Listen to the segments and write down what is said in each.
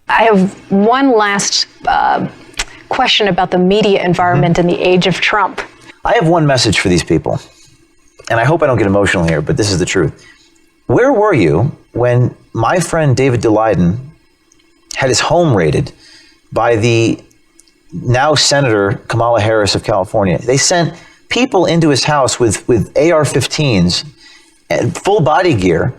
I have one last question about the media environment in the age of Trump. I have one message for these people, and I hope I don't get emotional here, but this is the truth. Where were you when my friend David Daleiden had his home raided by the now Senator Kamala Harris of California? They sent people into his house with AR-15s and full body gear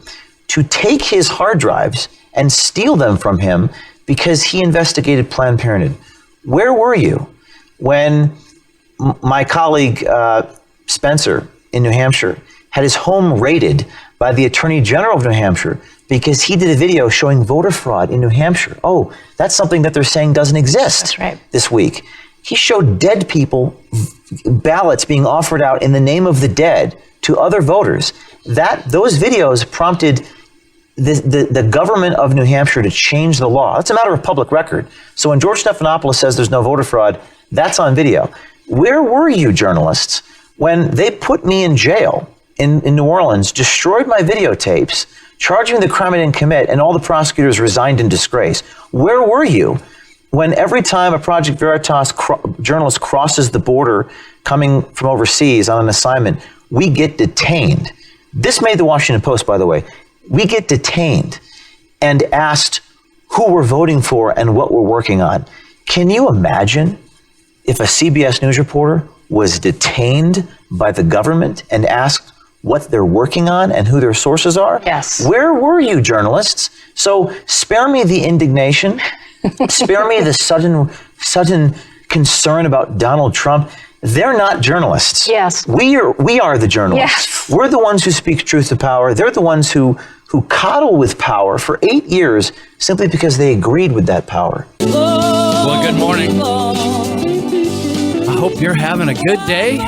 to take his hard drives and steal them from him because he investigated Planned Parenthood. Where were you when my colleague Spencer in New Hampshire had his home raided by the Attorney General of New Hampshire because he did a video showing voter fraud in New Hampshire? Oh, that's something that they're saying doesn't exist. That's right. This week. He showed dead people, ballots being offered out in the name of the dead to other voters. Those videos prompted the government of New Hampshire to change the law. That's a matter of public record. So when George Stephanopoulos says there's no voter fraud, that's on video. Where were you, journalists, when they put me in jail in New Orleans, destroyed my videotapes, charging me the crime I didn't commit, and all the prosecutors resigned in disgrace? Where were you when every time a Project Veritas journalist crosses the border coming from overseas on an assignment, we get detained? This made the Washington Post, by the way. We get detained and asked who we're voting for and what we're working on. Can you imagine if a CBS News reporter was detained by the government and asked what they're working on and who their sources are? Yes. Where were you, journalists? So spare me the indignation. Spare me the sudden concern about Donald Trump. They're not journalists. Yes. We are the journalists. Yes. We're the ones who speak truth to power. They're the ones who coddle with power for 8 years simply because they agreed with that power. Well, good morning. I hope you're having a good day.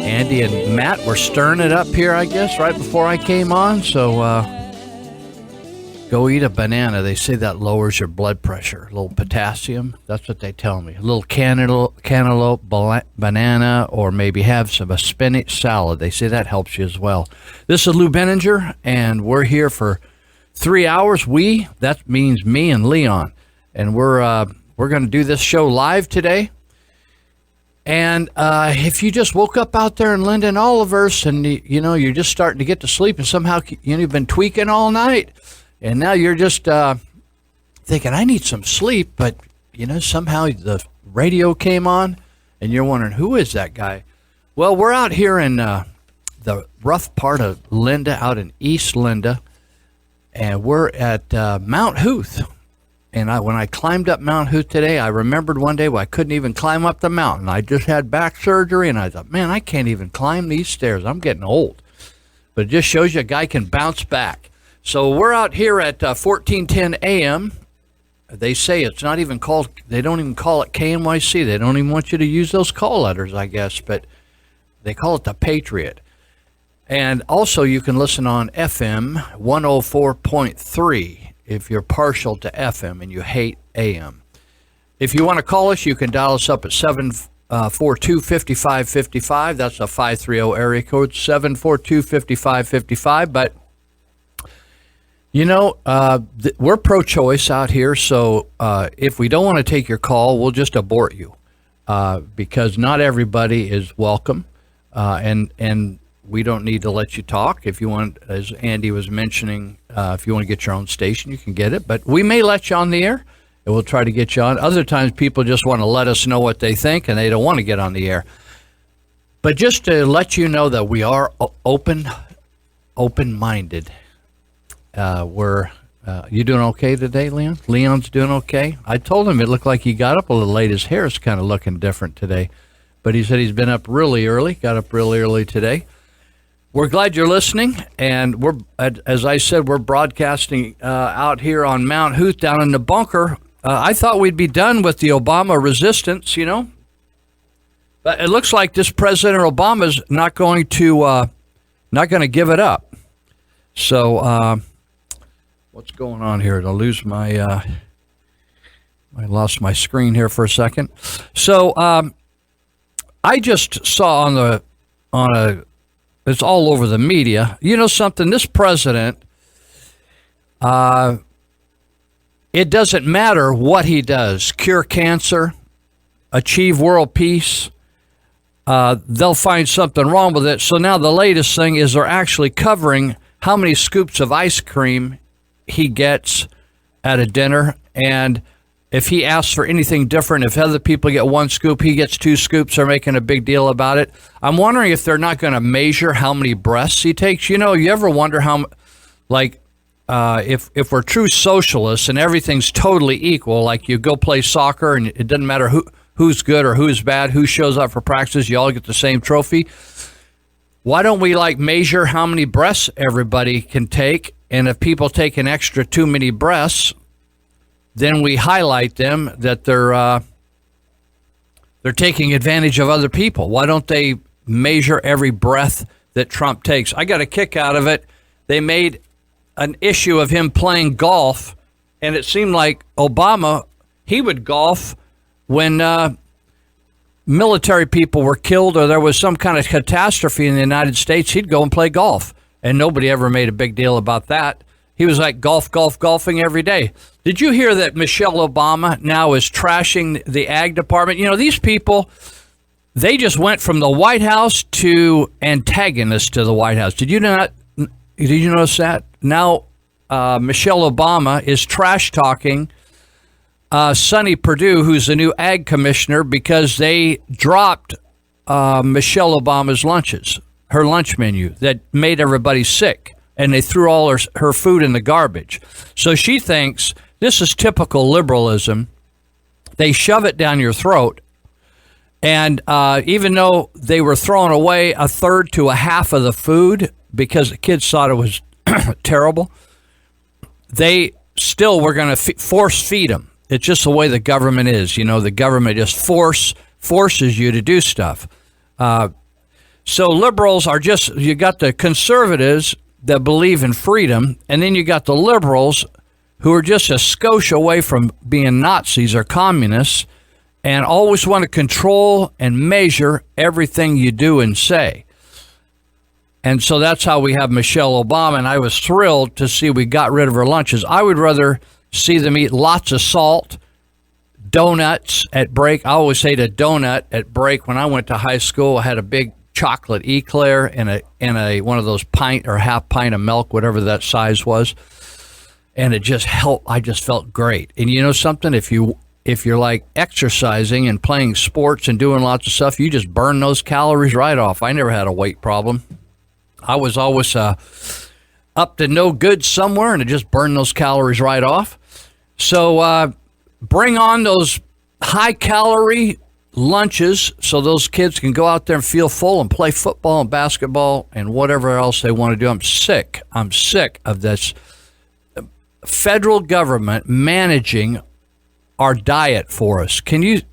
Andy and Matt were stirring it up here, I guess, right before I came on. So go eat a banana. They say that lowers your blood pressure. A little potassium. That's what they tell me. A little cantaloupe banana, or maybe have a spinach salad. They say that helps you as well. This is Lou Benninger, and we're here for 3 hours. That means me and Leon. And we're going to do this show live today. And if you just woke up out there in Linden Olivehurst and, you're just starting to get to sleep and somehow you've been tweaking all night and now you're just thinking, I need some sleep, but, somehow the radio came on and you're wondering, who is that guy? Well, we're out here in the rough part of Linda, out in East Linda, and we're at Mount Huth. And when I climbed up Mount Huth today, I remembered one day I couldn't even climb up the mountain. I just had back surgery, and I thought, man, I can't even climb these stairs. I'm getting old. But it just shows you a guy can bounce back. So we're out here at 1410 AM. They say it's not even called, they don't even call it KNYC. They don't even want you to use those call letters, I guess, but they call it the Patriot. And also you can listen on FM 104.3. if you're partial to FM and you hate AM. If you want to call us, you can dial us up at 742-5555. That's a 530 area code, 742-5555. But, we're pro-choice out here, so if we don't want to take your call, we'll just abort you because not everybody is welcome, and we don't need to let you talk. If you want, as Andy was mentioning, if you want to get your own station, you can get it. But we may let you on the air, and we'll try to get you on. Other times, people just want to let us know what they think, and they don't want to get on the air. But just to let you know that we are open-minded. You doing okay today, Leon? Leon's doing okay? I told him it looked like he got up a little late. His hair is kind of looking different today. But he said he's been up really early, got up really early today. We're glad you're listening, and as I said, we're broadcasting out here on Mount Huth down in the bunker. I thought we'd be done with the Obama resistance, but it looks like this President Obama's not going to give it up. So, what's going on here? Did I lose I lost my screen here for a second. So, I just saw on a. It's all over the media. You know something? This president it doesn't matter what he does, cure cancer, achieve world peace, they'll find something wrong with it. So now the latest thing is they're actually covering how many scoops of ice cream he gets at a dinner. And if he asks for anything different, if other people get 1 scoop, he gets 2 scoops. They're making a big deal about it. I'm wondering if they're not going to measure how many breaths he takes. You know, you ever wonder how, like, if we're true socialists and everything's totally equal, like you go play soccer and it doesn't matter who's good or who's bad, who shows up for practice, you all get the same trophy. Why don't we like measure how many breaths everybody can take? And if people take an extra too many breaths, then we highlight them that they're taking advantage of other people. Why don't they measure every breath that Trump takes? I got a kick out of it. They made an issue of him playing golf, and it seemed like Obama, he would golf when military people were killed or there was some kind of catastrophe in the United States. He'd go and play golf, and nobody ever made a big deal about that. He was like golfing every day. Did you hear that Michelle Obama now is trashing the ag department? You know, these people, they just went from the White House to antagonist to the White House. Did you notice that? Now, Michelle Obama is trash talking Sonny Perdue, who's the new ag commissioner, because they dropped Michelle Obama's lunches, her lunch menu that made everybody sick, and they threw all her food in the garbage. So she thinks this is typical liberalism. They shove it down your throat. And even though they were throwing away a third to a half of the food because the kids thought it was terrible, they still were going to force feed them. It's just the way the government is. You know, the government just forces you to do stuff. So liberals are just, you got the conservatives that believe in freedom, and then you got the liberals who are just a skosh away from being Nazis or communists and always want to control and measure everything you do and say. And so that's how we have Michelle Obama, and I was thrilled to see we got rid of her lunches. I would rather see them eat lots of salt, donuts at break. I always ate a donut at break. When I went to high school, I had a big chocolate eclair and a one of those pint or half pint of milk, whatever that size was. And it just helped. I just felt great. And you know something? If you're like exercising and playing sports and doing lots of stuff, you just burn those calories right off. I never had a weight problem. I was always up to no good somewhere, and it just burned those calories right off. So bring on those high-calorie lunches so those kids can go out there and feel full and play football and basketball and whatever else they want to do. I'm sick of this federal government managing our diet for us. Isn't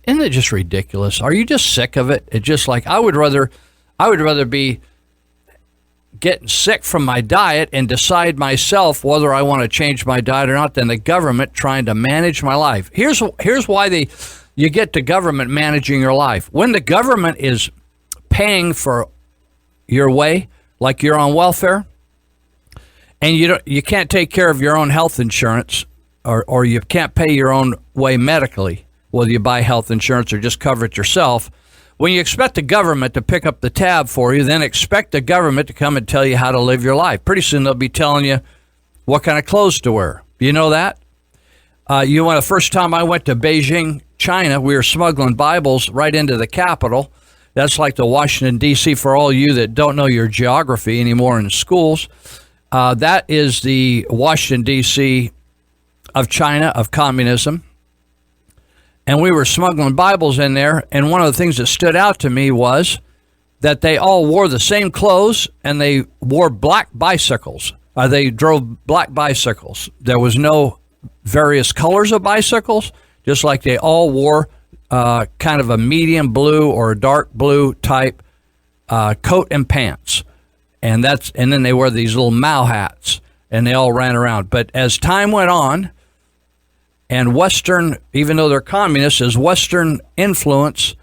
it just ridiculous? Are you just sick of it? It's just like, I would rather be getting sick from my diet and decide myself whether I want to change my diet or not than the government trying to manage my life. Here's why you get the government managing your life. When the government is paying for your way, like you're on welfare, and you can't take care of your own health insurance, or you can't pay your own way medically, whether you buy health insurance or just cover it yourself. When you expect the government to pick up the tab for you, then expect the government to come and tell you how to live your life. Pretty soon they'll be telling you what kind of clothes to wear. You know that? The first time I went to Beijing, China, we were smuggling Bibles right into the capital. That's like the Washington, D.C. for all you that don't know your geography anymore in schools. That is the Washington, D.C. of China, of communism. And we were smuggling Bibles in there, and one of the things that stood out to me was that they all wore the same clothes, and they wore black bicycles. They drove black bicycles. There was no various colors of bicycles, just like they all wore kind of a medium blue or a dark blue type coat and pants. And then they wear these little Mao hats, and they all ran around. But as time went on, and Western, even though they're communists, as Western influence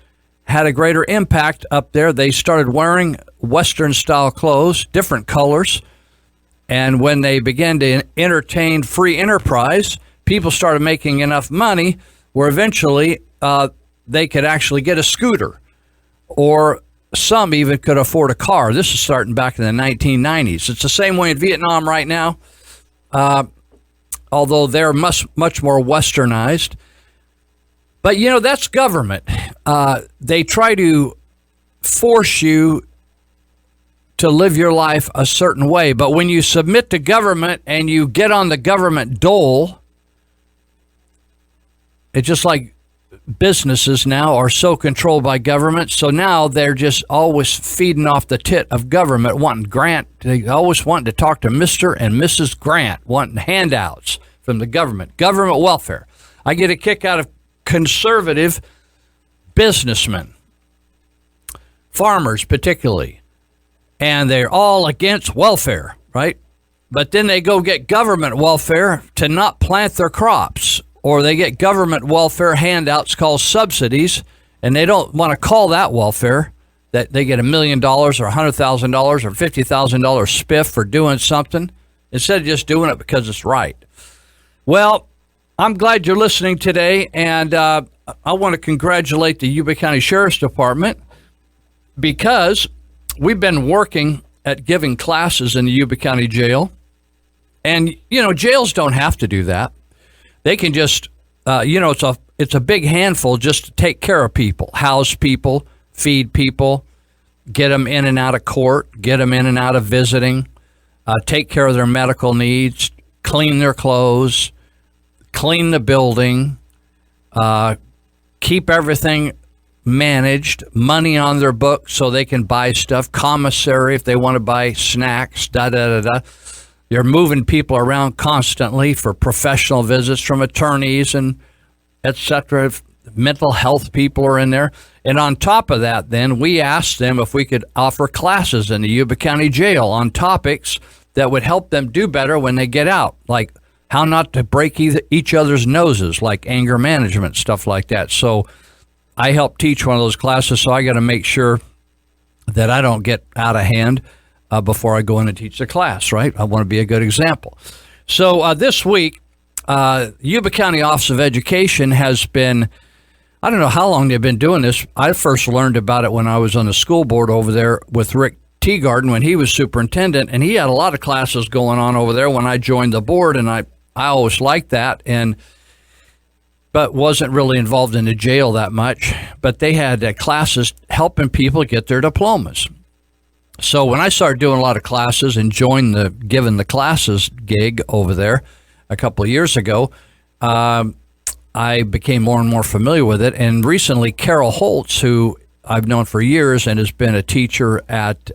had a greater impact up there, they started wearing Western-style clothes, different colors. And when they began to entertain free enterprise, people started making enough money where eventually they could actually get a scooter, or some even could afford a car. This is starting back in the 1990s. It's the same way in Vietnam right now, although they're much more westernized. But, you know, that's government. They try to force you to live your life a certain way. But when you submit to government and you get on the government dole, it's just like businesses now are so controlled by government. So now they're just always feeding off the tit of government, wanting Grant. They always want to talk to Mr. and Mrs. Grant, wanting handouts from the government welfare. I get a kick out of conservative businessmen, farmers particularly, and they're all against welfare, right? But then they go get government welfare to not plant their crops, or they get government welfare handouts called subsidies, and they don't want to call that welfare, that they get $1 million or $100,000 or $50,000 spiff for doing something instead of just doing it because it's right. Well, I'm glad you're listening today, and I want to congratulate the Yuba County Sheriff's Department, because we've been working at giving classes in the Yuba County Jail. And, you know, jails don't have to do that. They can just, it's a big handful just to take care of people, house people, feed people, get them in and out of court, get them in and out of visiting, take care of their medical needs, clean their clothes, clean the building, keep everything managed, money on their books so they can buy stuff, commissary if they want to buy snacks, da-da-da-da. You're moving people around constantly for professional visits from attorneys and et cetera. Mental health people are in there. And on top of that, then, we asked them if we could offer classes in the Yuba County Jail on topics that would help them do better when they get out, like how not to break each other's noses, like anger management, stuff like that. So I helped teach one of those classes, so I got to make sure that I don't get out of hand before I go in and teach the class, right? I want to be a good example. So this week, Yuba County Office of Education has been, I don't know how long they've been doing this. I first learned about it when I was on the school board over there with Rick Teagarden when he was superintendent, and he had a lot of classes going on over there when I joined the board, and I always liked that, but wasn't really involved in the jail that much. But they had classes helping people get their diplomas. So when I started doing a lot of classes and joined the giving the classes gig over there a couple of years ago, I became more and more familiar with it. And recently, Carol Holtz, who I've known for years and has been a teacher at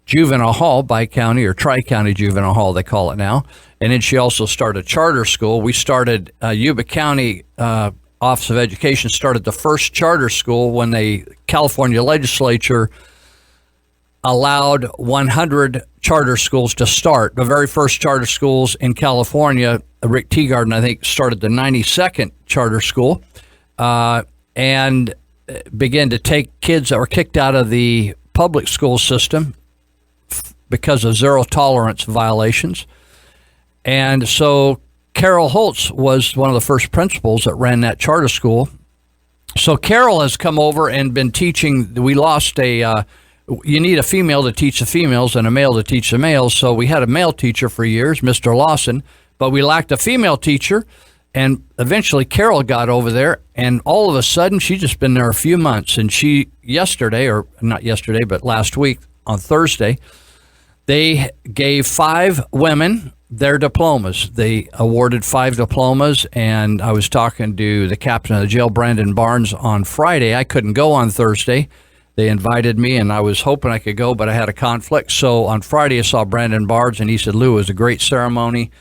Juvenile Hall, Bi-County or Tri-County Juvenile Hall, they call it now. And then she also started a charter school. We started Yuba County Office of Education started the first charter school when the California legislature allowed 100 charter schools to start. The very first charter schools in California, Rick Teagarden, I think, started the 92nd charter school and began to take kids that were kicked out of the public school system because of zero tolerance violations. And so Carol Holtz was one of the first principals that ran that charter school. So Carol has come over and been teaching. We lost you need a female to teach the females and a male to teach the males. So we had a male teacher for years, Mr. Lawson, but we lacked a female teacher. And eventually Carol got over there, and all of a sudden she's just been there a few months. And she last week on Thursday, they gave 5 women their diplomas. They awarded 5 diplomas, and I was talking to the captain of the jail, Brandon Barnes, on Friday. I couldn't go on Thursday. They invited me, and I was hoping I could go, but I had a conflict. So on Friday, I saw Brandon Barnes, and he said, Lou, it was a great ceremony.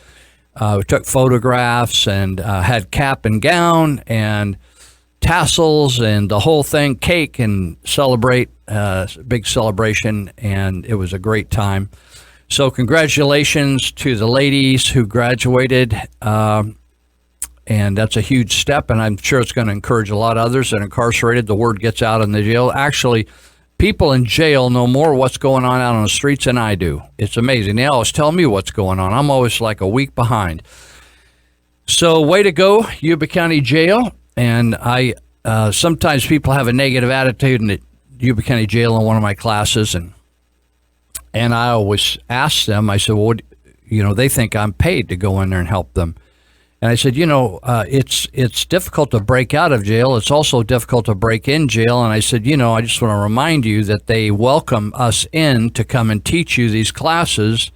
We took photographs and had cap and gown and tassels and the whole thing, cake and big celebration, and it was a great time. So congratulations to the ladies who graduated, and that's a huge step, and I'm sure it's going to encourage a lot of others that are incarcerated. The word gets out in the jail. Actually, people in jail know more what's going on out on the streets than I do. It's amazing. They always tell me what's going on. I'm always like a week behind. So way to go, Yuba County Jail. And I sometimes people have a negative attitude in the Yuba County Jail in one of my classes, and I always ask them, I said, well, what, they think I'm paid to go in there and help them. And I said, it's difficult to break out of jail. It's also difficult to break in jail. And I said, I just want to remind you that they welcome us in to come and teach you these classes,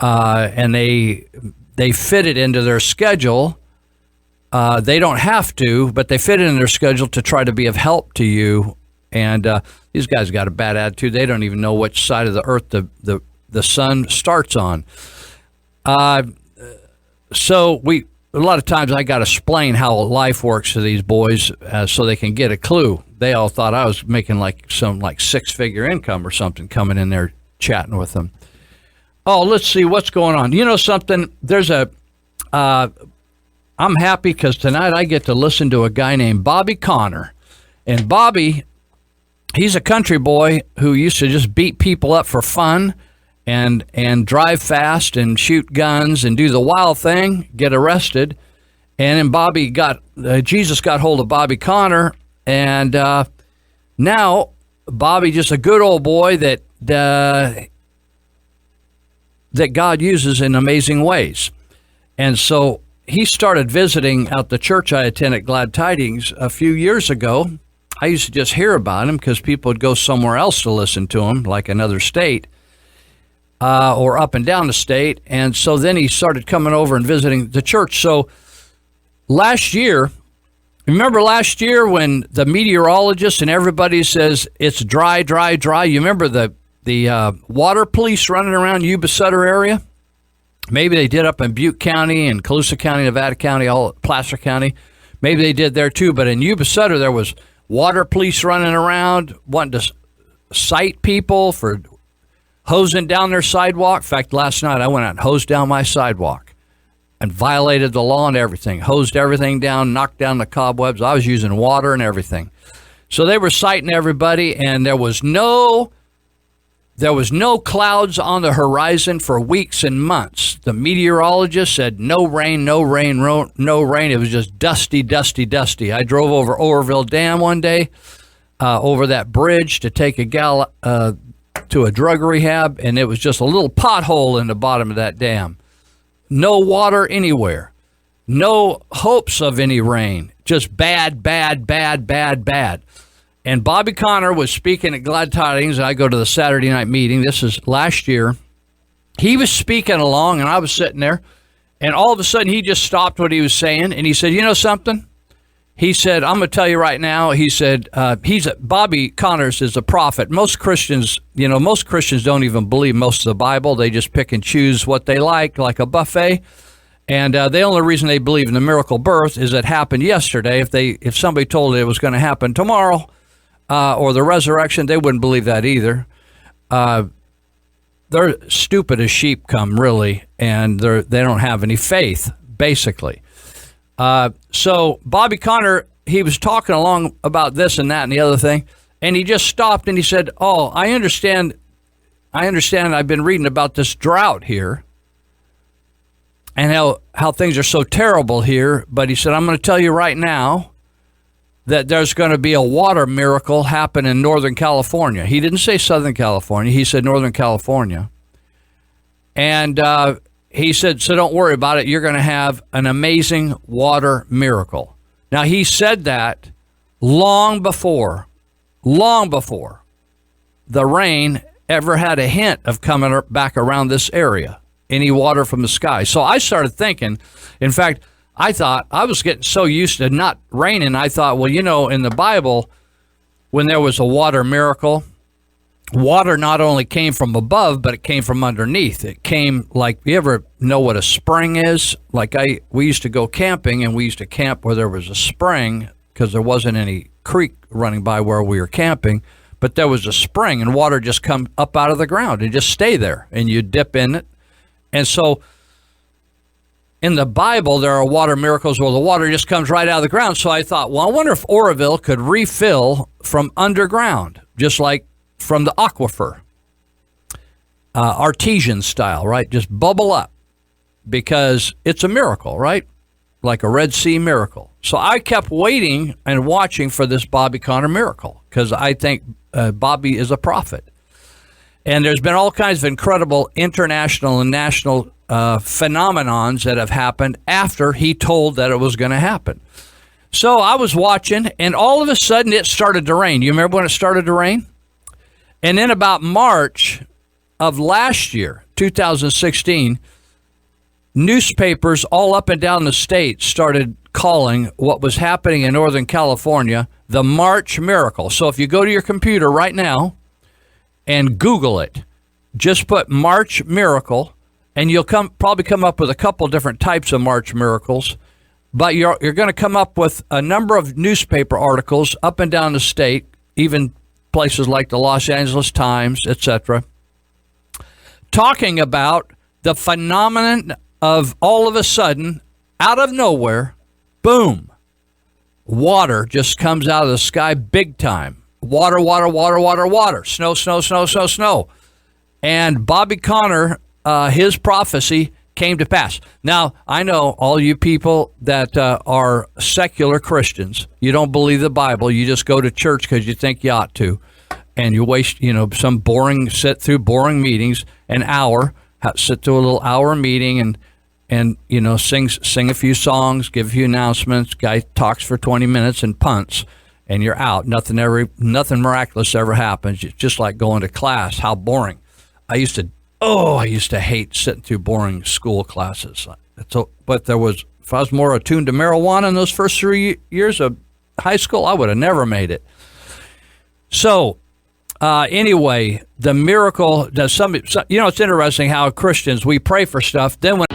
and they fit it into their schedule. They don't have to, but they fit it in their schedule to try to be of help to you. And these guys got a bad attitude. They don't even know which side of the earth the sun starts on. So a lot of times I got to explain how life works to these boys so they can get a clue. They all thought I was making some six-figure income or something coming in there chatting with them. Oh, let's see what's going on. You know something? There's I'm happy because tonight I get to listen to a guy named Bobby Conner. And Bobby, he's a country boy who used to just beat people up for fun and drive fast and shoot guns and do the wild thing, get arrested. And then Jesus got hold of Bobby Conner, and now Bobby just a good old boy that God uses in amazing ways. And so he started visiting at the church I attend at Glad Tidings a few years ago. I used to just hear about him because people would go somewhere else to listen to him, like another state, or up and down the state. And so then he started coming over and visiting the church. So remember last year when the meteorologist and everybody says it's dry, dry, dry? You remember the water police running around Yuba Sutter area? Maybe they did up in Butte County and Colusa County, Nevada County, all Placer County. Maybe they did there too. But in Yuba Sutter, there was water police running around wanting to cite people for hosing down their sidewalk. In fact, last night I went out and hosed down my sidewalk and violated the law and everything. Hosed everything down, knocked down the cobwebs. I was using water and everything. So they were citing everybody, and there was no clouds on the horizon for weeks and months. The meteorologist said no rain, no rain, no rain. It was just dusty, dusty, dusty. I drove over Oroville Dam one day, over that bridge to take a gal to a drug rehab, and it was just a little pothole in the bottom of that dam. No water anywhere. No hopes of any rain. Just bad, bad, bad, bad, bad. And Bobby Conner was speaking at Glad Tidings. I go to the Saturday night meeting. This is last year. He was speaking along, and I was sitting there. And all of a sudden, he just stopped what he was saying. And he said, you know something? He said, I'm going to tell you right now. He said, Bobby Connors is a prophet. Most Christians don't even believe most of the Bible. They just pick and choose what they like a buffet. And the only reason they believe in the miracle birth is it happened yesterday. If somebody told it was going to happen tomorrow, or the resurrection, they wouldn't believe that either. They're stupid as sheep come, really, and they don't have any faith, basically. So Bobby Conner, he was talking along about this and that and the other thing, and he just stopped and he said, oh, I understand. I've been reading about this drought here and how things are so terrible here. But he said, I'm going to tell you right now that there's going to be a water miracle happen in Northern California. He didn't say Southern California. He said Northern California. And he said, so don't worry about it. You're going to have an amazing water miracle. Now, he said that long before the rain ever had a hint of coming back around this area, any water from the sky. So I started thinking, in fact, I thought I was getting so used to not raining. I thought, well, in the Bible, when there was a water miracle, water not only came from above, but it came from underneath. It came you ever know what a spring is? We used to go camping, and we used to camp where there was a spring because there wasn't any creek running by where we were camping, but there was a spring, and water just come up out of the ground and just stay there, and you dip in it. And so in the Bible, there are water miracles where the water just comes right out of the ground. So I thought, well, I wonder if Oroville could refill from underground, just like from the aquifer, artesian style, right? Just bubble up, because it's a miracle, right? like a Red Sea miracle. So I kept waiting and watching for this Bobby Conner miracle because I think Bobby is a prophet. And there's been all kinds of incredible international and national phenomenons that have happened after he told that it was going to happen. So I was watching, and all of a sudden it started to rain. You remember when it started to rain? And then about March of last year, 2016, newspapers all up and down the state started calling what was happening in Northern California the March miracle. So if you go to your computer right now and Google it, just put March miracle, and you'll probably come up with a couple different types of March miracles. But you're going to come up with a number of newspaper articles up and down the state, even places like the Los Angeles Times, etc., talking about the phenomenon of all of a sudden, out of nowhere, boom, water just comes out of the sky big time. Water, water, water, water, water. Snow, snow, snow, snow, snow. And Bobby Conner, his prophecy came to pass. Now, I know all you people that are secular Christians, you don't believe the Bible, you just go to church because you think you ought to, and you waste, some sit through boring meetings, an hour, sit through a little hour meeting and sing a few songs, give a few announcements, guy talks for 20 minutes and punts, and you're out. Nothing miraculous ever happens. It's just like going to class. How boring. I used to hate sitting through boring school classes. But if I was more attuned to marijuana in those first 3 years of high school, I would have never made it. So, anyway, the miracle does it's interesting how Christians, we pray for stuff. Then when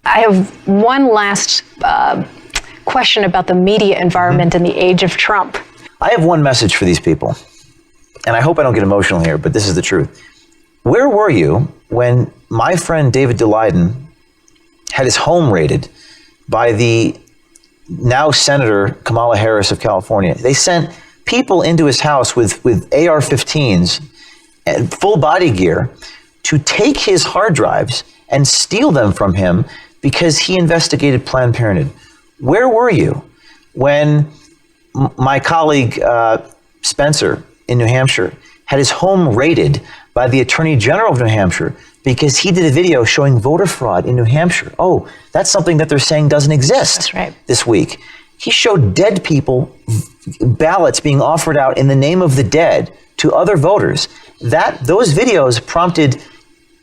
I have one last question about the media environment in the age of Trump. I have one message for these people, and I hope I don't get emotional here, but this is the truth. Where were you when my friend David Daleiden had his home raided by the now Senator Kamala Harris of California? They sent people into his house with AR-15s and full body gear to take his hard drives and steal them from him because he investigated Planned Parenthood. Where were you when my colleague Spencer in New Hampshire had his home raided by the Attorney General of New Hampshire because he did a video showing voter fraud in New Hampshire? Oh, that's something that they're saying doesn't exist. That's right. This week. He showed dead people, ballots being offered out in the name of the dead to other voters. Those videos prompted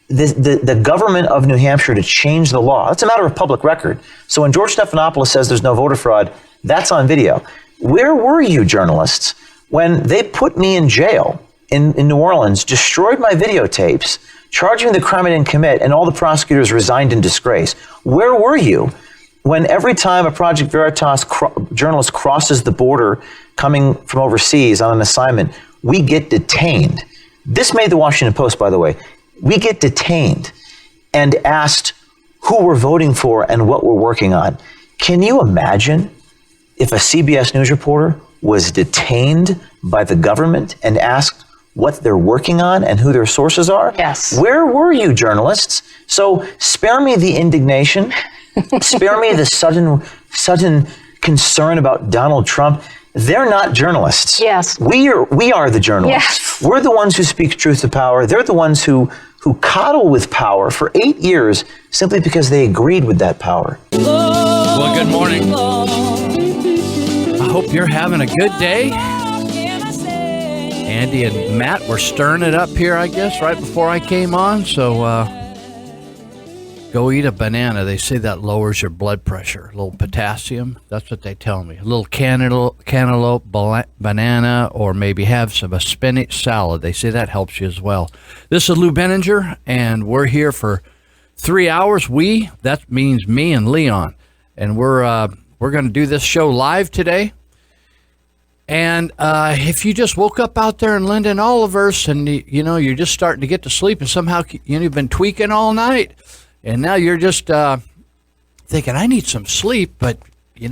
the government of New Hampshire to change the law. That's a matter of public record. So when George Stephanopoulos says there's no voter fraud, that's on video. Where were you, journalists, when they put me in jail in New Orleans, destroyed my videotapes, charged me the crime I didn't commit, and all the prosecutors resigned in disgrace? Where were you when every time a Project Veritas journalist crosses the border coming from overseas on an assignment, we get detained? This made the Washington Post, by the way. We get detained and asked who we're voting for and what we're working on. Can you imagine if a CBS News reporter was detained by the government and asked what they're working on and who their sources are? Yes. Where were you, journalists? So spare me the indignation, spare me the sudden concern about Donald Trump. They're not journalists. Yes. We are the journalists. Yes. We're the ones who speak truth to power. They're the ones who coddle with power for 8 years simply because they agreed with that power. Well, good morning. I hope you're having a good day. Andy and Matt were stirring it up here, I guess, right before I came on. So go eat a banana. They say that lowers your blood pressure. A little potassium. That's what they tell me. A little cantaloupe banana, or maybe have a spinach salad. They say that helps you as well. This is Lou Benninger, and we're here for 3 hours. That means me and Leon. And we're going to do this show live today. And if you just woke up out there in Linden Olivehurst and, you're just starting to get to sleep and somehow, you've been tweaking all night and now you're just thinking, I need some sleep, but,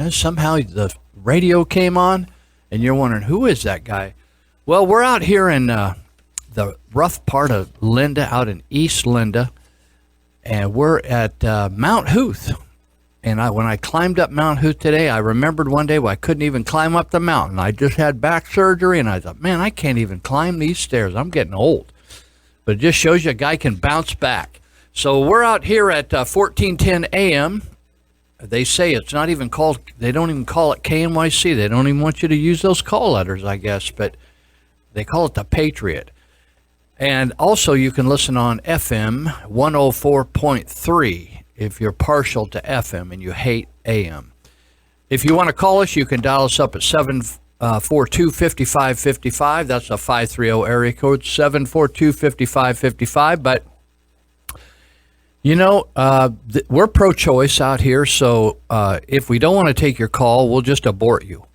somehow the radio came on and you're wondering, who is that guy? Well, we're out here in the rough part of Linda, out in East Linda, and we're at Mount Huth. And when I climbed up Mount Huth today, I remembered one day I couldn't even climb up the mountain. I just had back surgery, and I thought, man, I can't even climb these stairs. I'm getting old. But it just shows you a guy can bounce back. So we're out here at 1410 AM. They say it's not even called, they don't even call it KNYC. They don't even want you to use those call letters, I guess, but they call it the Patriot. And also you can listen on FM 104.3. if you're partial to FM and you hate AM. If you want to call us, you can dial us up at 742-5555. That's a 530 area code, 742-5555. But, we're pro-choice out here, so if we don't want to take your call, we'll just abort you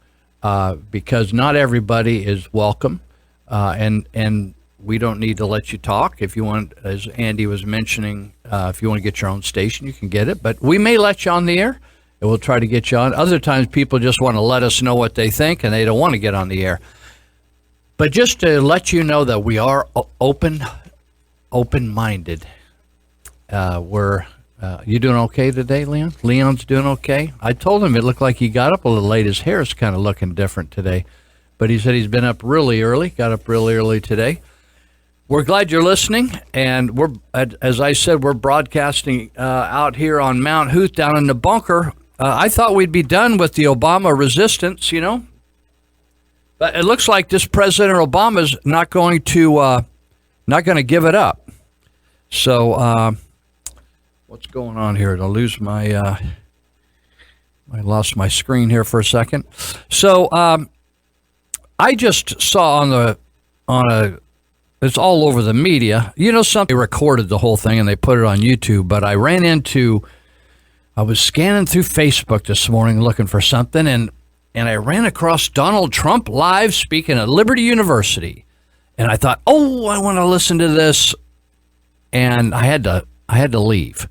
because not everybody is welcome, and we don't need to let you talk. If you want, as Andy was mentioning, if you want to get your own station, you can get it. But we may let you on the air, and we'll try to get you on. Other times, people just want to let us know what they think, and they don't want to get on the air. But just to let you know that we are open-minded. You doing okay today, Leon? Leon's doing okay? I told him it looked like he got up a little late. His hair is kind of looking different today. But he said he's been up really early, got up really early today. We're glad you're listening, and as I said, we're broadcasting out here on Mount Huth down in the bunker. I thought we'd be done with the Obama resistance, but it looks like this President Obama's not going to give it up. So, what's going on here? Did I lose I lost my screen here for a second. So, I just saw it's all over the media. Something, they recorded the whole thing and they put it on YouTube, but I was scanning through Facebook this morning looking for something, and I ran across Donald Trump live speaking at Liberty University. And I thought, I want to listen to this. And I had to leave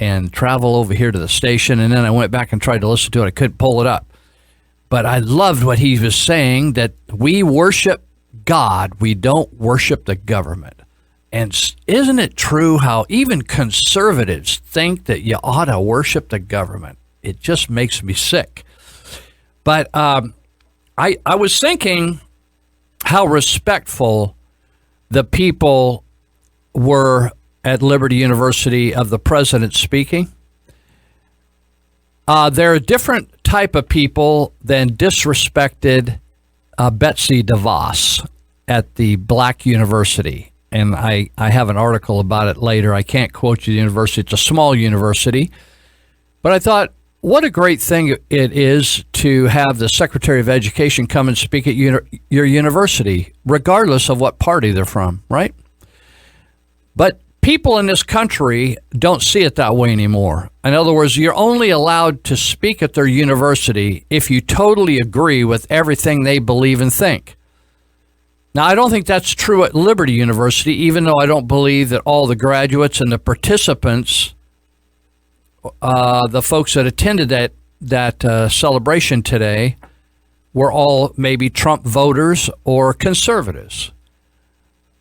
and travel over here to the station, and then I went back and tried to listen to it. I couldn't pull it up. But I loved what he was saying, that we worship God, we don't worship the government. And isn't it true how even conservatives think that you ought to worship the government? It just makes me sick. But I was thinking how respectful the people were at Liberty University of the president speaking. They're a different type of people than disrespected Betsy DeVos at the Black University. And I have an article about it later. I can't quote you the university. It's a small university. But I thought, what a great thing it is to have the Secretary of Education come and speak at your university, regardless of what party they're from, right? But people in this country don't see it that way anymore. In other words, you're only allowed to speak at their university if you totally agree with everything they believe and think. Now, I don't think that's true at Liberty University, even though I don't believe that all the graduates and the participants, the folks that attended that celebration today, were all maybe Trump voters or conservatives.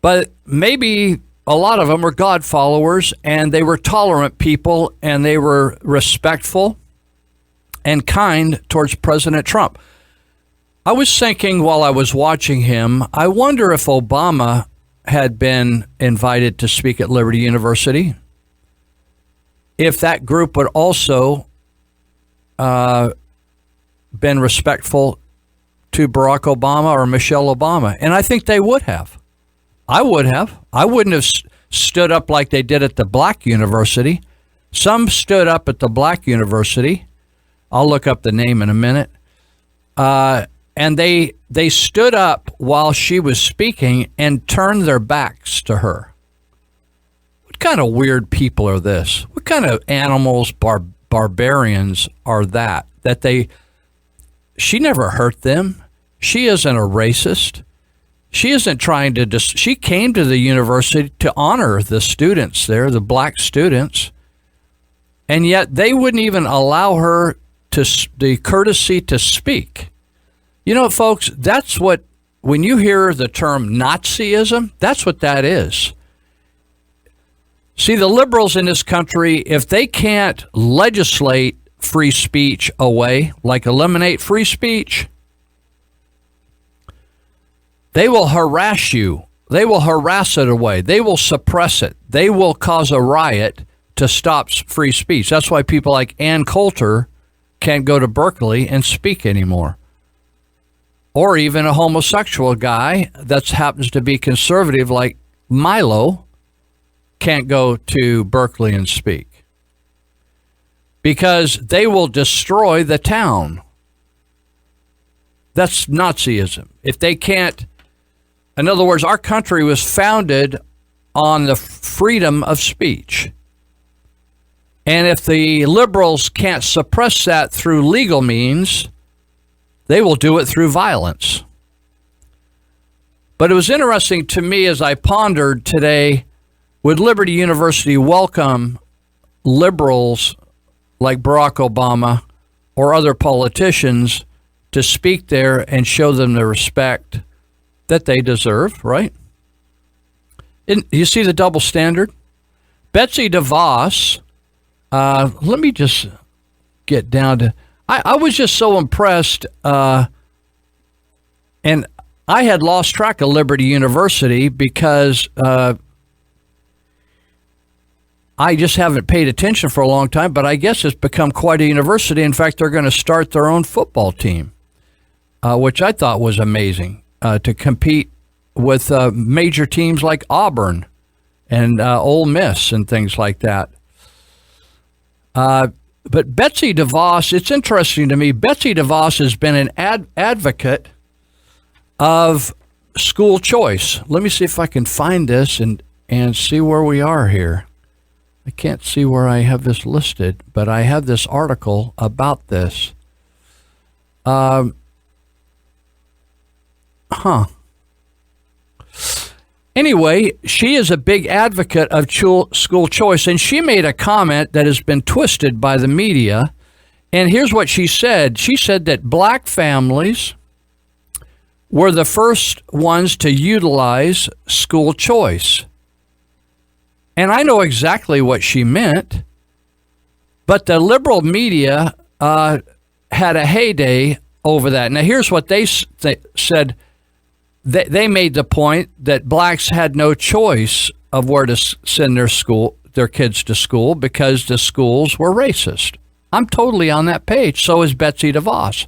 But maybe a lot of them were God followers, and they were tolerant people, and they were respectful and kind towards President Trump. I was thinking while I was watching him, I wonder if Obama had been invited to speak at Liberty University, if that group would also been respectful to Barack Obama or Michelle Obama. And I think they would have. I would have. I wouldn't have stood up like they did at the Black University. Some stood up at the Black University. I'll look up the name in a minute. And they stood up while she was speaking and turned their backs to her. What kind of weird people are this? What kind of animals, barbarians are that? She never hurt them. She isn't a racist. She isn't trying to she came to the university to honor the students there, the black students. And yet they wouldn't even allow her the courtesy to speak. You know, folks, that's what, when you hear the term Nazism, that's what that is. See, the liberals in this country, if they can't legislate free speech away, like eliminate free speech, they will harass you. They will harass it away. They will suppress it. They will cause a riot to stop free speech. That's why people like Ann Coulter can't go to Berkeley and speak anymore. Or even a homosexual guy that happens to be conservative like Milo can't go to Berkeley and speak. Because they will destroy the town. That's Nazism. If they can't, in other words, our country was founded on the freedom of speech. And if the liberals can't suppress that through legal means, they will do it through violence. But it was interesting to me as I pondered today, would Liberty University welcome liberals like Barack Obama or other politicians to speak there and show them the respect that they deserve, right? You see the double standard? Betsy DeVos, let me just get down to, I was just so impressed, and I had lost track of Liberty University because I just haven't paid attention for a long time, but I guess it's become quite a university. In fact, they're going to start their own football team, which I thought was amazing, to compete with major teams like Auburn and Ole Miss and things like that. But Betsy DeVos, it's interesting to me, Betsy DeVos has been an advocate of school choice. Let me see if I can find this and see where we are here. I can't see where I have this listed, but I have this article about this. Anyway, she is a big advocate of school choice, and she made a comment that has been twisted by the media. And here's what she said. She said that black families were the first ones to utilize school choice. And I know exactly what she meant, but the liberal media had a heyday over that. Now, here's what they said. They made the point that blacks had no choice of where to send their kids to school because the schools were racist. I'm totally on that page. So is Betsy DeVos.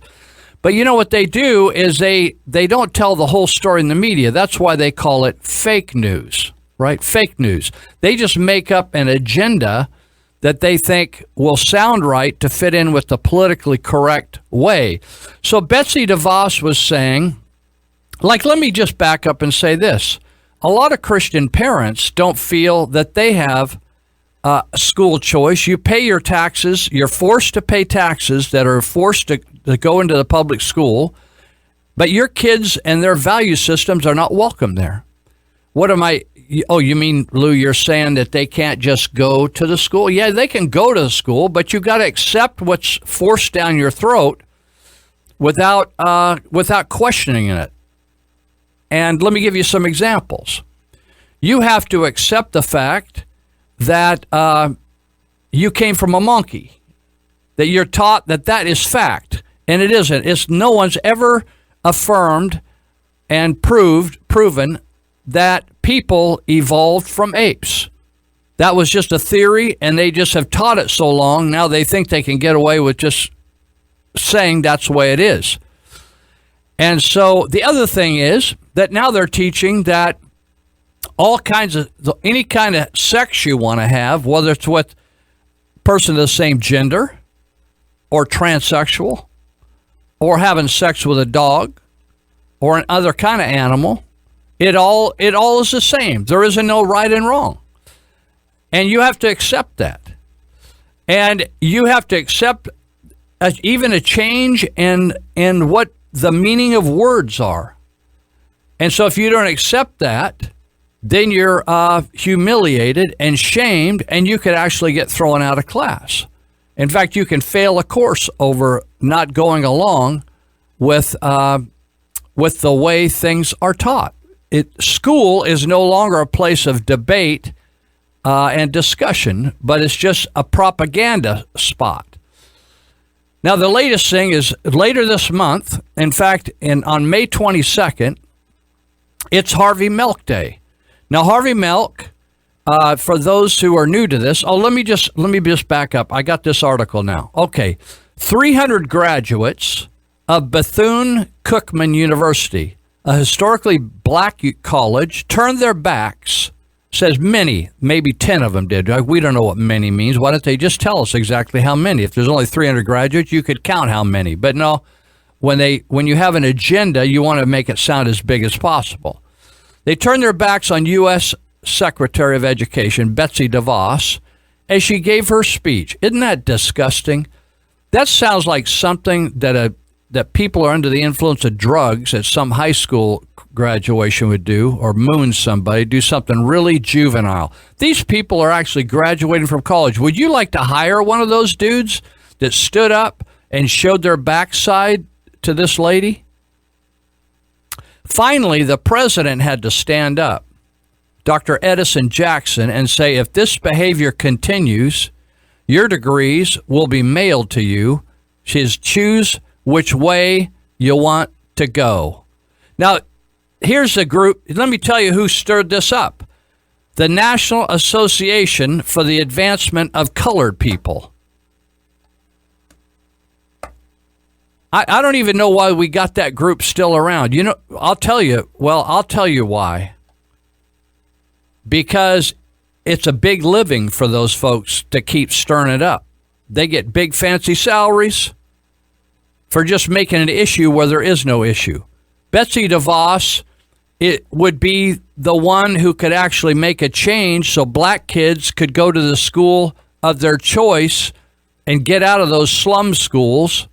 But you know what they do is they don't tell the whole story in the media. That's why they call it fake news, right? Fake news. They just make up an agenda that they think will sound right to fit in with the politically correct way. So Betsy DeVos was saying, like, let me just back up and say this. A lot of Christian parents don't feel that they have school choice. You pay your taxes. You're forced to pay taxes that are forced to go into the public school, but your kids and their value systems are not welcome there. What am I? Oh, you mean, Lou, you're saying that they can't just go to the school? Yeah, they can go to the school, but you've got to accept what's forced down your throat without questioning it. And let me give you some examples. You have to accept the fact that you came from a monkey, that you're taught that is fact, and it isn't. It's no one's ever affirmed and proven that people evolved from apes. That was just a theory, and they just have taught it so long, now they think they can get away with just saying that's the way it is. And so the other thing is that now they're teaching that all kinds of, any kind of sex you want to have, whether it's with a person of the same gender or transsexual or having sex with a dog or an other kind of animal, it all is the same. There isn't no right and wrong. And you have to accept that. And you have to accept even a change in what the meaning of words are. And so if you don't accept that, then you're humiliated and shamed, and you could actually get thrown out of class. In fact, you can fail a course over not going along with the way things are taught. School is no longer a place of debate and discussion, but it's just a propaganda spot. Now, the latest thing is later this month, in fact, on May 22nd, it's Harvey Milk Day. Now, Harvey Milk, for those who are new to this, let me just back up. I got this article now. Okay, 300 graduates of Bethune-Cookman University, a historically black college, turned their backs. Says many, maybe 10 of them did. We don't know what many means. Why don't they just tell us exactly how many? If there's only 300 graduates, you could count how many. But no, when you have an agenda, you want to make it sound as big as possible. They turned their backs on U.S. Secretary of Education, Betsy DeVos, as she gave her speech. Isn't that disgusting? That sounds like something that people are under the influence of drugs at some high school graduation would do, or moon somebody, do something really juvenile. These people are actually graduating from college. Would you like to hire one of those dudes that stood up and showed their backside to this lady? Finally, the president had to stand up, Dr. Edison Jackson, and say, if this behavior continues, your degrees will be mailed to you. Choose which way you want to go. Now, here's a group. Let me tell you who stirred this up. The National Association for the Advancement of Colored People. I don't even know why we got that group still around. You know, I'll tell you why. Because it's a big living for those folks to keep stirring it up. They get big fancy salaries for just making an issue where there is no issue. Betsy DeVos, it would be the one who could actually make a change so black kids could go to the school of their choice and get out of those slum schools.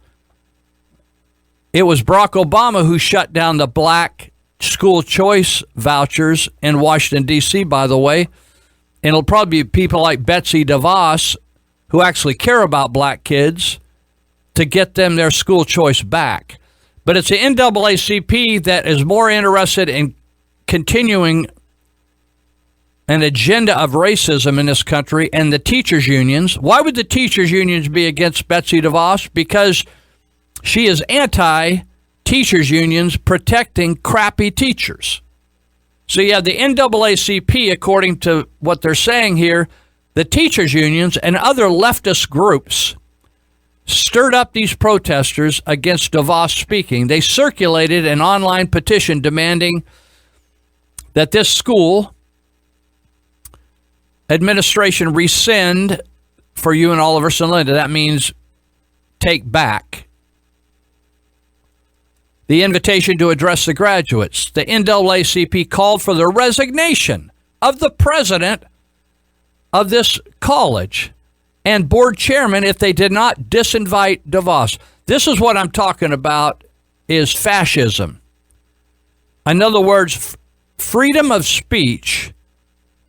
It was Barack Obama who shut down the black school choice vouchers in Washington, D.C., by the way. And it'll probably be people like Betsy DeVos who actually care about black kids to get them their school choice back. But it's the NAACP that is more interested in continuing an agenda of racism in this country, and the teachers' unions. Why would the teachers' unions be against Betsy DeVos? Because she is anti-teachers' unions protecting crappy teachers. So you have the NAACP, according to what they're saying here, the teachers' unions and other leftist groups stirred up these protesters against DeVos speaking. They circulated an online petition demanding that this school administration rescind, for you and Oliver Linda, that means take back, the invitation to address the graduates. The NAACP called for the resignation of the president of this college and board chairman if they did not disinvite DeVos. This is what I'm talking about, is fascism. In other words, freedom of speech,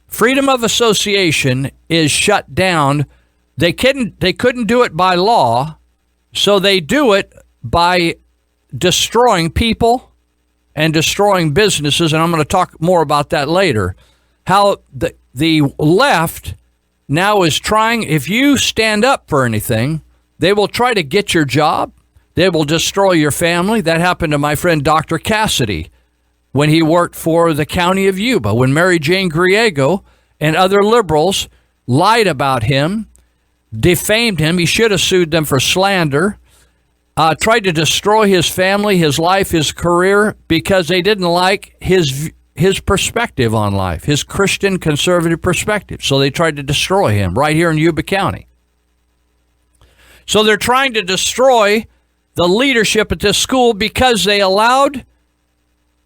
freedom of association is shut down. They couldn't do it by law, so they do it by destroying people and destroying businesses, and I'm going to talk more about that later. How the left now is trying, if you stand up for anything, they will try to get your job. They will destroy your family. That happened to my friend Dr. Cassidy when he worked for the county of Yuba, when Mary Jane Griego and other liberals lied about him, defamed him. He should have sued them for slander. Tried to destroy his family, his life, his career, because they didn't like his perspective on life, his Christian conservative perspective. So they tried to destroy him right here in Yuba County. So they're trying to destroy the leadership at this school because they allowed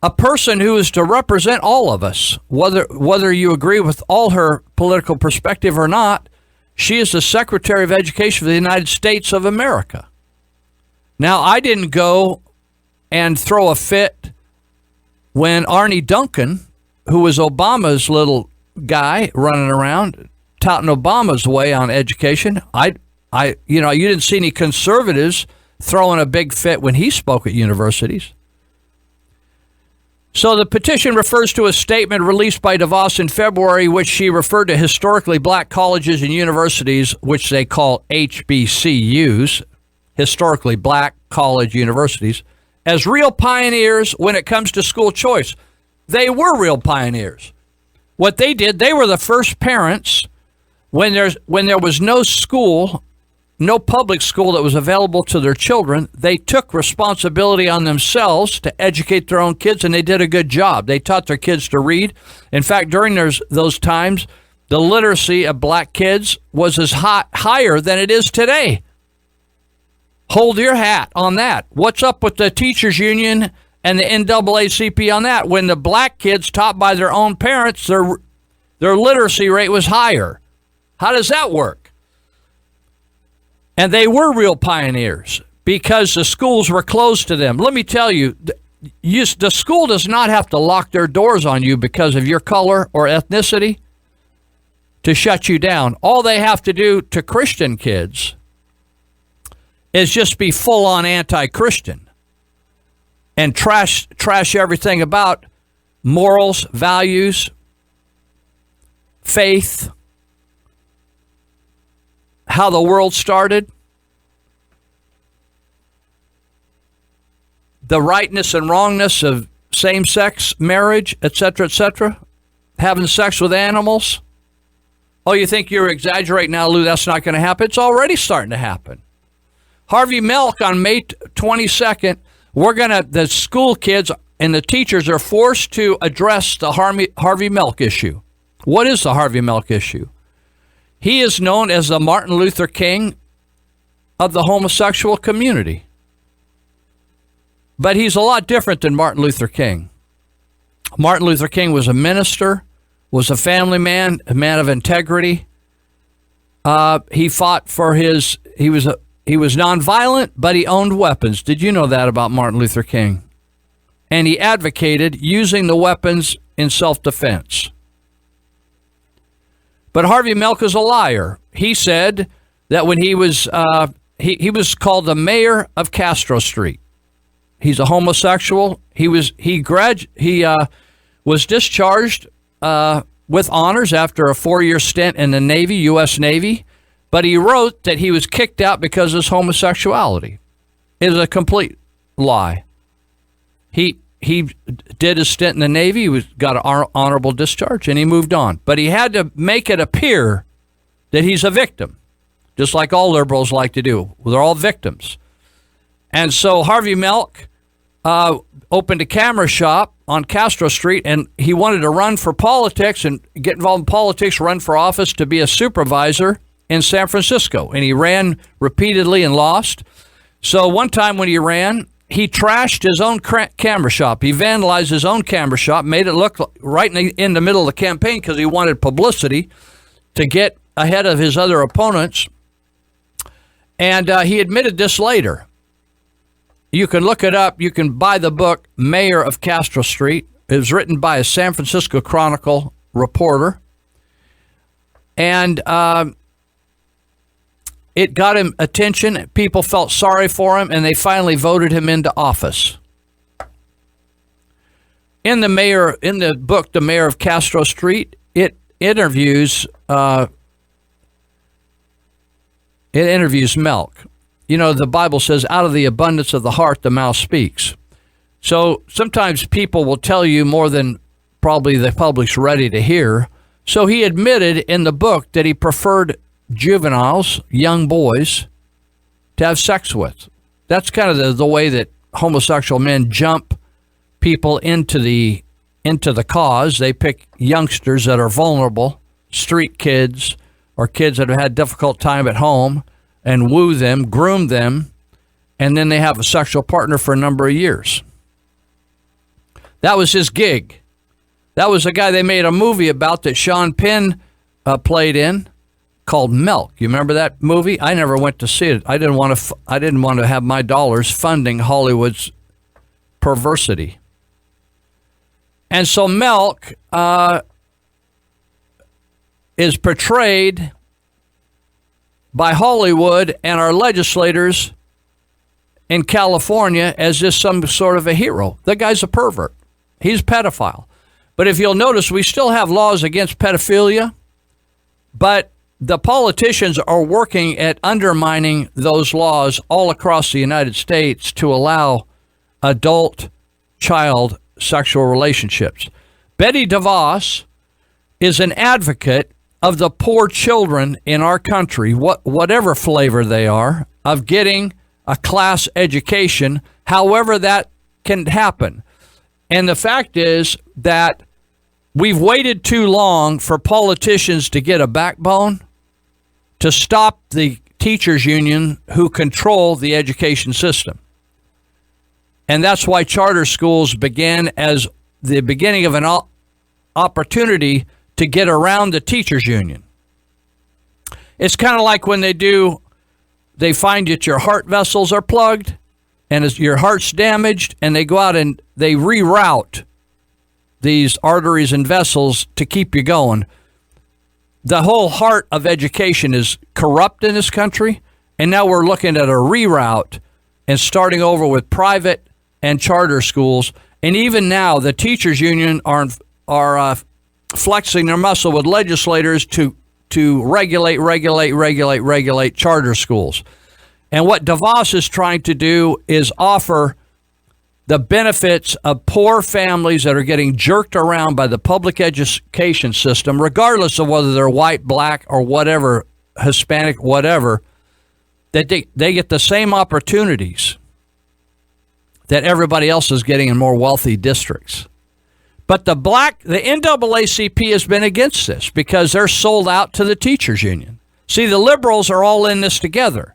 a person who is to represent all of us, whether you agree with all her political perspective or not. She is the Secretary of Education for the United States of America. Now, I didn't go and throw a fit when Arnie Duncan, who was Obama's little guy running around touting Obama's way on education, you didn't see any conservatives throwing a big fit when he spoke at universities. So the petition refers to a statement released by DeVos in February, which she referred to historically black colleges and universities, which they call HBCUs, historically black college universities, as real pioneers when it comes to school choice. They were real pioneers. What they did, they were the first parents when there was no school, no public school that was available to their children. They took responsibility on themselves to educate their own kids, and they did a good job. They taught their kids to read. In fact, during those times, the literacy of black kids was as higher than it is today. Hold your hat on that. What's up with the teachers union and the NAACP on that? When the black kids taught by their own parents, their literacy rate was higher. How does that work? And they were real pioneers because the schools were closed to them. Let me tell you, the school does not have to lock their doors on you because of your color or ethnicity to shut you down. All they have to do to Christian kids is just be full-on anti-Christian and trash everything about morals, values, faith, how the world started, the rightness and wrongness of same-sex marriage, etc., having sex with animals. Oh, you think you're exaggerating now, Lou? That's not going to happen. It's already starting to happen. Harvey Milk on May 22nd, the school kids and the teachers are forced to address the Harvey Milk issue. What is the Harvey Milk issue? He is known as the Martin Luther King of the homosexual community. But he's a lot different than Martin Luther King. Martin Luther King was a minister, was a family man, a man of integrity. He fought for he was nonviolent, but he owned weapons. Did you know that about Martin Luther King? And he advocated using the weapons in self-defense. But Harvey Milk is a liar. He said that when he was called the mayor of Castro Street. He's a homosexual. He was discharged with honors after a 4-year stint in the Navy, U.S. Navy. But he wrote that he was kicked out because of his homosexuality. It is a complete lie. He did his stint in the Navy. He got an honorable discharge, and he moved on. But he had to make it appear that he's a victim, just like all liberals like to do. They're all victims. And so Harvey Milk opened a camera shop on Castro Street, and he wanted to run for politics and get involved in politics, run for office to be a supervisor in San Francisco. And he ran repeatedly and lost. So one time when he ran, he trashed his own camera shop. He vandalized his own camera shop, made it look right in the middle of the campaign because he wanted publicity to get ahead of his other opponents. And he admitted this later. You can look it up. You can buy the book, Mayor of Castro Street. It was written by a San Francisco Chronicle reporter. And it got him attention. People felt sorry for him, and they finally voted him into office. In the book, The Mayor of Castro Street, it interviews Milk. You know, the Bible says, out of the abundance of the heart, the mouth speaks. So sometimes people will tell you more than probably the public's ready to hear. So he admitted in the book that he preferred juveniles, young boys, to have sex with. That's kind of the way that homosexual men jump people into the cause. They pick youngsters that are vulnerable, street kids, or kids that have had a difficult time at home, and woo them, groom them, and then they have a sexual partner for a number of years. That was his gig. That was the guy they made a movie about that Sean Penn played in, called Milk. You remember that movie? I never went to see it. I didn't want to have my dollars funding Hollywood's perversity. And so milk is portrayed by Hollywood and our legislators in California as just some sort of a hero. The guy's a pervert. He's a pedophile. But if you'll notice, we still have laws against pedophilia, but the politicians are working at undermining those laws all across the United States to allow adult-child sexual relationships. Betty DeVos is an advocate of the poor children in our country, whatever flavor they are, of getting a class education, however that can happen. And the fact is that we've waited too long for politicians to get a backbone to stop the teachers union who control the education system. And that's why charter schools began as the beginning of an opportunity to get around the teachers union. It's kind of like when they find that your heart vessels are plugged and your heart's damaged, and they go out and they reroute these arteries and vessels to keep you going. The whole heart of education is corrupt in this country, and now we're looking at a reroute and starting over with private and charter schools. And even now, the teachers union are flexing their muscle with legislators to regulate charter schools. And what DeVos is trying to do is offer the benefits of poor families that are getting jerked around by the public education system, regardless of whether they're white, black, or whatever, Hispanic, whatever, that they get the same opportunities that everybody else is getting in more wealthy districts. But the NAACP has been against this because they're sold out to the teachers union. See, the liberals are all in this together.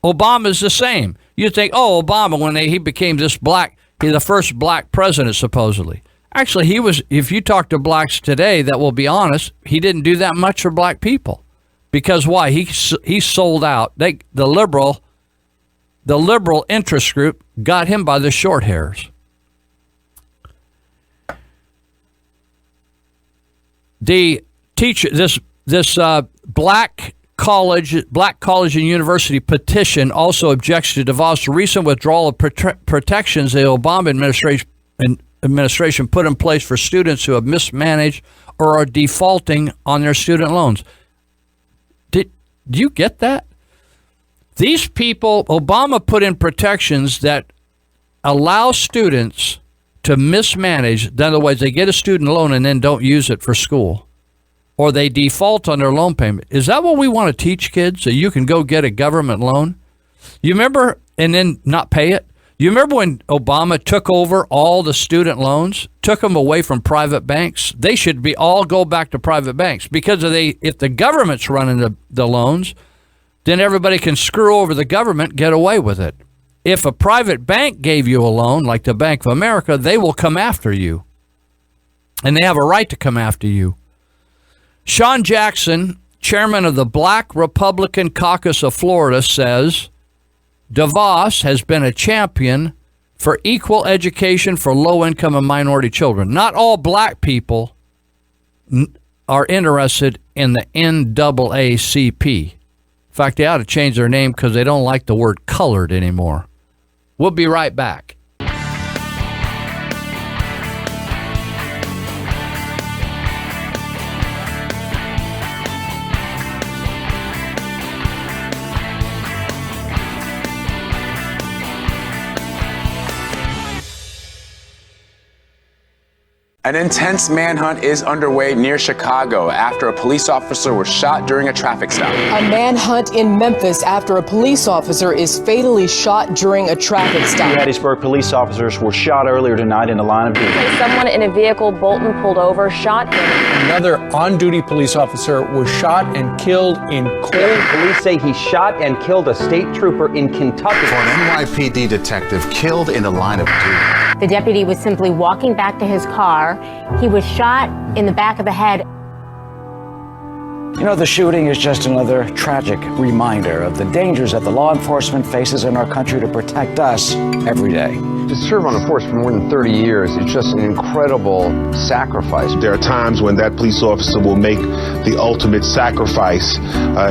Obama's the same. You think, oh, Obama, when he became he's the first black president, supposedly. Actually, he was, if you talk to blacks today that will be honest, he didn't do that much for black people. Because why? He sold out. The liberal interest group got him by the short hairs. The teacher, this black college and university petition also objects to DeVos' recent withdrawal of protections the Obama administration put in place for students who have mismanaged or are defaulting on their student loans. Do you get that? These people, Obama put in protections that allow students to mismanage. In other words, they get a student loan and then don't use it for school, or they default on their loan payment. Is that what we want to teach kids, so you can go get a government loan? You remember, and then not pay it? You remember when Obama took over all the student loans, took them away from private banks? They should all go back to private banks, because if the government's running the loans, then everybody can screw over the government, get away with it. If a private bank gave you a loan, like the Bank of America, they will come after you. And they have a right to come after you. Sean Jackson, chairman of the Black Republican Caucus of Florida, says DeVos has been a champion for equal education for low-income and minority children. Not all black people are interested in the NAACP. In fact, they ought to change their name because they don't like the word colored anymore. We'll be right back. An intense manhunt is underway near Chicago after a police officer was shot during a traffic stop. A manhunt in Memphis after a police officer is fatally shot during a traffic stop. Hattiesburg police officers were shot earlier tonight in the line of duty. Someone in a vehicle Bolton pulled over shot him. Another on-duty police officer was shot and killed in cold. Police say he shot and killed a state trooper in Kentucky. For an NYPD detective killed in the line of duty. The deputy was simply walking back to his car. He was shot in the back of the head. You know, the shooting is just another tragic reminder of the dangers that the law enforcement faces in our country to protect us every day. To serve on a force for more than 30 years is just an incredible sacrifice. There are times when that police officer will make the ultimate sacrifice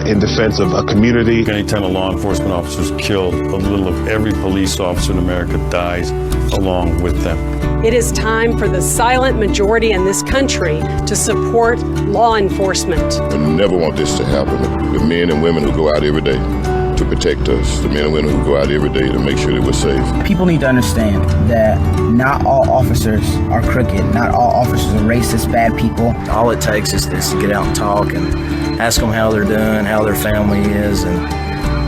in defense of a community. Anytime a law enforcement officer is killed, a little of every police officer in America dies along with them. It is time for the silent majority in this country to support law enforcement. I never want this to happen. The men and women who go out every day to protect us, the men and women who go out every day to make sure that we're safe. People need to understand that not all officers are crooked. Not all officers are racist, bad people. All it takes is to get out and talk and ask them how they're doing, how their family is, and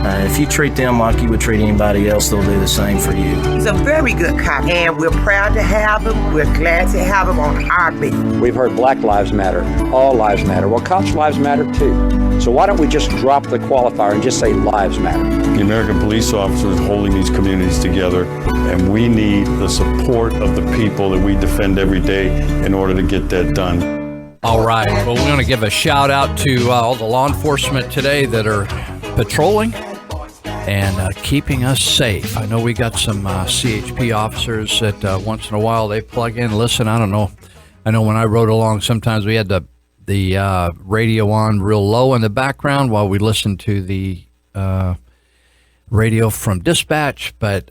if you treat them like you would treat anybody else, they'll do the same for you. He's a very good cop, and we're proud to have him. We're glad to have him on our beat. We've heard Black Lives Matter, all lives matter. Well, cops' lives matter too. So why don't we just drop the qualifier and just say lives matter? The American police officer is holding these communities together, and we need the support of the people that we defend every day in order to get that done. All right. Well, we're going to give a shout out to all the law enforcement today that are patrolling and keeping us safe. I know we got some CHP officers that once in a while they plug in, listen. I don't know. I know when I rode along, sometimes we had the radio on real low in the background while we listened to the radio from dispatch. But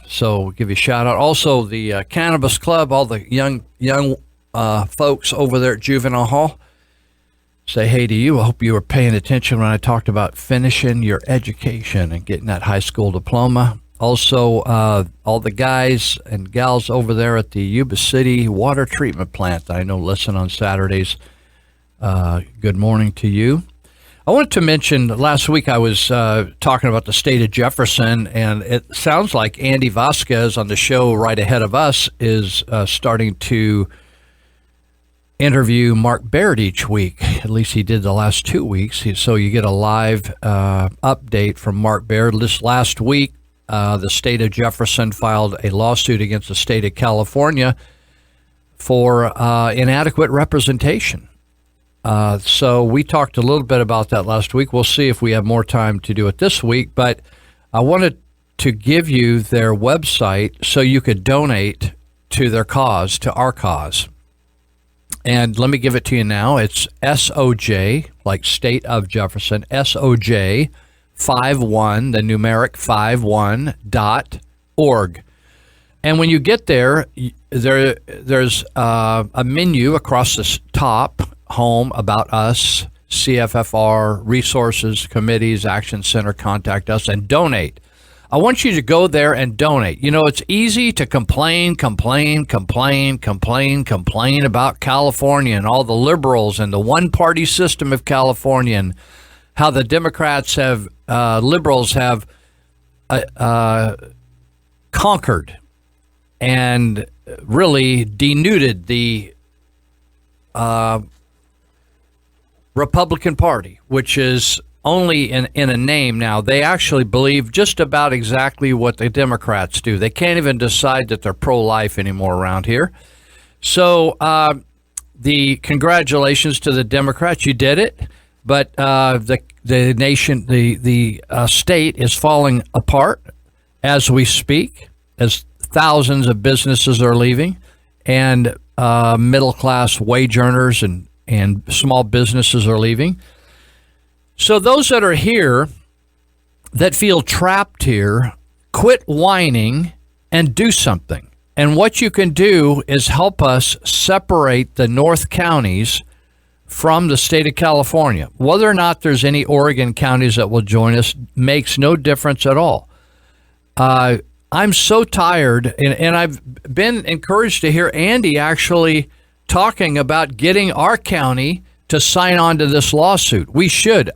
so we'll give you a shout out. Also, the Cannabis Club, all the young folks over there at Juvenile Hall, say hey to you. I hope you were paying attention when I talked about finishing your education and getting that high school diploma. Also, all the guys and gals over there at the Yuba City water treatment plant that I know listen on Saturdays, good morning to you. I wanted to mention last week I was talking about the state of Jefferson, and it sounds like Andy Vasquez on the show right ahead of us is starting to interview Mark Baird each week. At least he did the last 2 weeks. So you get a live update from Mark Baird. This last week, the state of Jefferson filed a lawsuit against the state of California for inadequate representation. So we talked a little bit about that last week. We'll see if we have more time to do it this week, but I wanted to give you their website so you could donate to their cause, to our cause. And let me give it to you now. It's SOJ, like State of Jefferson, SOJ 51, the numeric 51.org. And when you get there, there's a menu across the top, home, about us, CFFR, resources, committees, action center, contact us, and donate. I want you to go there and donate. You know, it's easy to complain about California and all the liberals and the one-party system of California and how the Democrats have, liberals have conquered and really denuded the Republican Party, which is only in a name now. They actually believe just about exactly what the Democrats do. They can't even decide that they're pro-life anymore around here. So the congratulations to the Democrats. You did it. But the nation, the state is falling apart as we speak, as thousands of businesses are leaving, and middle-class wage earners and small businesses are leaving. So those that are here, that feel trapped here, quit whining and do something. And what you can do is help us separate the North counties from the state of California. Whether or not there's any Oregon counties that will join us makes no difference at all. I'm so tired, and I've been encouraged to hear Andy actually talking about getting our county to sign on to this lawsuit. We should.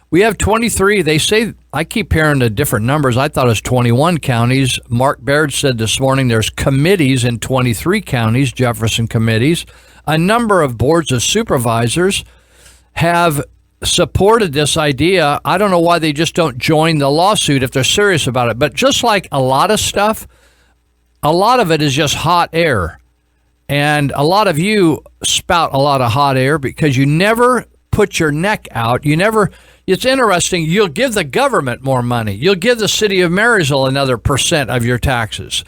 We have 23. They say, I keep hearing the different numbers. I thought it was 21 counties. Mark Baird said this morning there's committees in 23 counties, Jefferson committees. A number of boards of supervisors have supported this idea. I don't know why they just don't join the lawsuit if they're serious about it. But just like a lot of stuff, a lot of it is just hot air. And a lot of you spout a lot of hot air because you never put your neck out. You never, it's interesting, you'll give the government more money. You'll give the city of Marysville another % of your taxes.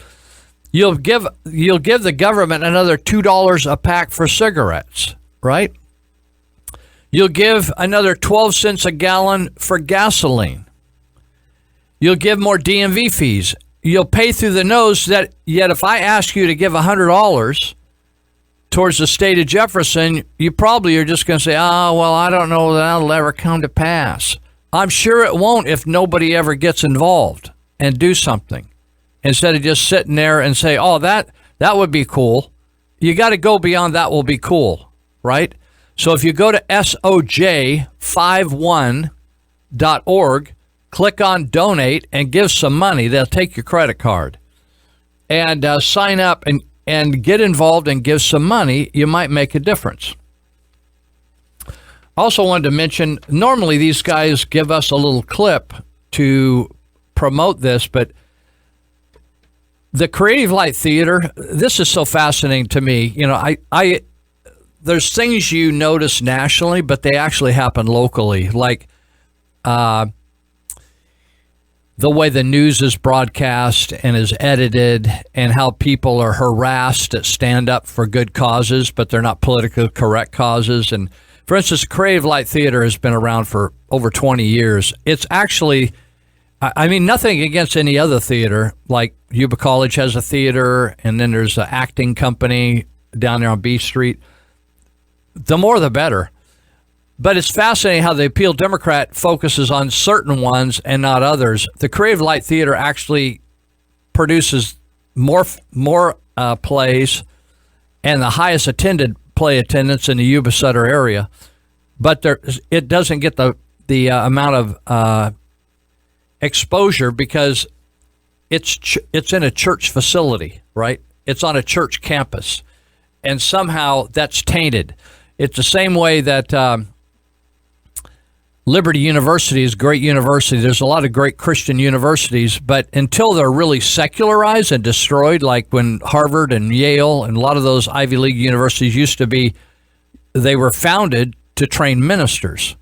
You'll give the government another $2 a pack for cigarettes, right? You'll give another 12 cents a gallon for gasoline. You'll give more DMV fees. You'll pay through the nose. That yet, if I ask you to give $100 towards the state of Jefferson, you probably are just going to say, "Oh, well, I don't know that that'll ever come to pass." I'm sure it won't if nobody ever gets involved and do something. Instead of just sitting there and say, "Oh, that would be cool." You got to go beyond that will be cool, right? So if you go to soj51.org, click on donate and give some money. They'll take your credit card and sign up and get involved and give some money. You might make a difference. Also wanted to mention, normally these guys give us a little clip to promote this, but the Creative Light Theater, this is so fascinating to me. You know, I there's things you notice nationally, but they actually happen locally, like the way the news is broadcast and is edited, and how people are harassed that stand up for good causes, but they're not politically correct causes. And for instance, Creative Light Theater has been around for over 20 years. It's actually, I mean, nothing against any other theater. Like Yuba College has a theater, and then there's an acting company down there on B Street. The more, the better. But it's fascinating how the Appeal Democrat focuses on certain ones and not others. The Creative Light Theater actually produces more plays and the highest attended play attendance in the Yuba Sutter area, but it doesn't get the amount of exposure because it's in a church facility, right? It's on a church campus, and somehow that's tainted. It's the same way that Liberty University is a great university. There's a lot of great Christian universities, but until they're really secularized and destroyed, like when Harvard and Yale and a lot of those Ivy League universities used to be, they were founded to train ministers.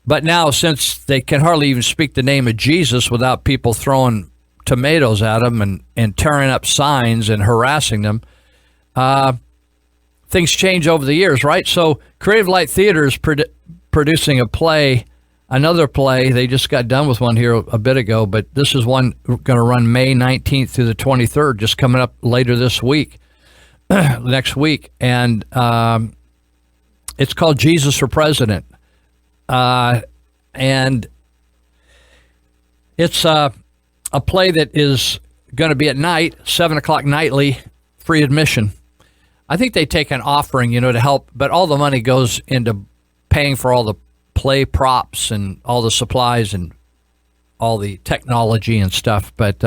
But now, since they can hardly even speak the name of Jesus without people throwing tomatoes at them and tearing up signs and harassing them, things change over the years, right? So Creative Light Theater is producing another play. They just got done with one here a bit ago, but this is one going to run May 19th through the 23rd, just coming up later this week, next week. And it's called Jesus for President. And it's a play that is going to be at night, 7 o'clock nightly, free admission. I think they take an offering, to help, but all the money goes into paying for all the play props and all the supplies and all the technology and stuff. But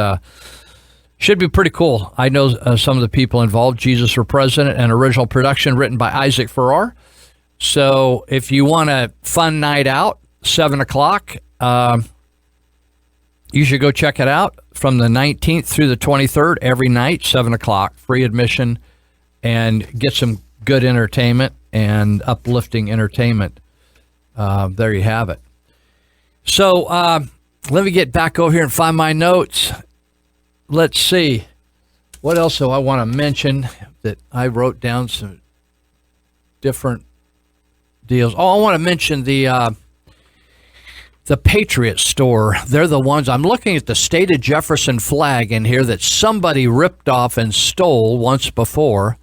should be pretty cool. I know some of the people involved. Jesus for President, an original production written by Isaac Farrar. So if you want a fun night out, 7 o'clock, you should go check it out from the 19th through the 23rd, every night, 7 o'clock, free admission, and get some good entertainment and uplifting entertainment. There you have it. So let me get back over here and find my notes. Let's see. What else do I want to mention that I wrote down some different deals? Oh, I want to mention the Patriot Store. They're the ones. I'm looking at the state of Jefferson flag in here that somebody ripped off and stole once before.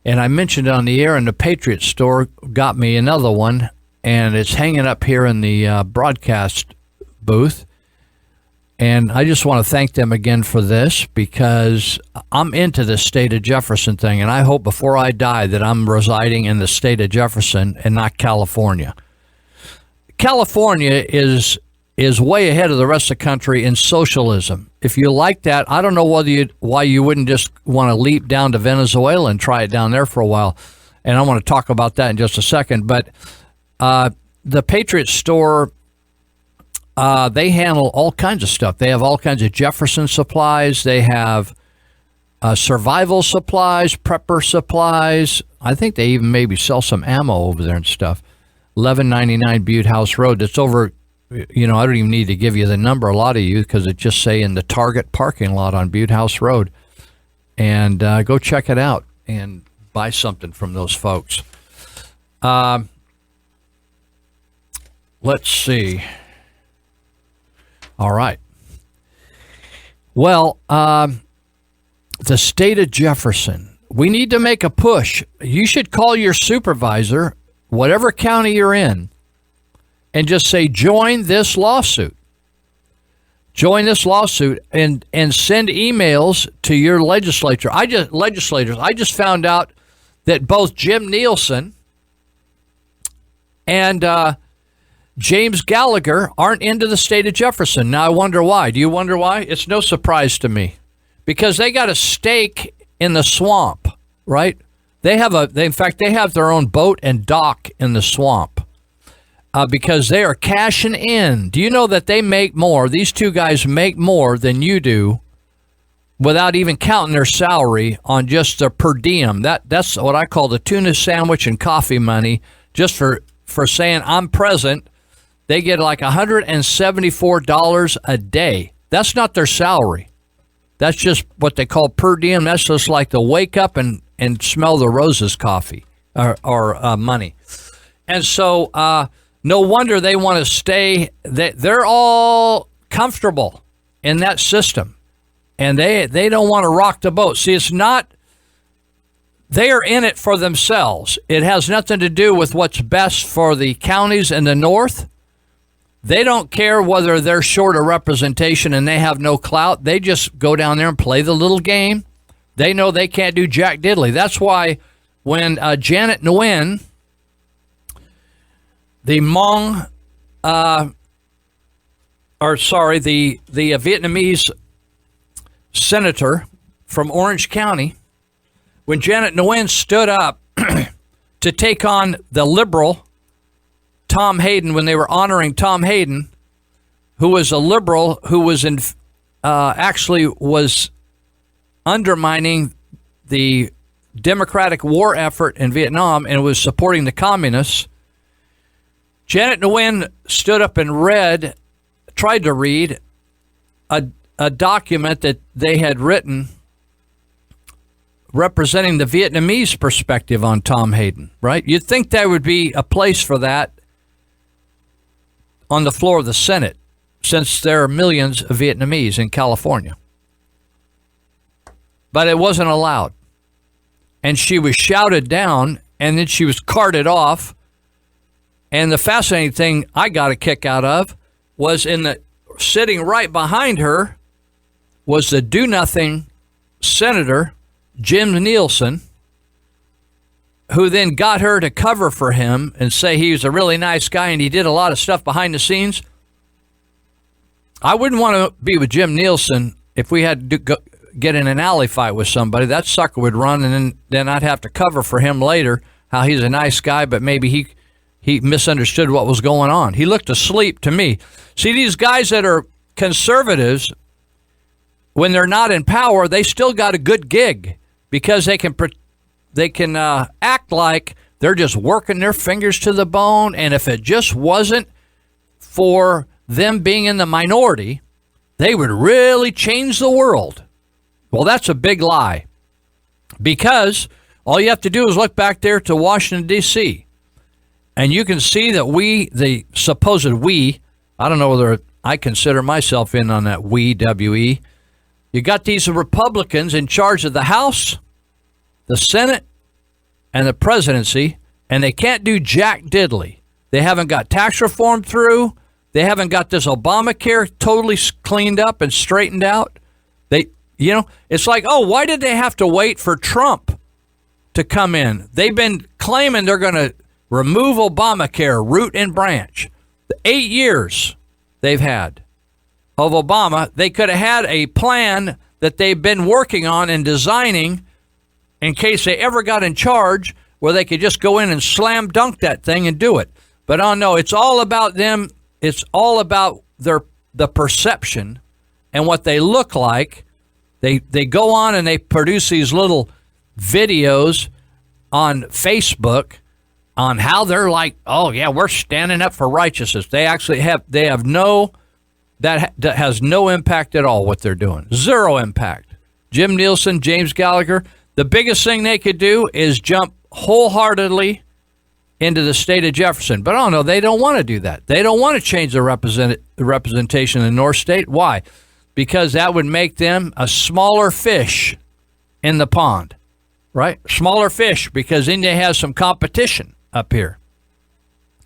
And I mentioned it on the air, and the Patriot Store got me another one, and it's hanging up here in the broadcast booth. And I just want to thank them again for this, because I'm into the state of Jefferson thing, and I hope before I die that I'm residing in the state of Jefferson and not California. California is way ahead of the rest of the country in socialism. If you like that, I don't know why you wouldn't just want to leap down to Venezuela and try it down there for a while. And I want to talk about that in just a second. But the Patriot Store, they handle all kinds of stuff. They have all kinds of Jefferson supplies. They have survival supplies, prepper supplies. I think they even maybe sell some ammo over there and stuff. 1199 Butte House Road. It's over, I don't even need to give you the number, a lot of you, because it just say in the Target parking lot on Butte House Road. And go check it out and buy something from those folks. Let's see. All right. Well, the state of Jefferson, we need to make a push. You should call your supervisor, whatever county you're in, and just say, join this lawsuit. Join this lawsuit and send emails to your legislature. I just found out that both Jim Nielsen and James Gallagher aren't into the state of Jefferson. Now, I wonder why. Do you wonder why? It's no surprise to me. Because they got a stake in the swamp, right? In fact, they have their own boat and dock in the swamp because they are cashing in. Do you know that they make more? These two guys make more than you do without even counting their salary on just their per diem. That's what I call the tuna sandwich and coffee money, just for saying I'm present. They get like $174 a day. That's not their salary. That's just what they call per diem. That's just like the wake up and smell the roses coffee or money. And so no wonder they want to stay. They're all comfortable in that system. And they don't want to rock the boat. See, it's not, they are in it for themselves. It has nothing to do with what's best for the counties in the north. They don't care whether they're short of representation and they have no clout. They just go down there and play the little game. They know they can't do jack diddly. That's why when Janet Nguyen, the Vietnamese senator from Orange County, when Janet Nguyen stood up to take on the liberal Tom Hayden, when they were honoring Tom Hayden, who was a liberal who was actually was undermining the democratic war effort in Vietnam and was supporting the communists. Janet Nguyen stood up and tried to read a document that they had written representing the Vietnamese perspective on Tom Hayden, right? You'd think there would be a place for that on the floor of the Senate, since there are millions of Vietnamese in California. But it wasn't allowed. And she was shouted down, and then she was carted off. And the fascinating thing I got a kick out of was sitting right behind her was the do-nothing Senator Jim Nielsen, who then got her to cover for him and say he was a really nice guy and he did a lot of stuff behind the scenes. I wouldn't want to be with Jim Nielsen if we had to get in an alley fight with somebody. That sucker would run, and then I'd have to cover for him later how he's a nice guy, but maybe he misunderstood what was going on. He looked asleep to me. See, these guys that are conservatives, when they're not in power, they still got a good gig because they can act like they're just working their fingers to the bone. And if it just wasn't for them being in the minority, they would really change the world. Well, that's a big lie, because all you have to do is look back there to Washington, D.C., and you can see that the supposed we, I don't know whether I consider myself in on that we, W-E. You got these Republicans in charge of the House, the Senate, and the presidency, and they can't do jack diddly. They haven't got tax reform through. They haven't got this Obamacare totally cleaned up and straightened out. It's like, oh, why did they have to wait for Trump to come in? They've been claiming they're going to remove Obamacare root and branch. The 8 years they've had of Obama, they could have had a plan that they've been working on and designing in case they ever got in charge, where they could just go in and slam dunk that thing and do it. But oh no, it's all about them. It's all about the perception and what they look like. They go on and they produce these little videos on Facebook on how they're like, oh yeah, we're standing up for righteousness. They actually have that has no impact at all what they're doing. Zero impact. Jim Nielsen, James Gallagher. The biggest thing they could do is jump wholeheartedly into the state of Jefferson. But oh no, they don't want to do that. They don't want to change the representation in the North State. Why? Because that would make them a smaller fish in the pond, right? Smaller fish, because then they have some competition up here.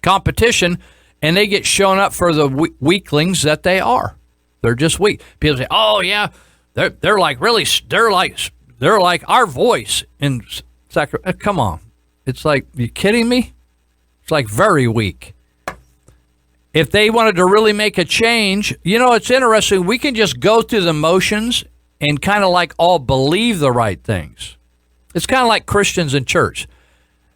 Competition, and they get shown up for the weaklings that they are. They're just weak. People say, "Oh yeah, they're like really, they're like our voice in Sacramento." Come on, it's like, you kidding me? It's like very weak. If they wanted to really make a change, you know, it's interesting. We can just go through the motions and kind of like all believe the right things. It's kind of like Christians in church.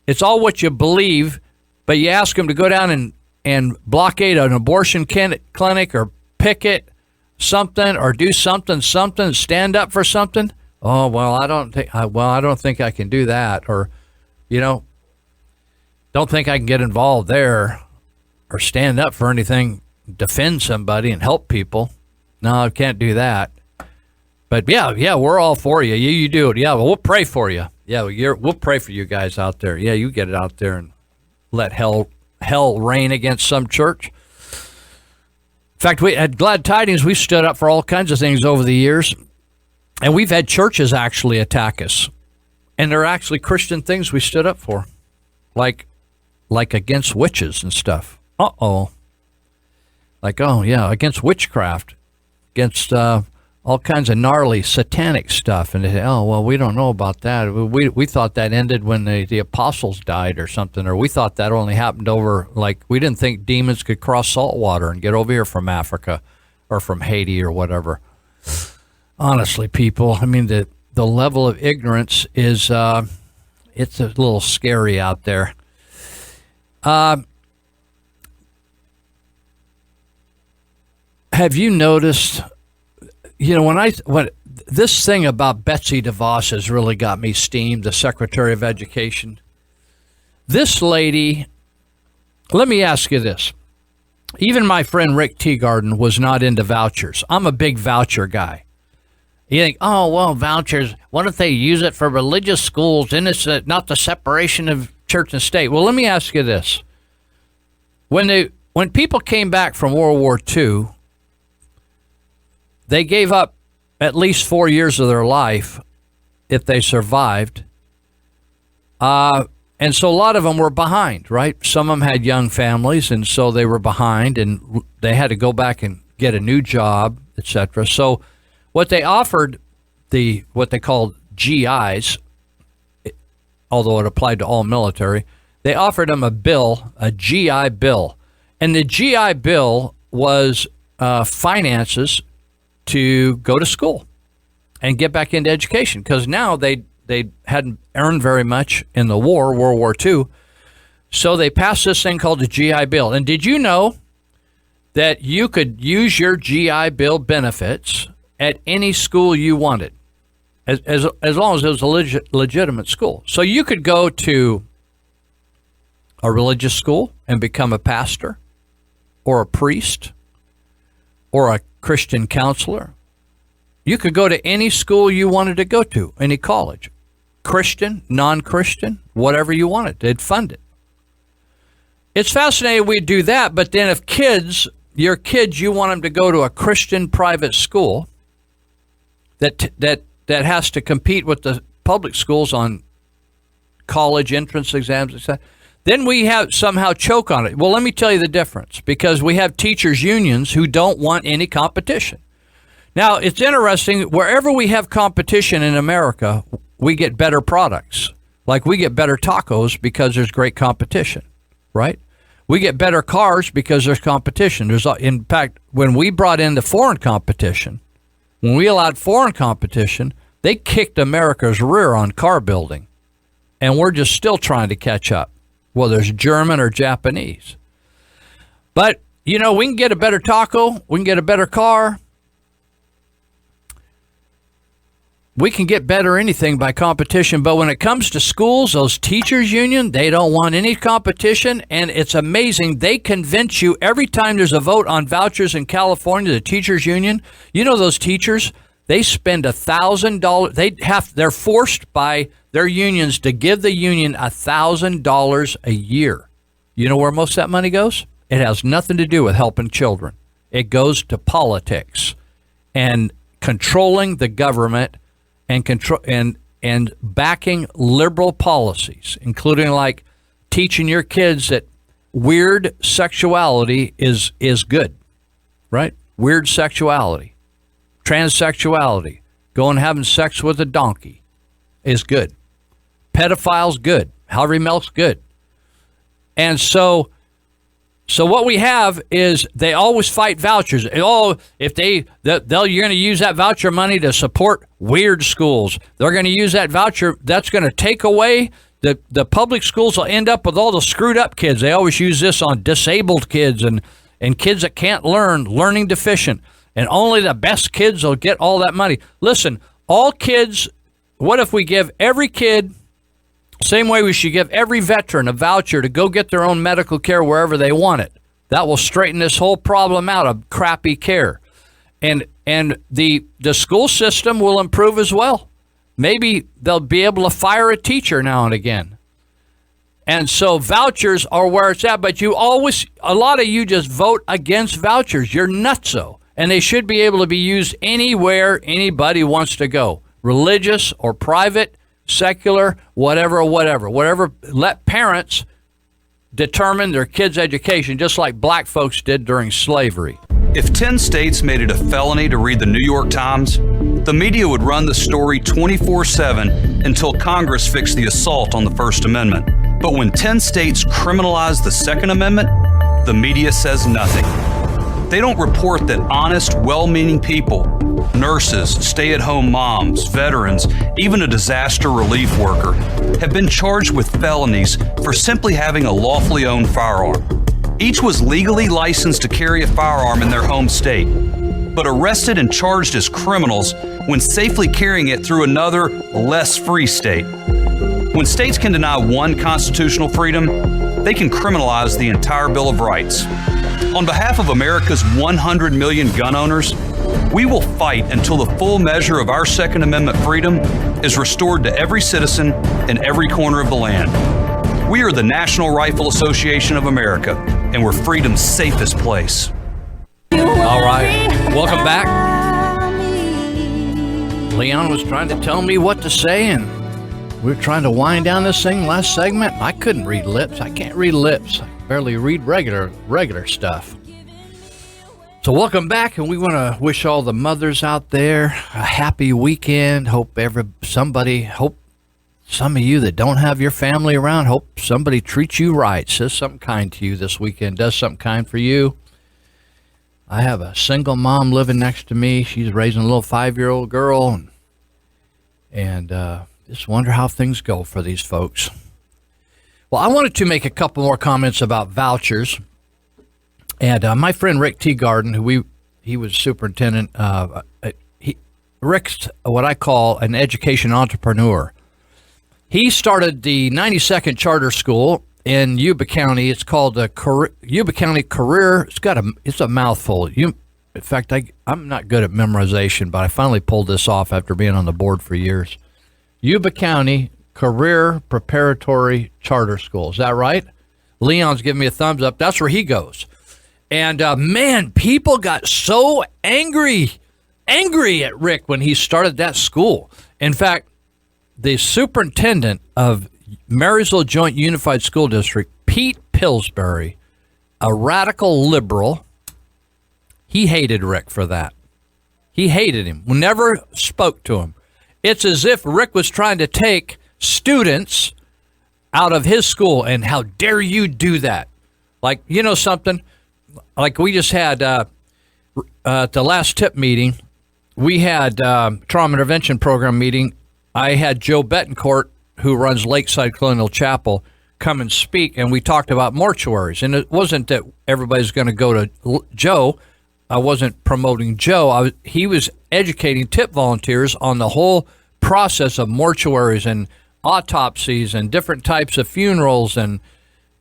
It's all what you believe, but you ask them to go down and blockade an abortion clinic or picket something or do something, stand up for something. Oh, well, I don't think I can do that. Or, you know, don't think I can get involved there or stand up for anything, defend somebody and help people. No, I can't do that. But yeah, we're all for you. You do it. Yeah, well, we'll pray for you. Yeah, we'll pray for you guys out there. Yeah, you get it out there and let hell reign against some church. In fact, we at Glad Tidings, we stood up for all kinds of things over the years, and we've had churches actually attack us. And they're actually Christian things we stood up for, like against witches and stuff. Like, oh yeah, against witchcraft, against all kinds of gnarly satanic stuff. And they say, oh, well, we don't know about that. We thought that ended when the apostles died or something, or we thought that only happened over, like, we didn't think demons could cross salt water and get over here from Africa or from Haiti or whatever. Honestly, people, I mean, the level of ignorance is, it's a little scary out there. Have you noticed, you know, when this thing about Betsy DeVos has really got me steamed, the Secretary of Education. This lady, let me ask you this. Even my friend Rick Teagarden was not into vouchers. I'm a big voucher guy. You think, oh, well, vouchers, what if they use it for religious schools and it's not the separation of church and state? Well, let me ask you this. When people came back from World War II, they gave up at least 4 years of their life if they survived. And so a lot of them were behind, right? Some of them had young families, and so they were behind, and they had to go back and get a new job, etc. So what they offered, what they called GIs, although it applied to all military, they offered them a GI Bill. And the GI Bill was finances to go to school and get back into education, because now they hadn't earned very much in the war, World War II. So they passed this thing called the GI Bill. And did you know that you could use your GI Bill benefits at any school you wanted, as long as it was a legitimate school? So you could go to a religious school and become a pastor or a priest or a Christian counselor. You could go to any school you wanted to go to, any college, Christian, non-Christian, whatever you wanted. They'd fund it. It's fascinating we do that, but then if your kids, you want them to go to a Christian private school that has to compete with the public schools on college entrance exams, etc., then we have somehow choke on it. Well, let me tell you the difference, because we have teachers' unions who don't want any competition. Now, it's interesting, wherever we have competition in America, we get better products. Like we get better tacos because there's great competition, right? We get better cars because there's competition. In fact, when we brought in the foreign competition, when we allowed foreign competition, they kicked America's rear on car building. And we're just still trying to catch up, whether it's German or Japanese. But, you know, we can get a better taco, we can get a better car, we can get better anything by competition. But when it comes to schools, those teachers union, they don't want any competition. And it's amazing. They convince you every time there's a vote on vouchers in California, the teachers union, you know, those teachers, They spend $1,000. They're forced by their unions to give the union $1,000 a year. You know where most of that money goes? It has nothing to do with helping children. It goes to politics and controlling the government and backing liberal policies, including like teaching your kids that weird sexuality is good, right? Weird sexuality, transsexuality, going and having sex with a donkey is good. Pedophile's good. However milk's good. And so what we have is they always fight vouchers. Oh, if you're going to use that voucher money to support weird schools. They're going to use that voucher. That's going to take away the public schools will end up with all the screwed up kids. They always use this on disabled kids and kids that can't learn, learning deficient. And only the best kids will get all that money. Listen, all kids, what if we give every kid, same way we should give every veteran a voucher to go get their own medical care wherever they want it. That will straighten this whole problem out of crappy care. And the school system will improve as well. Maybe they'll be able to fire a teacher now and again. And so vouchers are where it's at, but a lot of you just vote against vouchers. You're nutso. And they should be able to be used anywhere anybody wants to go, religious or private, secular, whatever. Let parents determine their kids' education, just like black folks did during slavery. If 10 states made it a felony to read the New York Times, the media would run the story 24/7 until Congress fixed the assault on the First Amendment. But when 10 states criminalized the Second Amendment, the media says nothing. They don't report that honest, well-meaning people, nurses, stay-at-home moms, veterans, even a disaster relief worker, have been charged with felonies for simply having a lawfully owned firearm. Each was legally licensed to carry a firearm in their home state, but arrested and charged as criminals when safely carrying it through another, less free state. When states can deny one constitutional freedom, they can criminalize the entire Bill of Rights. On behalf of America's 100 million gun owners, we will fight until the full measure of our Second Amendment freedom is restored to every citizen in every corner of the land. We are the National Rifle Association of America, and we're freedom's safest place. All right, welcome back. Leon was trying to tell me what to say, and we were trying to wind down this thing last segment. I couldn't read lips. I can't read lips. I barely read regular stuff. So welcome back, and we want to wish all the mothers out there a happy weekend. Hope some of you that don't have your family around, hope somebody treats you right, says something kind to you this weekend, does something kind for you. I have a single mom living next to me. She's raising a little 5-year-old girl, and just wonder how things go for these folks. Well, I wanted to make a couple more comments about vouchers. And my friend Rick Teagarden, he was superintendent, Rick's what I call an education entrepreneur. He started the 92nd Charter School in Yuba County. It's called the Yuba County Career. It's a mouthful. In fact, I'm not good at memorization, but I finally pulled this off after being on the board for years. Yuba County Career Preparatory Charter School. Is that right? Leon's giving me a thumbs up. That's where he goes. And man, people got so angry at Rick when he started that school. In fact, the superintendent of Marysville Joint Unified School District, Pete Pillsbury, a radical liberal, he hated Rick for that. He hated him. Never spoke to him. It's as if Rick was trying to take students out of his school, and how dare you do that? Like, you know something? Like we just had at the last TIP meeting, we had trauma intervention program meeting. I had Joe Betancourt, who runs Lakeside Colonial Chapel, come and speak, and we talked about mortuaries. And it wasn't that everybody's going to go to Joe. I wasn't promoting Joe. He was educating TIP volunteers on the whole process of mortuaries and autopsies and different types of funerals and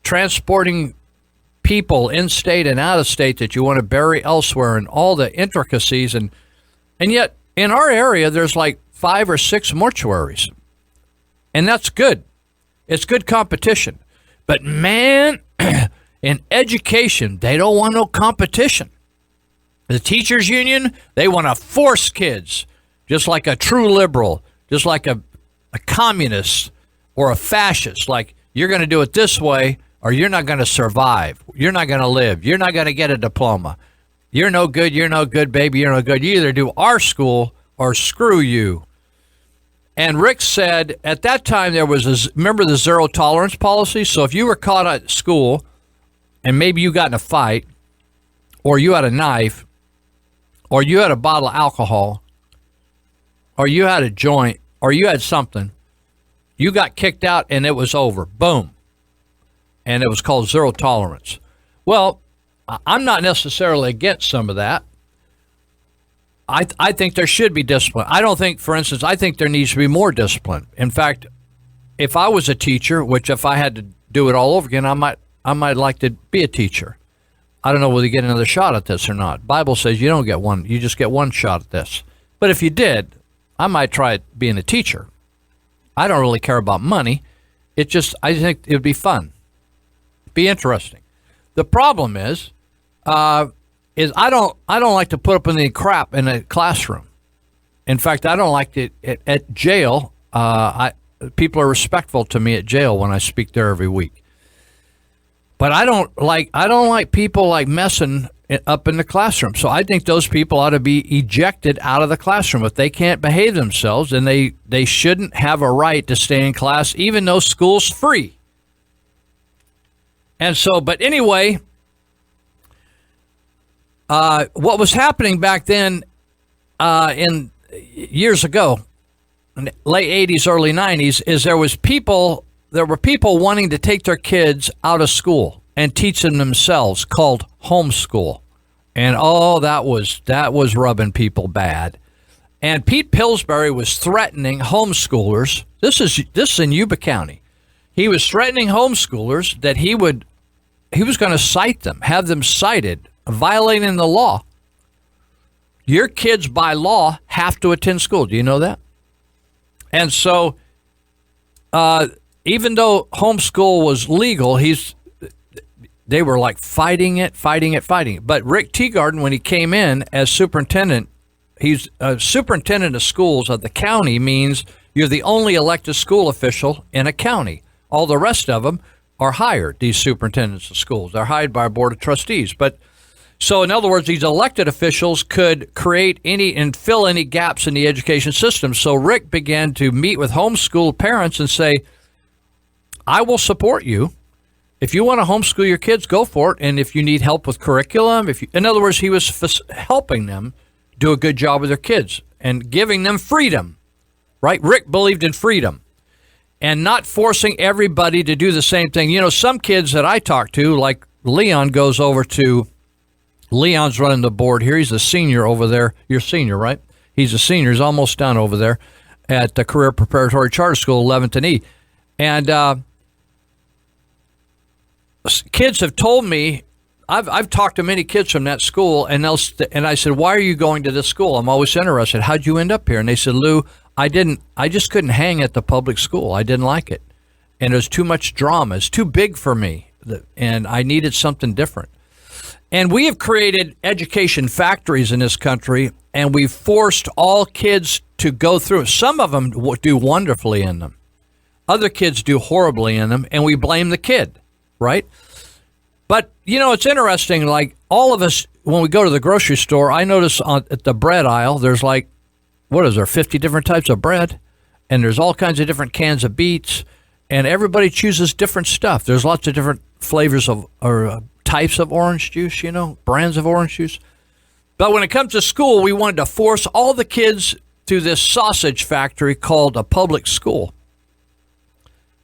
transporting people in state and out of state that you want to bury elsewhere and all the intricacies. And yet in our area, there's like 5 or 6 mortuaries. And that's good. It's good competition. But man, in education, they don't want no competition. The teachers union, they want to force kids, just like a true liberal, just like a communist or a fascist. Like, you're going to do it this way or you're not going to survive. You're not going to live. You're not going to get a diploma. You're no good, baby. You're no good. You either do our school or screw you. And Rick said at that time there was remember the zero tolerance policy? So if you were caught at school and maybe you got in a fight or you had a knife or you had a bottle of alcohol or you had a joint or you had something, you got kicked out and it was over. Boom. And it was called zero tolerance. Well, I'm not necessarily against some of that. I think there should be discipline. I don't think, for instance, I think there needs to be more discipline. In fact, if I was a teacher, which if I had to do it all over again, I might like to be a teacher. I don't know whether you get another shot at this or not. Bible says you don't get one. You just get one shot at this. But if you did, I might try being a teacher. I don't really care about money. I think it would be fun. Be interesting. The problem is I don't like to put up any crap in a classroom. In fact, I don't like it at jail. People are respectful to me at jail when I speak there every week. But I don't like people like messing up in the classroom. So I think those people ought to be ejected out of the classroom. If they can't behave themselves, then they shouldn't have a right to stay in class, even though school's free. And so, but anyway, what was happening back then in years ago, in the late 80s, early 90s, is there were people wanting to take their kids out of school and teach them themselves, called homeschool. And that was rubbing people bad. And Pete Pillsbury was threatening homeschoolers. This is in Yuba County. He was threatening homeschoolers that he was going to cite them, have them cited, violating the law. Your kids by law have to attend school. Do you know that? And so even though homeschool was legal, they were like fighting it. But Rick Teagarden, when he came in as superintendent, he's a superintendent of schools of the county, means you're the only elected school official in a county. All the rest of them are hired, these superintendents of schools. They're hired by a board of trustees. But so in other words, these elected officials could create and fill any gaps in the education system. So Rick began to meet with homeschool parents and say, I will support you. If you want to homeschool your kids, go for it. And if you need help with curriculum, in other words, he was helping them do a good job with their kids and giving them freedom, right? Rick believed in freedom and not forcing everybody to do the same thing. You know, some kids that I talk to, like Leon's running the board here. He's a senior over there. You're a senior, right? He's a senior. He's almost done over there at the Career Preparatory Charter School, 11th and E. And kids have told me, I've talked to many kids from that school, and I said, why are you going to this school? I'm always interested. How'd you end up here? And they said, Lou, I just couldn't hang at the public school. I didn't like it. And it was too much drama. It's too big for me. And I needed something different. And we have created education factories in this country, and we've forced all kids to go through it. Some of them do wonderfully in them. Other kids do horribly in them, and we blame the kid, right? But, you know, it's interesting, like all of us, when we go to the grocery store, I notice at the bread aisle, there's like, 50 different types of bread, and there's all kinds of different cans of beets, and everybody chooses different stuff. There's lots of different flavors or types of orange juice, brands of orange juice. But when it comes to school, we wanted to force all the kids to this sausage factory called a public school.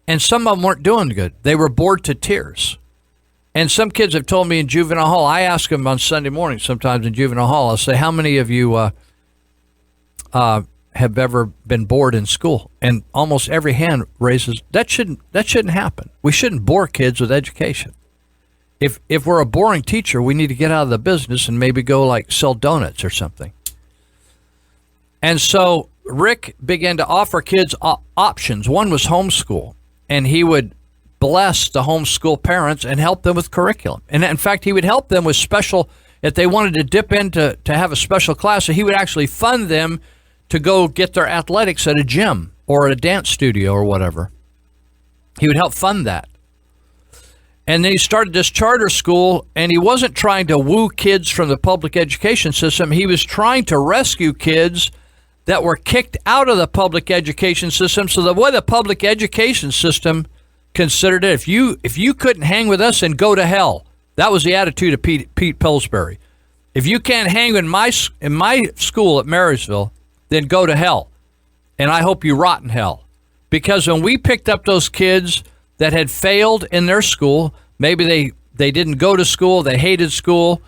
And some of them weren't doing good. They were bored to tears. And some kids have told me in juvenile hall, I ask them on Sunday morning sometimes in juvenile hall, I'll say, how many of you have ever been bored in school? And almost every hand raises. That shouldn't happen. We shouldn't bore kids with education. If we're a boring teacher, we need to get out of the business and maybe go like sell donuts or something. And so Rick began to offer kids options. One was homeschool, and he would bless the homeschool parents and help them with curriculum. And in fact, he would help them with special, if they wanted to dip into to have a special class, so he would actually fund them to go get their athletics at a gym or at a dance studio or whatever. He would help fund that. And then he started this charter school, and he wasn't trying to woo kids from the public education system. He was trying to rescue kids that were kicked out of the public education system. So the way the public education system considered it, if you couldn't hang with us, then go to hell. That was the attitude of Pete Pillsbury. If you can't hang in my school at Marysville, then go to hell. And I hope you rot in hell. Because when we picked up those kids that had failed in their school, maybe they didn't go to school, they hated school,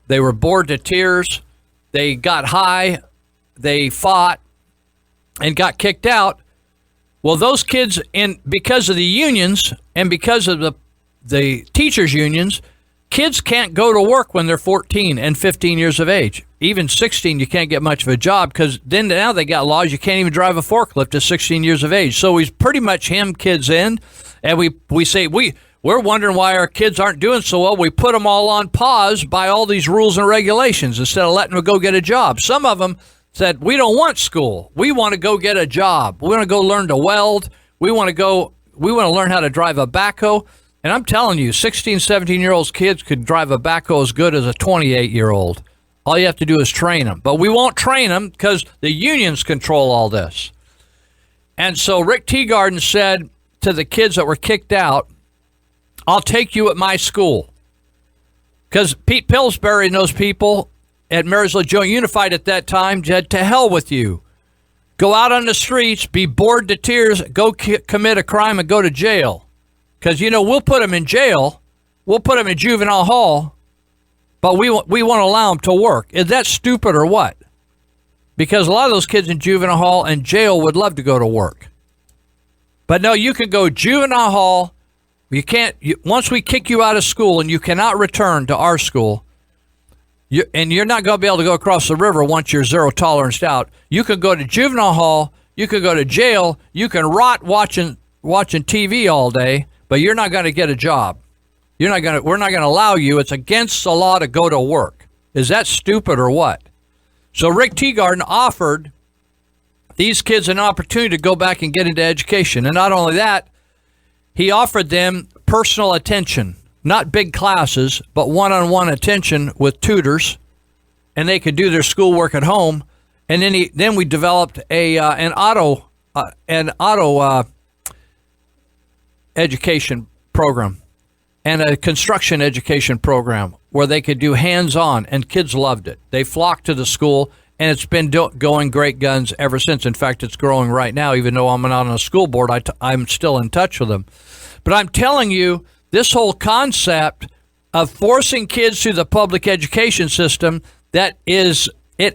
they were bored to tears, they got high, they fought, and got kicked out. Well, those kids, because of the unions and because of the teachers' unions, kids can't go to work when they're 14 and 15 years of age. Even 16, you can't get much of a job, because then now they got laws you can't even drive a forklift at 16 years of age. So he's pretty much hemmed kids in, and we say we're wondering why our kids aren't doing so well. We put them all on pause by all these rules and regulations instead of letting them go get a job. Some of them said, we don't want school. We want to go get a job. We want to go learn to weld. We want to learn how to drive a backhoe. And I'm telling you, 16, 17-year-old kids could drive a backhoe as good as a 28-year-old. All you have to do is train them. But we won't train them because the unions control all this. And so Rick Teagarden said to the kids that were kicked out, I'll take you at my school. Because Pete Pillsbury and those people at Marysville Joint Unified at that time said, to hell with you. Go out on the streets, be bored to tears, go commit a crime and go to jail. Because, we'll put them in jail. We'll put them in juvenile hall. But we won't allow them to work. Is that stupid or what? Because a lot of those kids in juvenile hall and jail would love to go to work. But no, you can go juvenile hall. You can't. Once we kick you out of school and you cannot return to our school, and you're not going to be able to go across the river once you're zero tolerance out, you can go to juvenile hall. You can go to jail. You can rot watching TV all day. But you're not going to get a job. We're not going to allow you. It's against the law to go to work. Is that stupid or what? So Rick Teagarden offered these kids an opportunity to go back and get into education. And not only that, he offered them personal attention, not big classes, but one-on-one attention with tutors, and they could do their schoolwork at home. And then we developed an auto education program and a construction education program where they could do hands-on, and kids loved it. They flocked to the school, and it's been going great guns ever since. In fact, it's growing right now. Even though I'm not on a school board, I'm still in touch with them. But I'm telling you, this whole concept of forcing kids through the public education system, it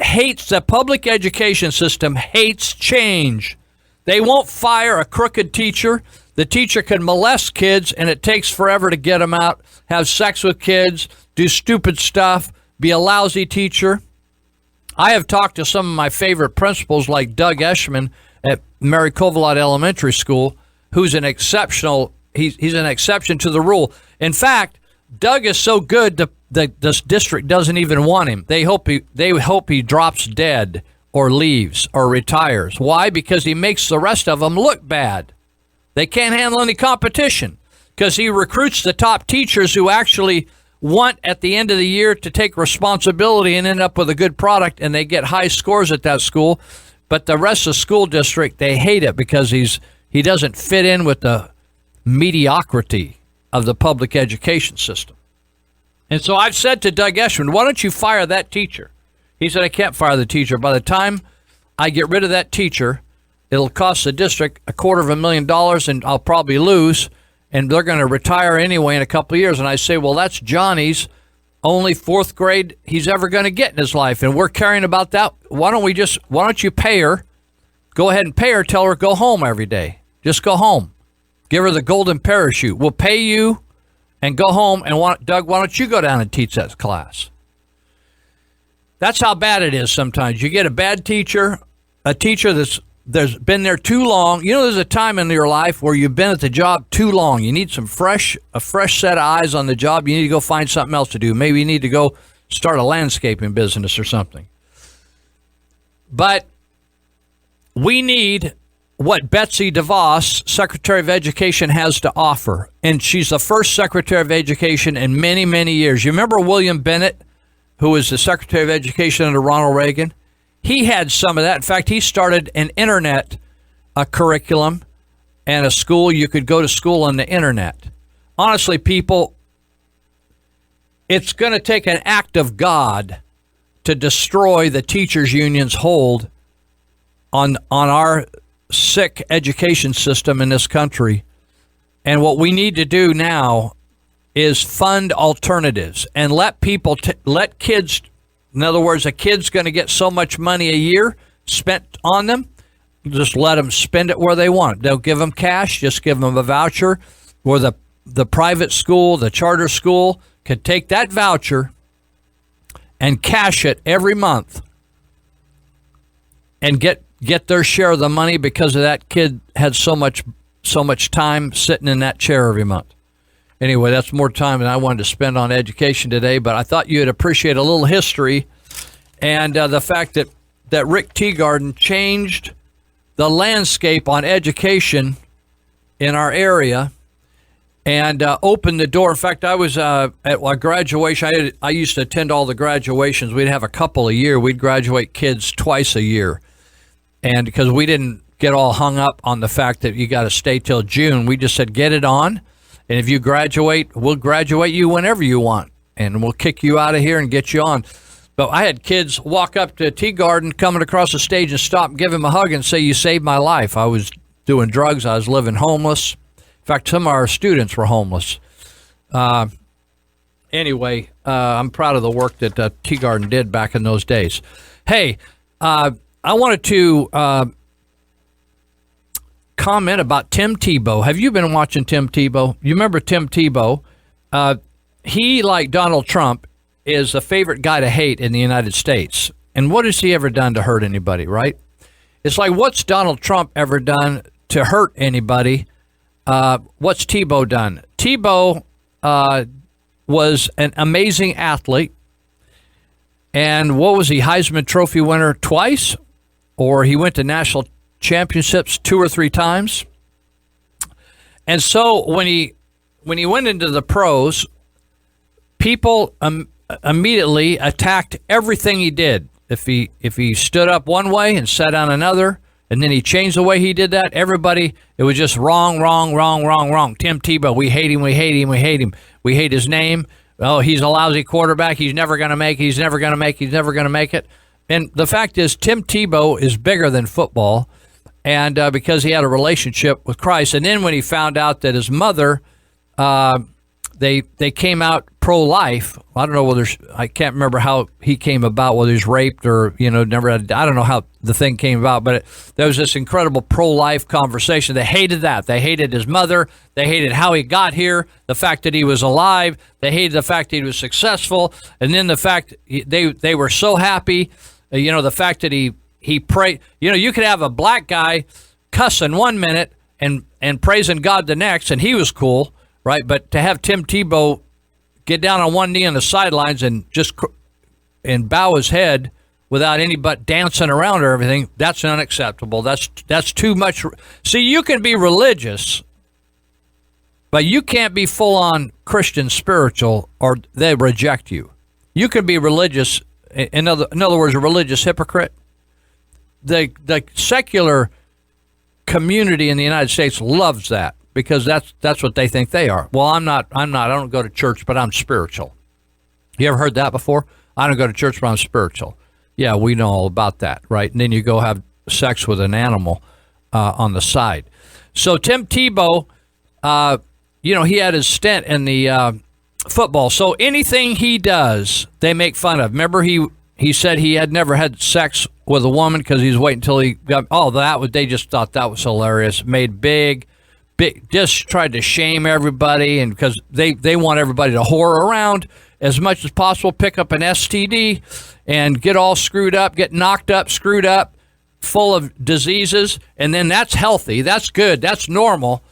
hates the public education system, hates change. They won't fire a crooked teacher. The teacher can molest kids, and it takes forever to get them out, have sex with kids, do stupid stuff, be a lousy teacher. I have talked to some of my favorite principals, like Doug Eshman at Mary Covillatt Elementary School, who's an exceptional, he's an exception to the rule. In fact, Doug is so good that this district doesn't even want him. They hope he drops dead or leaves or retires. Why? Because he makes the rest of them look bad. They can't handle any competition because he recruits the top teachers who actually want at the end of the year to take responsibility and end up with a good product, and they get high scores at that school. But the rest of the school district, they hate it because he doesn't fit in with the mediocrity of the public education system. And so I've said to Doug Eshman, why don't you fire that teacher? He said, I can't fire the teacher. By the time I get rid of that teacher, it'll cost the district $250,000, and I'll probably lose, and they're going to retire anyway in a couple of years. And I say, well, that's Johnny's only fourth grade he's ever going to get in his life, and we're caring about that. Why don't you pay her? Go ahead and pay her. Tell her go home every day. Just go home. Give her the golden parachute. We'll pay you and go home. And Doug, why don't you go down and teach that class? That's how bad it is sometimes. You get a bad teacher, a teacher there's been there too long. You know, there's a time in your life where you've been at the job too long. You need a fresh set of eyes on the job. You need to go find something else to do. Maybe you need to go start a landscaping business or something. But we need what Betsy DeVos, Secretary of Education, has to offer. And she's the first Secretary of Education in many, many years. You remember William Bennett, who was the Secretary of Education under Ronald Reagan? He had some of that. In fact, he started an internet curriculum and a school. You could go to school on the internet. Honestly, people, it's going to take an act of God to destroy the teachers' union's hold on our sick education system in this country. And what we need to do now is fund alternatives and let people, let kids, in other words, a kid's going to get so much money a year spent on them, just let them spend it where they want. Don't give them cash, just give them a voucher, where the private school, the charter school, could take that voucher and cash it every month and get their share of the money because of that kid had so much time sitting in that chair every month. Anyway, that's more time than I wanted to spend on education today, but I thought you'd appreciate a little history and the fact that Rick Teagarden changed the landscape on education in our area and opened the door. In fact, I was at a graduation. I used to attend all the graduations. We'd have a couple a year. We'd graduate kids twice a year. And because we didn't get all hung up on the fact that you got to stay till June, we just said, get it on. And if you graduate, we'll graduate you whenever you want. And we'll kick you out of here and get you on. But I had kids walk up to Teagarden, coming across the stage and stop and give him a hug and say, you saved my life. I was doing drugs. I was living homeless. In fact, some of our students were homeless. Anyway, I'm proud of the work that Teagarden did back in those days. Hey, I wanted to comment about Tim Tebow. Have you been watching Tim Tebow? You remember Tim Tebow? He, like Donald Trump, is a favorite guy to hate in the United States. And what has he ever done to hurt anybody, right? It's like, what's Donald Trump ever done to hurt anybody? What's Tebow done? Tebow was an amazing athlete. And what was he, Heisman Trophy winner twice? Or he went to national championships 2 or 3 times. And so when he went into the pros, people immediately attacked everything he did. If he stood up one way and sat down another, and then he changed the way he did that, everybody, it was just wrong. Tim Tebow, we hate him. We hate his name. Oh, he's a lousy quarterback. He's never going to make it. And the fact is, Tim Tebow is bigger than football, and because he had a relationship with Christ. And then when he found out that his mother, they came out pro-life. I don't know whether, I can't remember how he came about, whether he was raped or, never had, I don't know how the thing came about, but there was this incredible pro-life conversation. They hated that. They hated his mother. They hated how he got here, the fact that he was alive. They hated the fact that he was successful. And then the fact they were so happy, the fact that he prayed. You could have a black guy cussing 1 minute and praising God the next, and he was cool, right? But to have Tim Tebow get down on one knee on the sidelines and just bow his head without any but dancing around or everything, that's unacceptable. That's too much. See, you can be religious, but you can't be full-on Christian spiritual, or they reject you. You can be religious, in other words, a religious hypocrite. The secular community in the United States loves that, because that's what they think they are. Well, I'm not. I don't go to church, but I'm spiritual. You ever heard that before? I don't go to church, but I'm spiritual. Yeah, we know all about that, right? And then you go have sex with an animal on the side. So Tim Tebow, he had his stint in the football. So anything he does, they make fun of. Remember, he said he had never had sex with a woman because he was waiting until he got. They just thought that was hilarious. Made big, just tried to shame everybody, and because they want everybody to whore around as much as possible, pick up an STD, and get all screwed up, get knocked up, screwed up, full of diseases, and then that's healthy. That's good. That's normal.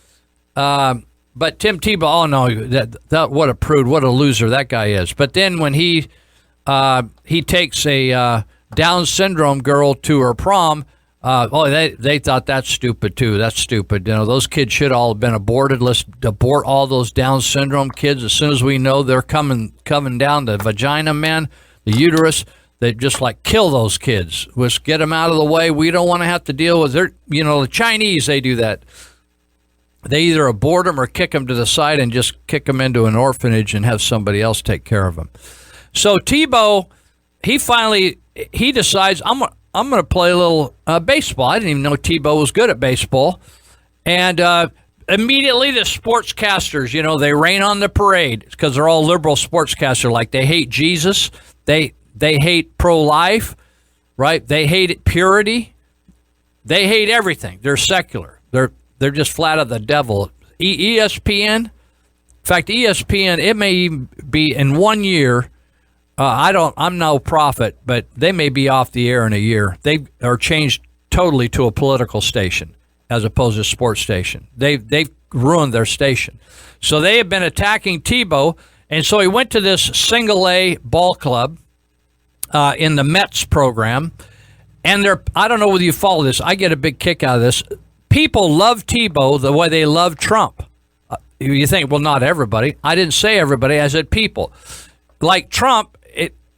But Tim Tebow, oh no, that what a prude, what a loser that guy is. But then when he takes a Down syndrome girl to her prom, they thought that's stupid too. That's stupid. You know, those kids should all have been aborted. Let's abort all those Down syndrome kids as soon as we know they're coming down the vagina, man, the uterus. They just like kill those kids. Let's get them out of the way. We don't want to have to deal with their, you know, the Chinese, they do that. They either abort them or kick them to the side and just kick them into an orphanage and have somebody else take care of them. So Tebow, he decides, I'm going to play a little baseball. I didn't even know Tebow was good at baseball. And immediately the sportscasters, you know, they rain on the parade because they're all liberal sportscasters. Like they hate Jesus. They hate pro-life, right? They hate purity. They hate everything. They're secular. They're just flat out the devil. ESPN, in fact, ESPN, it may even be in 1 year. I'm no prophet, but they may be off the air in a year. They are changed totally to a political station as opposed to a sports station. They've ruined their station. So they have been attacking Tebow, and so he went to this single A ball club in the Mets program, and I don't know whether you follow this. I get a big kick out of this. People love Tebow the way they love Trump. You think, well, not everybody. I didn't say everybody. I said people. Like Trump,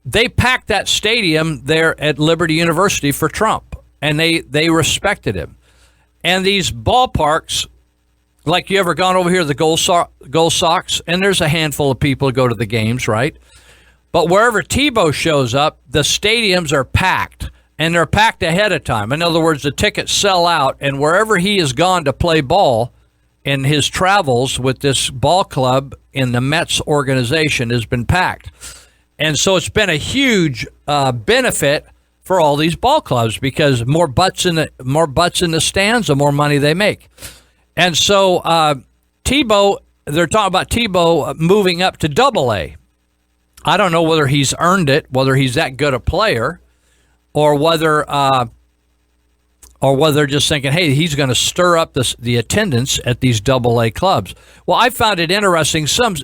they packed that stadium there at Liberty University for Trump, and they respected him. And these ballparks, like you ever gone over here to the Gold Sox, and there's a handful of people who go to the games, right? But wherever Tebow shows up, the stadiums are packed, and they're packed ahead of time. In other words, the tickets sell out, and wherever he has gone to play ball in his travels with this ball club in the Mets organization has been packed. And so it's been a huge benefit for all these ball clubs because more butts in the stands, the more money they make. And so Tebow, they're talking about Tebow moving up to AA. I don't know whether he's earned it, whether he's that good a player, or whether just thinking, hey, he's going to stir up the attendance at these AA clubs. Well, I found it interesting. Some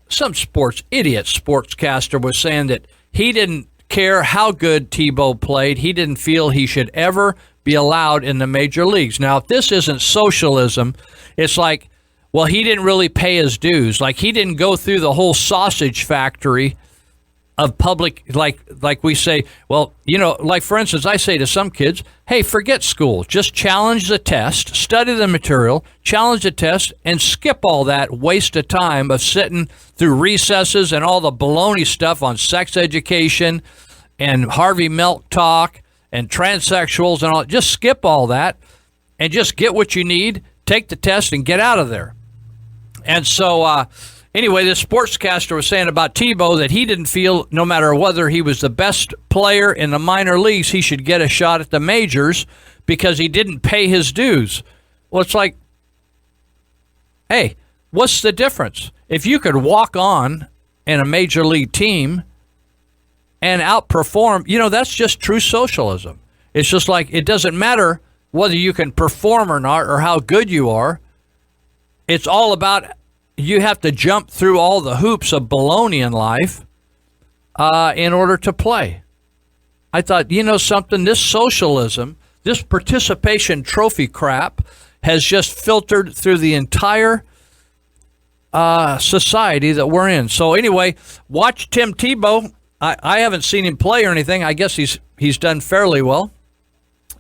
sportscaster was saying that he didn't care how good Tebow played. He didn't feel he should ever be allowed in the major leagues. Now, if this isn't socialism, it's like, well, he didn't really pay his dues. Like he didn't go through the whole sausage factory of public, like we say, well, you know, like for instance, I say to some kids, hey, forget school. Just challenge the test, study the material, challenge the test, and skip all that waste of time of sitting through recesses and all the baloney stuff on sex education and Harvey Milk talk and transsexuals and all. Just skip all that and just get what you need, take the test, and get out of there. And so, anyway, this sportscaster was saying about Tebow that he didn't feel no matter whether he was the best player in the minor leagues, he should get a shot at the majors because he didn't pay his dues. Well, it's like, hey, what's the difference? If you could walk on in a major league team and outperform, you know, that's just true socialism. It's just like it doesn't matter whether you can perform or not or how good you are. It's all about you have to jump through all the hoops of baloney in life in order to play. I thought, you know something, this socialism, this participation trophy crap has just filtered through the entire society that we're in. So anyway, watch Tim Tebow. I haven't seen him play or anything. I guess he's done fairly well.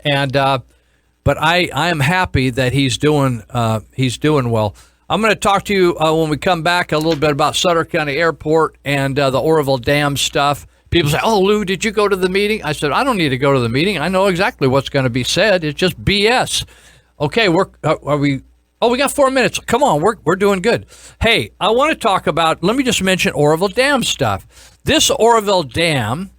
And but I am happy that he's doing well. I'm going to talk to you when we come back a little bit about Sutter County Airport and the Oroville Dam stuff. People say, oh, Lou, did you go to the meeting? I said, I don't need to go to the meeting. I know exactly what's going to be said. It's just BS. Okay, are we? Oh, we got 4 minutes. Come on, we're doing good. Hey, I want to talk about, let me just mention Oroville Dam stuff. This Oroville Dam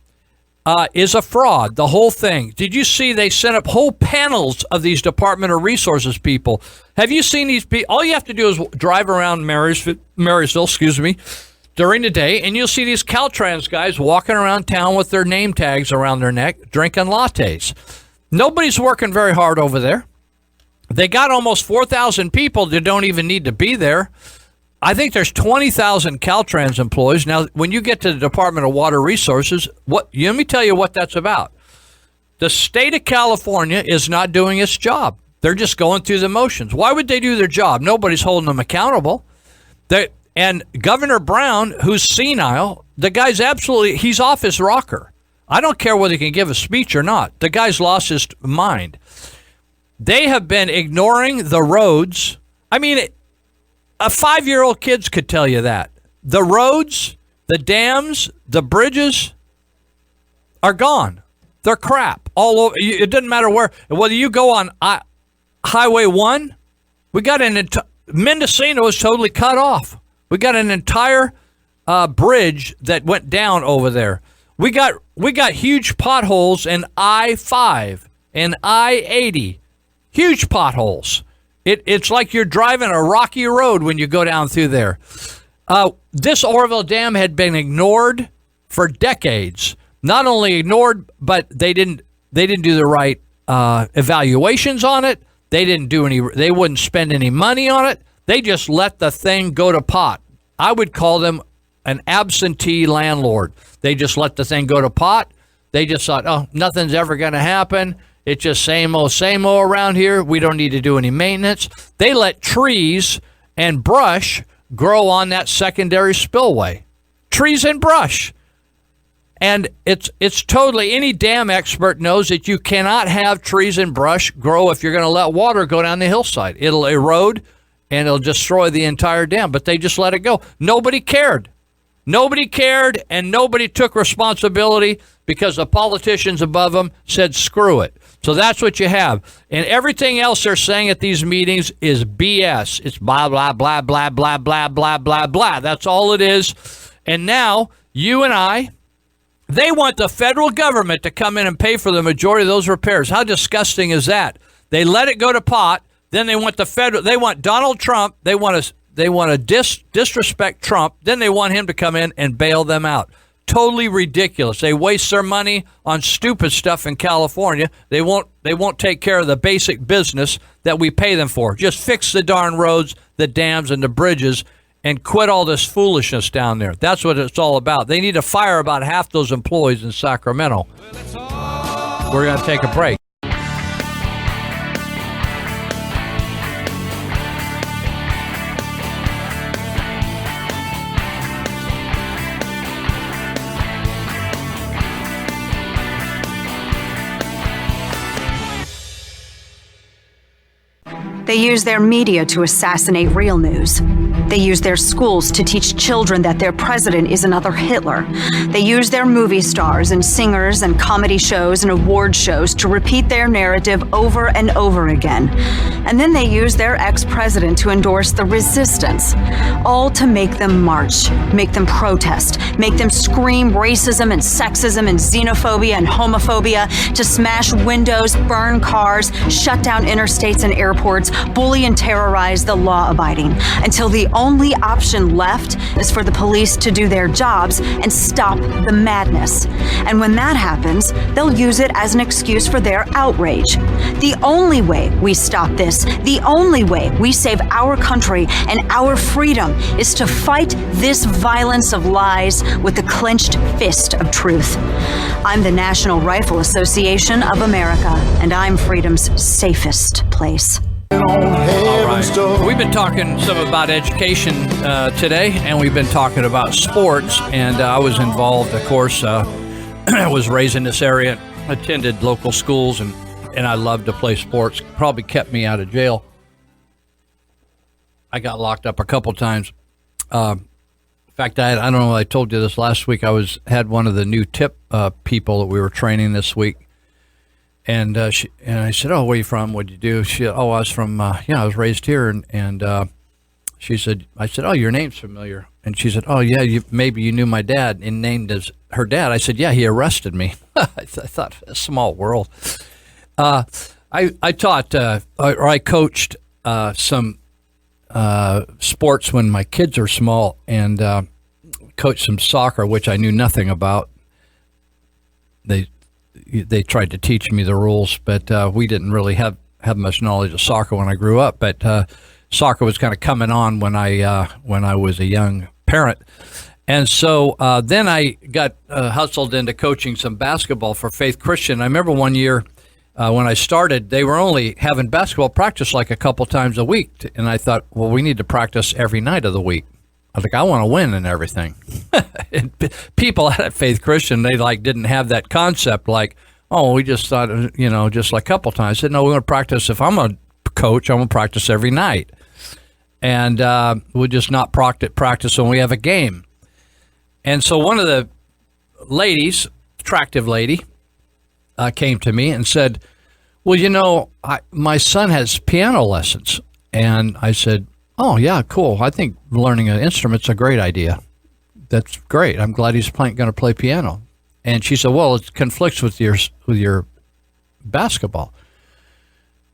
is a fraud, the whole thing. Did you see they sent up whole panels of these Department of Resources people? Have you seen these people? All you have to do is drive around Marysville, during the day, and you'll see these Caltrans guys walking around town with their name tags around their neck, drinking lattes. Nobody's working very hard over there. They got almost 4,000 people that don't even need to be there. I think there's 20,000 Caltrans employees. Now, when you get to the Department of Water Resources, let me tell you what that's about. The state of California is not doing its job. They're just going through the motions. Why would they do their job? Nobody's holding them accountable. And Governor Brown, who's senile, the guy's he's off his rocker. I don't care whether he can give a speech or not. The guy's lost his mind. They have been ignoring the roads. I mean, a 5-year-old kids could tell you that. The roads, the dams, the bridges are gone. They're crap all over. It doesn't matter whether you go on Highway 1. We got Mendocino is totally cut off. We got an entire bridge that went down over there. We got huge potholes in I-5 and I-80. Huge potholes. It's like you're driving a rocky road when you go down through there. This Oroville Dam had been ignored for decades. Not only ignored, but they didn't do the right evaluations on it. They wouldn't spend any money on it. They just let the thing go to pot. I would call them an absentee landlord. They just let the thing go to pot. They just thought, oh, nothing's ever going to happen. It's just same old around here. We don't need to do any maintenance. They let trees and brush grow on that secondary spillway. Trees and brush. And it's totally, any dam expert knows that you cannot have trees and brush grow if you're going to let water go down the hillside. It'll erode and it'll destroy the entire dam. But they just let it go. Nobody cared. Nobody cared, and nobody took responsibility because the politicians above them said, screw it. So that's what you have. And everything else they're saying at these meetings is BS. It's blah, blah, blah, blah, blah, blah, blah, blah, blah. That's all it is. And now you and I, they want the federal government to come in and pay for the majority of those repairs. How disgusting is that? They let it go to pot. Then they want they want Donald Trump. They want to disrespect Trump. Then they want him to come in and bail them out. Totally ridiculous. They waste their money on stupid stuff in California. They won't take care of the basic business that we pay them for. Just fix the darn roads, the dams, and the bridges, and quit all this foolishness down there. That's what it's all about. They need to fire about half those employees in Sacramento. We're going to take a break. They use their media to assassinate real news. They use their schools to teach children that their president is another Hitler. They use their movie stars and singers and comedy shows and award shows to repeat their narrative over and over again. And then they use their ex-president to endorse the resistance, all to make them march, make them protest, make them scream racism and sexism and xenophobia and homophobia, to smash windows, burn cars, shut down interstates and airports, bully and terrorize the law-abiding, until the only option left is for the police to do their jobs and stop the madness. And when that happens, they'll use it as an excuse for their outrage. The only way we stop this, the only way we save our country and our freedom, is to fight this violence of lies with the clenched fist of truth. I'm the National Rifle Association of America, and I'm freedom's safest place. All right. We've been talking some about education today, and we've been talking about sports. And I was involved, of course. I was raised in this area, attended local schools, and I loved to play sports. Probably kept me out of jail. I got locked up a couple times. In fact, I don't know. I told you this last week. I had one of the new tip people that we were training this week. And I said, "Oh, where are you from? What'd you do?" She, "Oh, I was from, I was raised here." And she said, "I said, oh, your name's familiar." And she said, "Oh, yeah, maybe you knew my dad," and named as her dad. I said, "Yeah, he arrested me." I thought, a small world. I taught, or I coached some sports when my kids were small, and coached some soccer, which I knew nothing about. they tried to teach me the rules, but we didn't really have much knowledge of soccer when I grew up. But soccer was kind of coming on when I was a young parent. And so then I got hustled into coaching some basketball for Faith Christian. I remember one year when I started, they were only having basketball practice like a couple times a week. And I thought, well, we need to practice every night of the week. I was like, I want to win and everything. And people at Faith Christian, they didn't have that concept like, oh, we just thought, just like a couple times. I said, no, we're going to practice. If I'm a coach, I'm going to practice every night. And we'll just not practice when we have a game. And so one of the ladies, attractive lady, came to me and said, well, my son has piano lessons. And I said, oh, yeah, cool. I think learning an instrument's a great idea. That's great. I'm glad he's going to play piano. And she said, well, it conflicts with your basketball.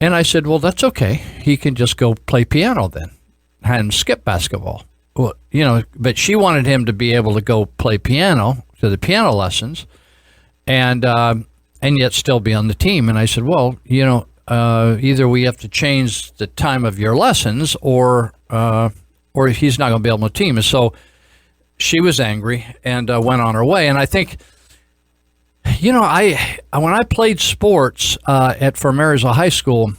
And I said, well, that's okay. He can just go play piano then and skip basketball. Well, but she wanted him to be able to go play piano to the piano lessons and yet still be on the team. And I said, well, either we have to change the time of your lessons or he's not going to be able to team. And so she was angry and went on her way. And I think, when I played sports for Marysville High School,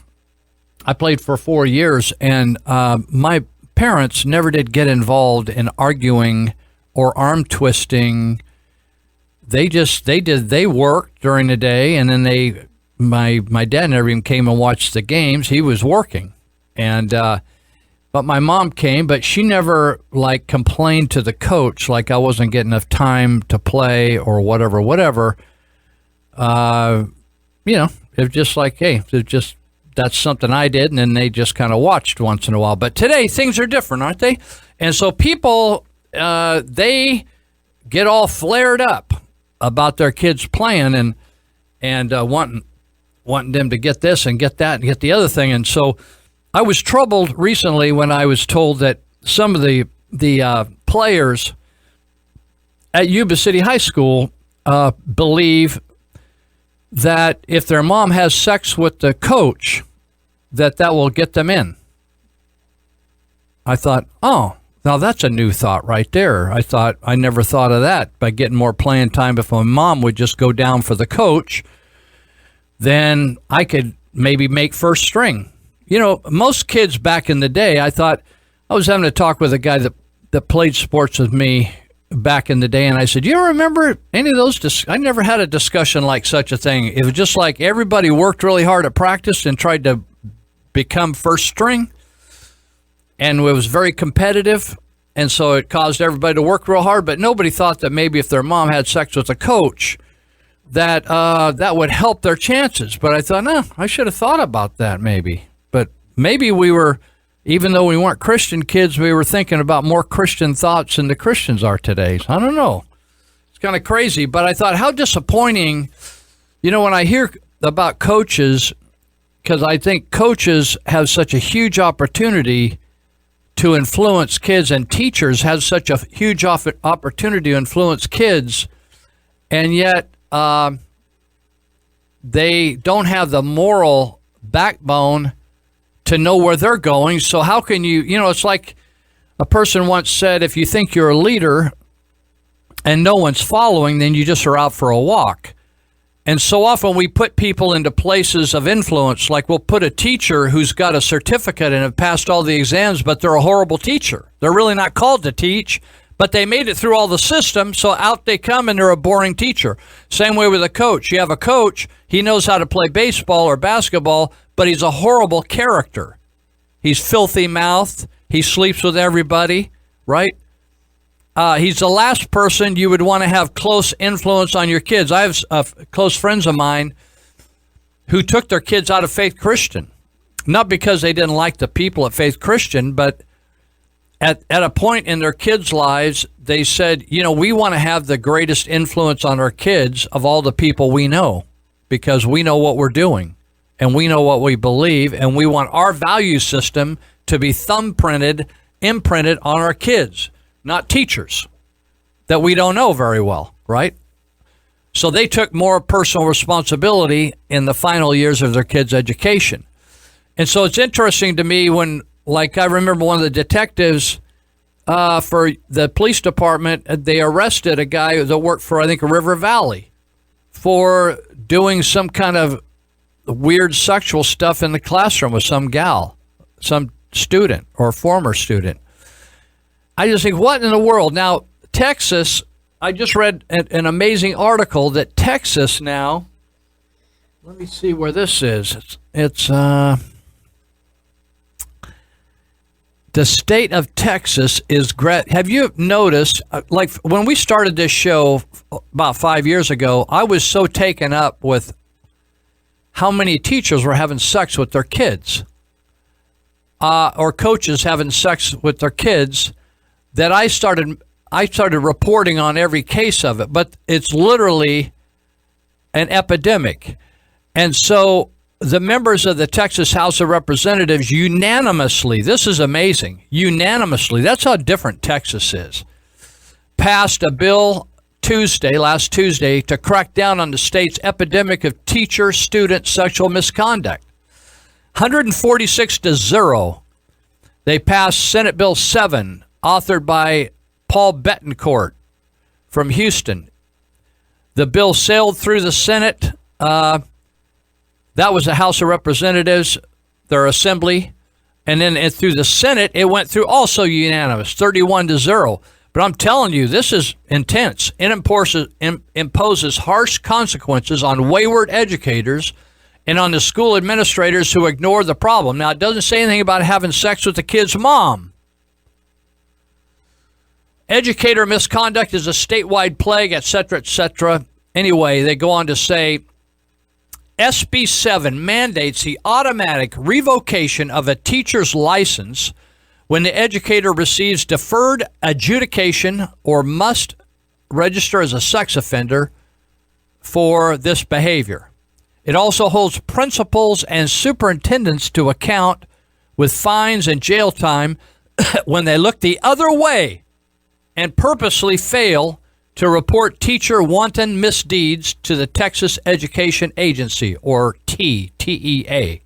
I played for 4 years, and my parents never did get involved in arguing or arm twisting. They worked during the day, and then my dad never even came and watched the games. He was working, and but my mom came, but she never complained to the coach like I wasn't getting enough time to play or whatever. It was just like, hey, that's something I did, and then they just kind of watched once in a while. But today things are different, aren't they? And so people they get all flared up about their kids playing and wanting them to get this and get that and get the other thing. And so I was troubled recently when I was told that some of the players at Yuba City High School believe that if their mom has sex with the coach, that will get them in. I thought, oh, now that's a new thought right there. I never thought of that. By getting more playing time, if my mom would just go down for the coach, then I could maybe make first string. Most kids back in the day, I was having a talk with a guy that played sports with me back in the day, and I said, you remember any of those? I never had a discussion like such a thing. It was just like everybody worked really hard at practice and tried to become first string, and it was very competitive, and so it caused everybody to work real hard, but nobody thought that maybe if their mom had sex with a coach, that would help their chances. But I thought, no, I should have thought about that maybe. But maybe we were, even though we weren't Christian kids, we were thinking about more Christian thoughts than the Christians are today. I don't know. It's kind of crazy. But I thought, how disappointing, when I hear about coaches, because I think coaches have such a huge opportunity to influence kids, and teachers have such a huge opportunity to influence kids, and yet they don't have the moral backbone to know where they're going. So how can you, it's like a person once said, if you think you're a leader and no one's following, then you just are out for a walk. And so often we put people into places of influence, like we'll put a teacher who's got a certificate and have passed all the exams, but they're a horrible teacher. They're really not called to teach, but they made it through all the system, so out they come and they're a boring teacher. Same way with a coach. You have a coach, he knows how to play baseball or basketball, but he's a horrible character. He's filthy-mouthed. He sleeps with everybody, right? He's the last person you would want to have close influence on your kids. I have close friends of mine who took their kids out of Faith Christian, not because they didn't like the people at Faith Christian, but at a point in their kids' lives, they said, we want to have the greatest influence on our kids of all the people we know, because we know what we're doing and we know what we believe, and we want our value system to be imprinted on our kids, not teachers that we don't know very well, right? So they took more personal responsibility in the final years of their kids' education. And so it's interesting to me when, like, I remember one of the detectives for the police department, they arrested a guy that worked for, I think, River Valley for doing some kind of weird sexual stuff in the classroom with some gal, some student or former student. I just think, what in the world? Now, Texas, I just read an amazing article that Texas now, let me see where this is. It's the state of Texas is great. Have you noticed, like when we started this show about 5 years ago, I was so taken up with how many teachers were having sex with their kids or coaches having sex with their kids that I started reporting on every case of it. But it's literally an epidemic. And so the members of the Texas House of Representatives unanimously, this is amazing, unanimously, that's how different Texas is, passed a bill last Tuesday, to crack down on the state's epidemic of teacher-student sexual misconduct. 146-0. They passed Senate Bill 7, authored by Paul Bettencourt from Houston. The bill sailed through the Senate. That was the House of Representatives, their assembly. And then through the Senate, it went through also unanimous, 31-0. But I'm telling you, this is intense. It imposes harsh consequences on wayward educators and on the school administrators who ignore the problem. Now, it doesn't say anything about having sex with the kid's mom. Educator misconduct is a statewide plague, et cetera, Anyway, they go on to say, SB 7 mandates the automatic revocation of a teacher's license when the educator receives deferred adjudication or must register as a sex offender for this behavior. It also holds principals and superintendents to account with fines and jail time when they look the other way and purposely fail to report teacher wanton misdeeds to the Texas Education Agency, or TEA.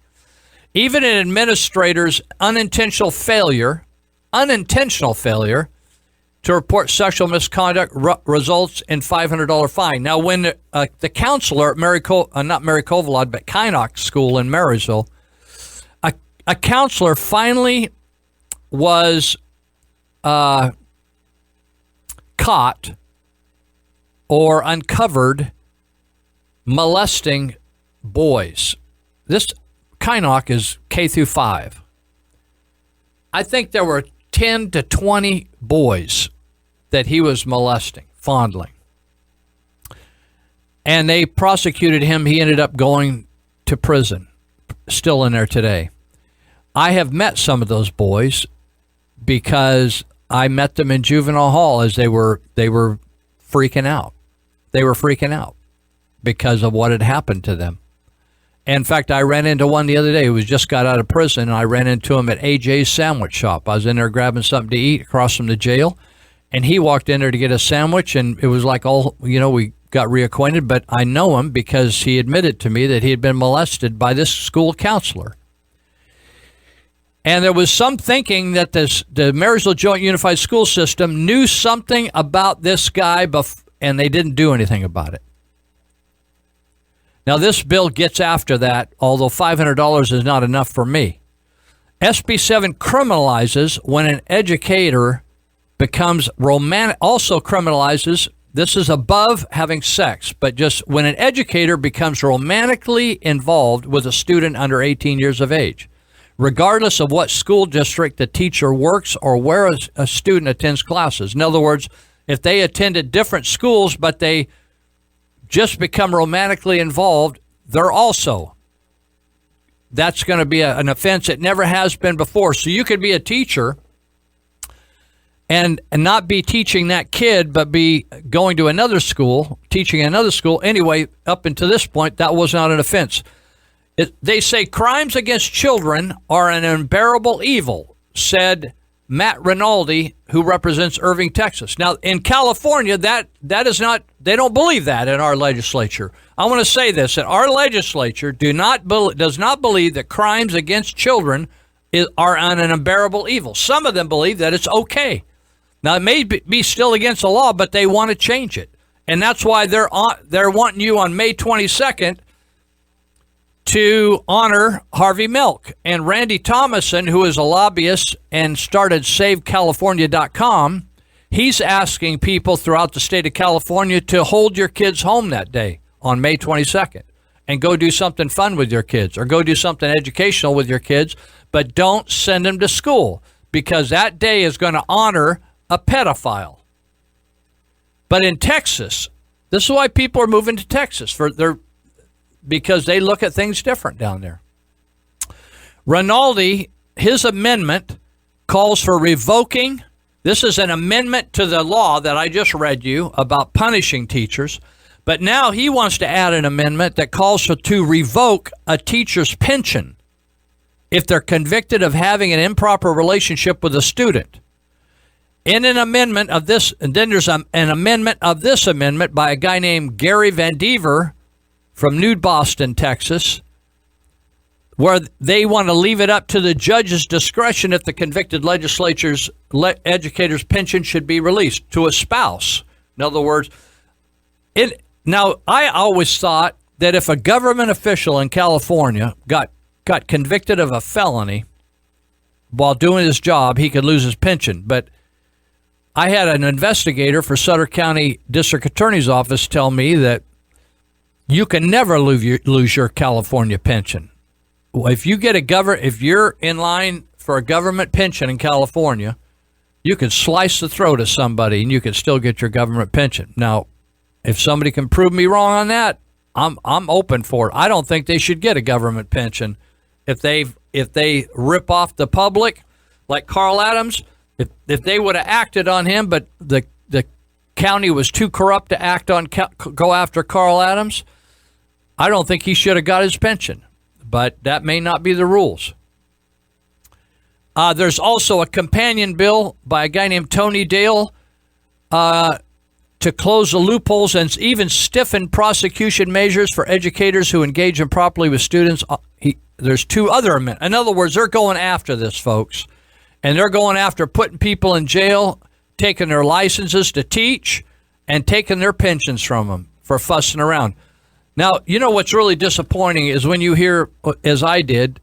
Even an administrator's unintentional failure to report sexual misconduct results in $500 fine. Now, when the counselor at not Mary Kovalod, but Kynoch School in Marysville, a counselor finally was caught or uncovered molesting boys. This Kynoch is K through 5. I think there were 10 to 20 boys that he was molesting, fondling. And they prosecuted him. He ended up going to prison, still in there today. I have met some of those boys because I met them in juvenile hall as they were freaking out. They were freaking out because of what had happened to them. In fact, I ran into one the other day who just got out of prison, and I ran into him at AJ's sandwich shop. I was in there grabbing something to eat across from the jail, and he walked in there to get a sandwich, and it was like we got reacquainted, but I know him because he admitted to me that he had been molested by this school counselor. And there was some thinking that the Marysville Joint Unified School System knew something about this guy, and they didn't do anything about it. Now, this bill gets after that, although $500 is not enough for me. SB 7 criminalizes when an educator becomes romantic, also criminalizes, this is above having sex, but just when an educator becomes romantically involved with a student under 18 years of age, regardless of what school district the teacher works or where a student attends classes. In other words, if they attended different schools, but they just become romantically involved, that's going to be an offense. It never has been before. So you could be a teacher and not be teaching that kid, but be going to another school, teaching another school. Anyway, up until this point, that was not an offense. They say crimes against children are an unbearable evil, said Matt Rinaldi, who represents Irving, Texas. Now, in California, that is not, they don't believe that in our legislature. I want to say this, that our legislature does not believe that crimes against children are an unbearable evil. Some of them believe that it's okay. Now, it may be still against the law, but they want to change it. And that's why they're wanting you on May 22nd to honor Harvey Milk. And Randy Thomason, who is a lobbyist and started SaveCalifornia.com, he's asking people throughout the state of California to hold your kids home that day on May 22nd and go do something fun with your kids or go do something educational with your kids, but don't send them to school because that day is going to honor a pedophile. But in Texas, this is why people are moving to Texas because they look at things different down there. Rinaldi, his amendment calls for revoking. This is an amendment to the law that I just read you about punishing teachers. But now he wants to add an amendment that calls to revoke a teacher's pension if they're convicted of having an improper relationship with a student. In an amendment of this, and then there's an amendment of this amendment by a guy named Gary Van Dever from New Boston, Texas, where they want to leave it up to the judge's discretion if the convicted educator's pension should be released to a spouse. In other words, now I always thought that if a government official in California got convicted of a felony while doing his job, he could lose his pension. But I had an investigator for Sutter County District Attorney's Office tell me that you can never lose your California pension. If you get if you're in line for a government pension in California, you can slice the throat of somebody and you can still get your government pension. Now, if somebody can prove me wrong on that, I'm open for it. I don't think they should get a government pension if they rip off the public like Carl Adams. If they would have acted on him, but the county was too corrupt to go after Carl Adams, I don't think he should have got his pension. But that may not be the rules. There's also a companion bill by a guy named Tony Dale to close the loopholes and even stiffen prosecution measures for educators who engage improperly with students. There's two other amendments. In other words, they're going after this, folks. And they're going after putting people in jail, taking their licenses to teach, and taking their pensions from them for fussing around. Now, you know what's really disappointing is when you hear, as I did,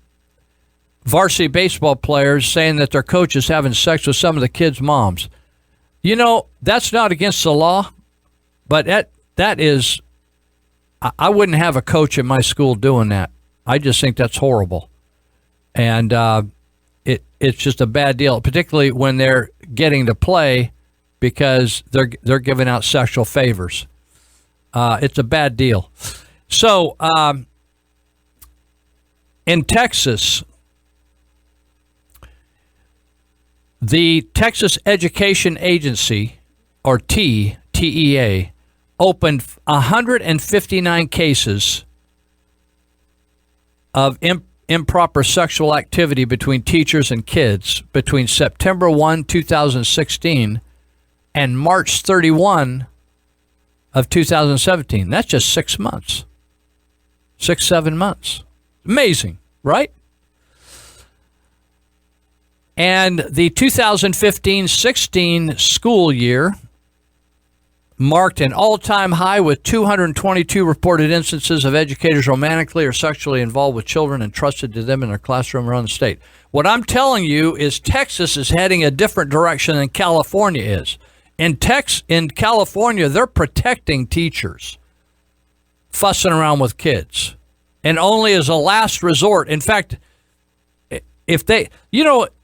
varsity baseball players saying that their coach is having sex with some of the kids' moms. You know, that's not against the law, but that is, I wouldn't have a coach in my school doing that. I just think that's horrible. And it's just a bad deal, particularly when they're getting to play because they're giving out sexual favors. It's a bad deal. So in Texas, the Texas Education Agency, or TEA, opened 159 cases of improper sexual activity between teachers and kids between September 1, 2016 and March 31 of 2017. That's just 6 months. 6-7 months. Amazing, right? And the 2015-16 school year marked an all-time high with 222 reported instances of educators romantically or sexually involved with children entrusted to them in their classroom around the state. What I'm telling you is Texas is heading a different direction than California is. In California, they're protecting teachers fussing around with kids, and only as a last resort. In fact, if they,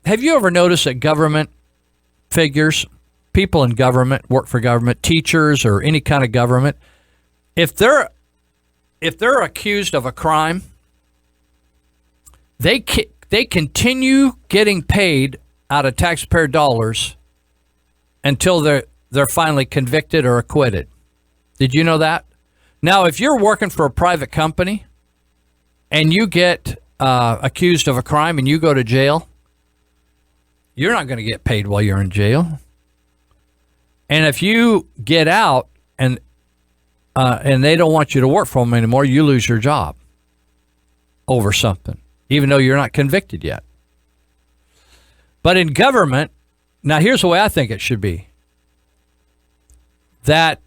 have you ever noticed that government figures, people in government, work for government, teachers or any kind of government, if they're accused of a crime, they continue getting paid out of taxpayer dollars until they're finally convicted or acquitted. Did you know that? Now, if you're working for a private company and you get accused of a crime and you go to jail, you're not going to get paid while you're in jail. And if you get out and they don't want you to work for them anymore, you lose your job over something, even though you're not convicted yet. But in government, now here's the way I think it should be. That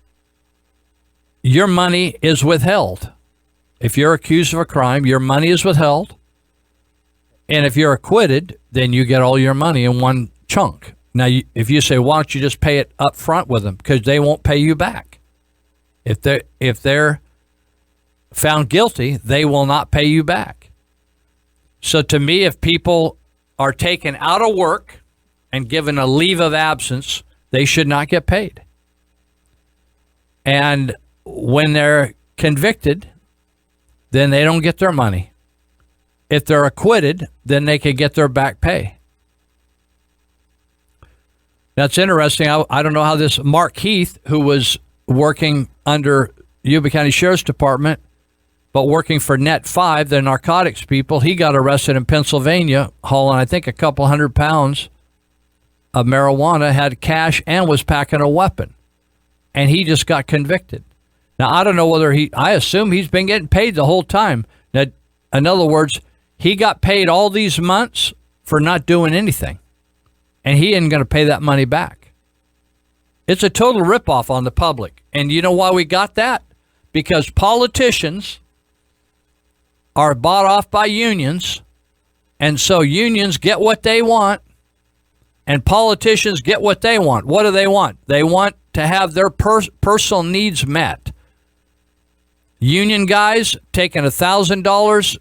your money is withheld. If you're accused of a crime, your money is withheld. And if you're acquitted, then you get all your money in one chunk. Now, if you say, why don't you just pay it up front with them? Because they won't pay you back. If they're found guilty, they will not pay you back. So to me, if people are taken out of work and given a leave of absence, they should not get paid. And when they're convicted, then they don't get their money. If they're acquitted, then they can get their back pay. That's interesting. I don't know how this Mark Heath, who was working under Yuba County Sheriff's Department, but working for Net 5, the narcotics people, he got arrested in Pennsylvania hauling, I think, a couple 100 pounds of marijuana, had cash, and was packing a weapon. And he just got convicted. Now, I don't know whether I assume he's been getting paid the whole time. Now, in other words, he got paid all these months for not doing anything. And he isn't going to pay that money back. It's a total ripoff on the public. And you know why we got that? Because politicians are bought off by unions. And so unions get what they want. And politicians get what they want. What do they want? They want to have their personal needs met. Union guys taking $1,000.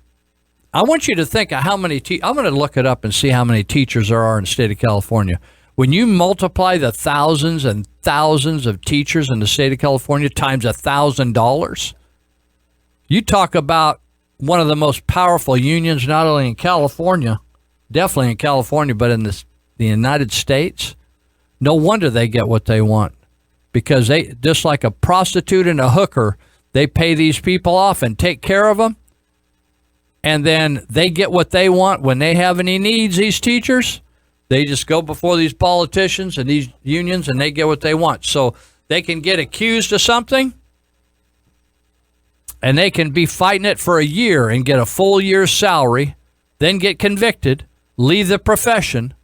I want you to think of how many I'm going to look it up and see how many teachers there are in the state of California. When you multiply the thousands and thousands of teachers in the state of California times $1,000, you talk about one of the most powerful unions, not only in California, definitely in California, but in the United States. No wonder they get what they want, because they, just like a prostitute and a hooker, they pay these people off and take care of them. And then they get what they want when they have any needs, these teachers. They just go before these politicians and these unions and they get what they want. So they can get accused of something and they can be fighting it for a year and get a full year's salary, then get convicted, leave the profession,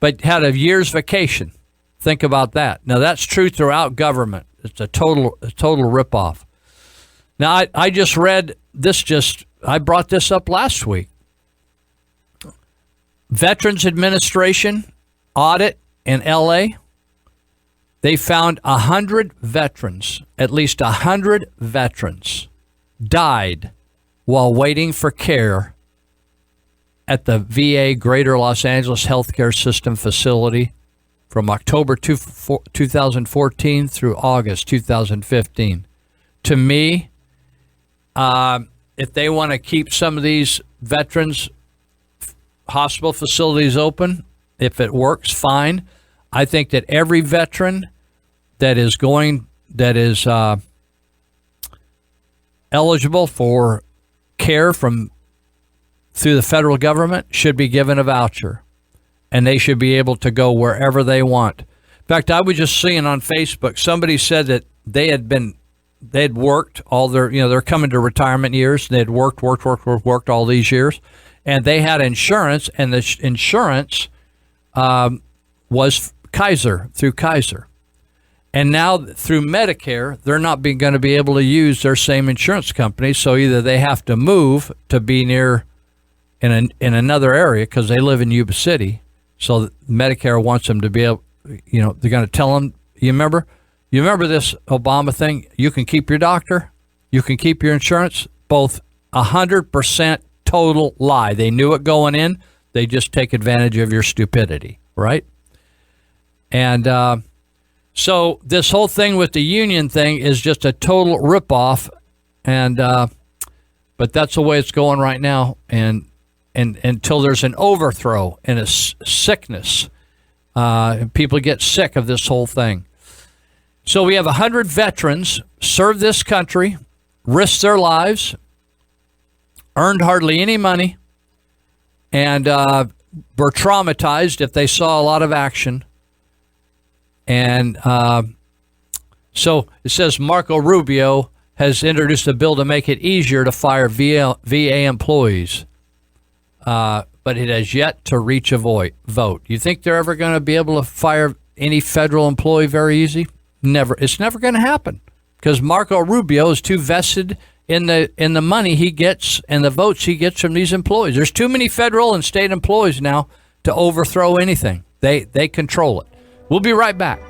but had a year's vacation. Think about that. Now, that's true throughout government. It's a total ripoff. Now, I just read this I brought this up last week. Veterans Administration audit in L.A., they found 100 veterans, at least 100 veterans, died while waiting for care at the VA Greater Los Angeles Healthcare System facility from October 2014 through August 2015. To me, if they want to keep some of these veterans hospital facilities open, if it works, fine. I think that every veteran that is eligible for care through the federal government should be given a voucher, and they should be able to go wherever they want. In fact, I was just seeing on Facebook, somebody said that they'd worked all their, they're coming to retirement years. They'd worked all these years, and they had insurance, and the insurance was Kaiser, through Kaiser. And now through Medicare, they're not going to be able to use their same insurance company. So either they have to move to be near in another area because they live in Yuba City. So Medicare wants them to be able, they're going to tell them, you remember this Obama thing? You can keep your doctor, you can keep your insurance, both 100% total lie. They knew it going in. They just take advantage of your stupidity, right? And so this whole thing with the union thing is just a total ripoff, and but that's the way it's going right now. And until there's an overthrow and a sickness, people get sick of this whole thing. So we have 100 veterans served this country, risked their lives, earned hardly any money, and were traumatized if they saw a lot of action. And so it says Marco Rubio has introduced a bill to make it easier to fire VA employees, but it has yet to reach a vote. You think they're ever going to be able to fire any federal employee very easy? Never. It's never going to happen because Marco Rubio is too vested in the money he gets and the votes he gets from these employees. There's too many federal and state employees now to overthrow anything. They control it. We'll be right back.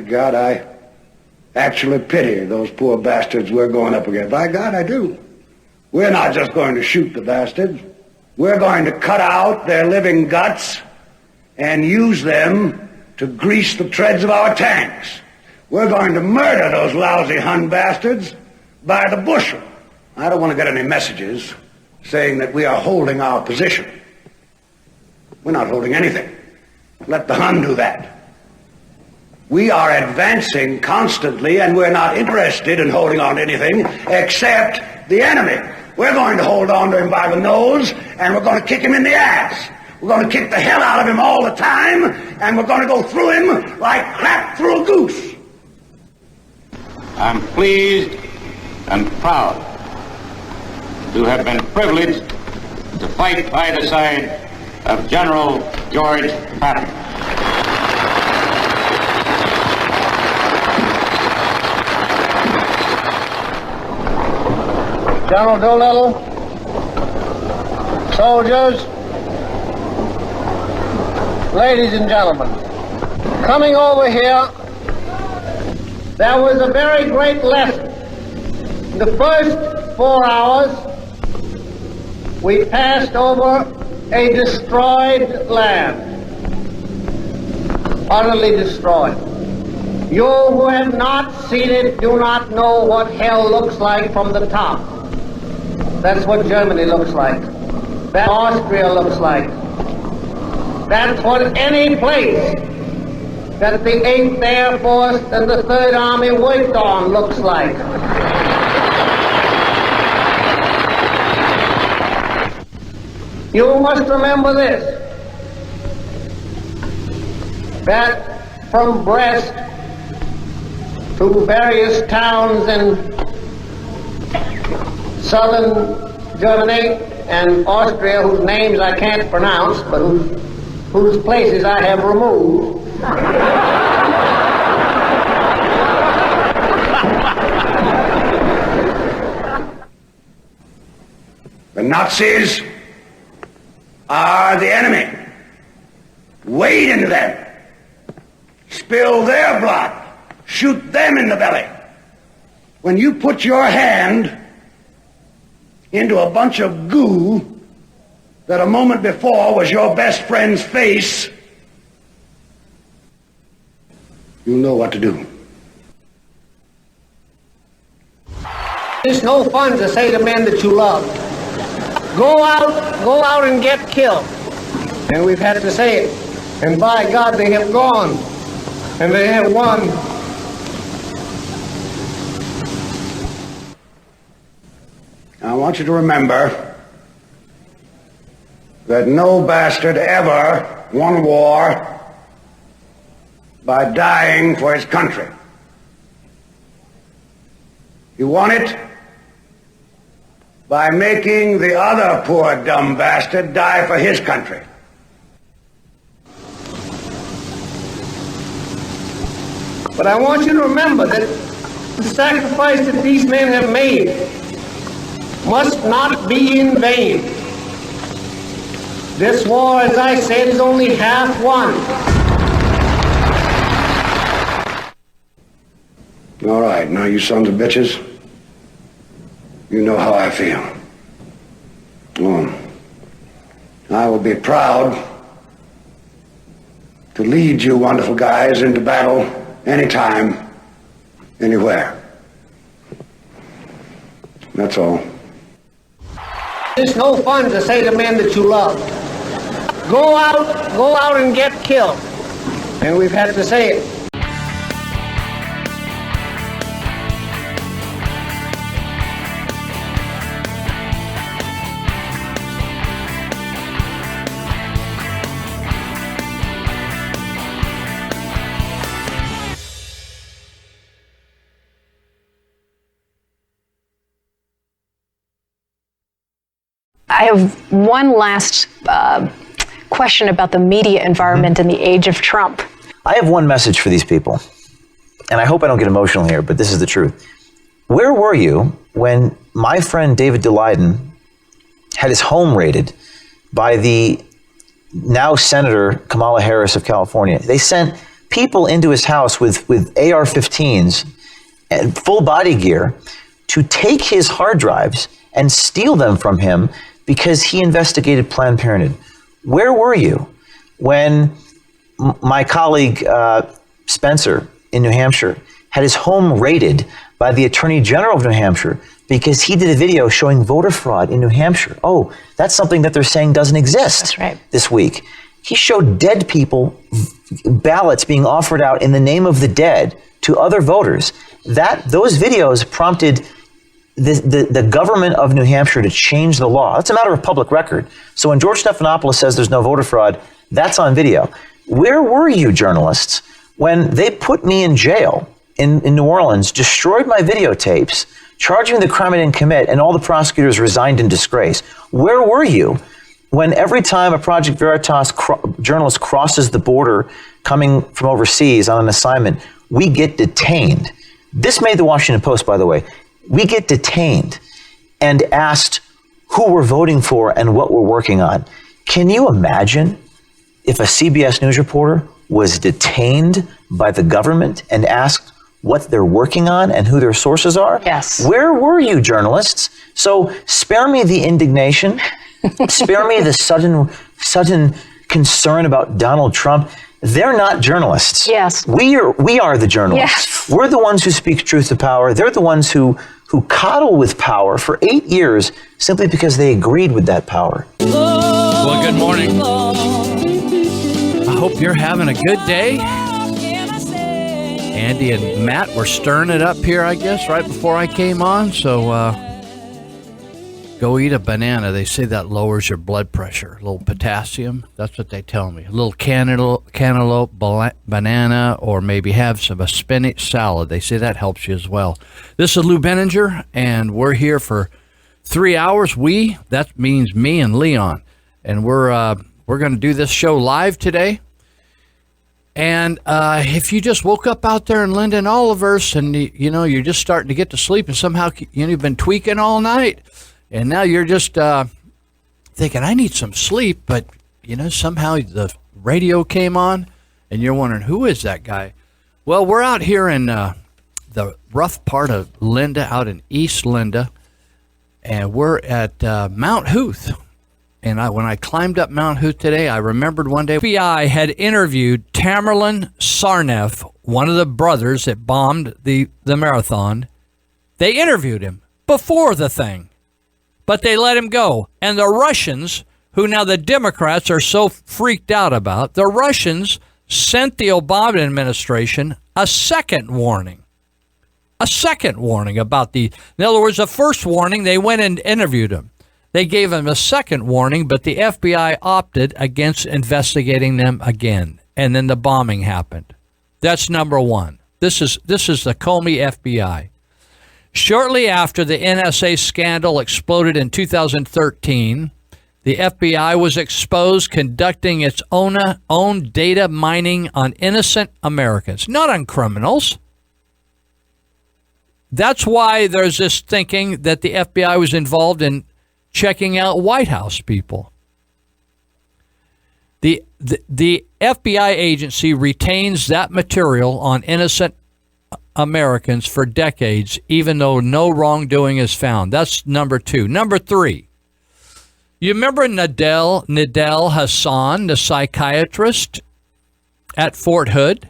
God, I actually pity those poor bastards we're going up against. By God, I do. We're not just going to shoot the bastards. We're going to cut out their living guts and use them to grease the treads of our tanks. We're going to murder those lousy Hun bastards by the bushel. I don't want to get any messages saying that we are holding our position. We're not holding anything. Let the Hun do that. We are advancing constantly, and we're not interested in holding on to anything except the enemy. We're going to hold on to him by the nose, and we're going to kick him in the ass. We're going to kick the hell out of him all the time, and we're going to go through him like crap through a goose. I'm pleased and proud to have been privileged to fight by the side of General George Patton. General Doolittle, soldiers, ladies and gentlemen, coming over here, there was a very great lesson. In the first 4 hours, we passed over a destroyed land, utterly destroyed. You who have not seen it do not know what hell looks like from the top. That's what Germany looks like. That's what Austria looks like. That's what any place that the 8th Air Force and the 3rd Army worked on looks like. You must remember this, that from Brest to various towns in southern Germany and Austria, whose names I can't pronounce, but whose places I have removed. The Nazis are the enemy. Wade into them. Spill their blood. Shoot them in the belly. When you put your hand into a bunch of goo that a moment before was your best friend's face, you know what to do. It's no fun to say to men that you love, go out and get killed. And we've had to say it. And by God, they have gone. And they have won. I want you to remember that no bastard ever won war by dying for his country. He won it by making the other poor dumb bastard die for his country. But I want you to remember that the sacrifice that these men have made must not be in vain. This war, as I said, is only half won. All right, now you sons of bitches, you know how I feel. I will be proud to lead you wonderful guys into battle anytime, anywhere. That's all. It's no fun to say to men that you love, go out and get killed. And we've had to say it. I have one last question about the media environment in the age of Trump. I have one message for these people, and I hope I don't get emotional here, but this is the truth. Where were you when my friend David Daleiden had his home raided by the now Senator Kamala Harris of California? They sent people into his house with AR-15s and full body gear to take his hard drives and steal them from him because he investigated Planned Parenthood. Where were you when my colleague Spencer in New Hampshire had his home raided by the Attorney General of New Hampshire because he did a video showing voter fraud in New Hampshire? Oh, that's something that they're saying doesn't exist this week. He showed dead people, ballots being offered out in the name of the dead to other voters. Those videos prompted the government of New Hampshire to change the law. That's a matter of public record. So when George Stephanopoulos says there's no voter fraud, that's on video. Where were you, journalists, when they put me in jail in New Orleans, destroyed my videotapes, charged me with the crime I didn't commit, and all the prosecutors resigned in disgrace? Where were you when every time a Project Veritas journalist crosses the border coming from overseas on an assignment, we get detained? This made the Washington Post, by the way. We get detained and asked who we're voting for and what we're working on. Can you imagine if a CBS News reporter was detained by the government and asked what they're working on and who their sources are? Yes. Where were you, journalists? So spare me the indignation. Spare me the sudden concern about Donald Trump. They're not journalists. Yes. We are the journalists. Yes. We're the ones who speak truth to power. They're the ones who coddle with power for 8 years simply because they agreed with that power. Well, good morning. I hope you're having a good day. Andy and Matt were stirring it up here, I guess, right before I came on. So go eat a banana. They say that lowers your blood pressure. A little potassium. That's what they tell me. A little cantaloupe banana, or maybe have a spinach salad. They say that helps you as well. This is Lou Benninger, and we're here for 3 hours. That means me and Leon. And we're going to do this show live today. And if you just woke up out there in Linden Olivehurst and you're just starting to get to sleep, and somehow you've been tweaking all night, and now you're just thinking, I need some sleep, but somehow the radio came on, and you're wondering, who is that guy? Well, we're out here in the rough part of Linda, out in East Linda, and we're at Mount Huth. And when I climbed up Mount Huth today, I remembered one day FBI had interviewed Tamerlan Tsarnaev, one of the brothers that bombed the marathon. They interviewed him before the thing, but they let him go. And the Russians, who now the Democrats are so freaked out about, the Russians sent the Obama administration a second warning. A second warning about in other words, the first warning, they went and interviewed him. They gave him a second warning, but the FBI opted against investigating them again. And then the bombing happened. That's number one. This is the Comey FBI. Shortly after the NSA scandal exploded in 2013, the FBI was exposed conducting its own data mining on innocent Americans, not on criminals. That's why there's this thinking that the FBI was involved in checking out White House people. The FBI agency retains that material on innocent Americans for decades, even though no wrongdoing is found. That's number two. Number three, You remember Nidal Hassan, the psychiatrist at Fort Hood?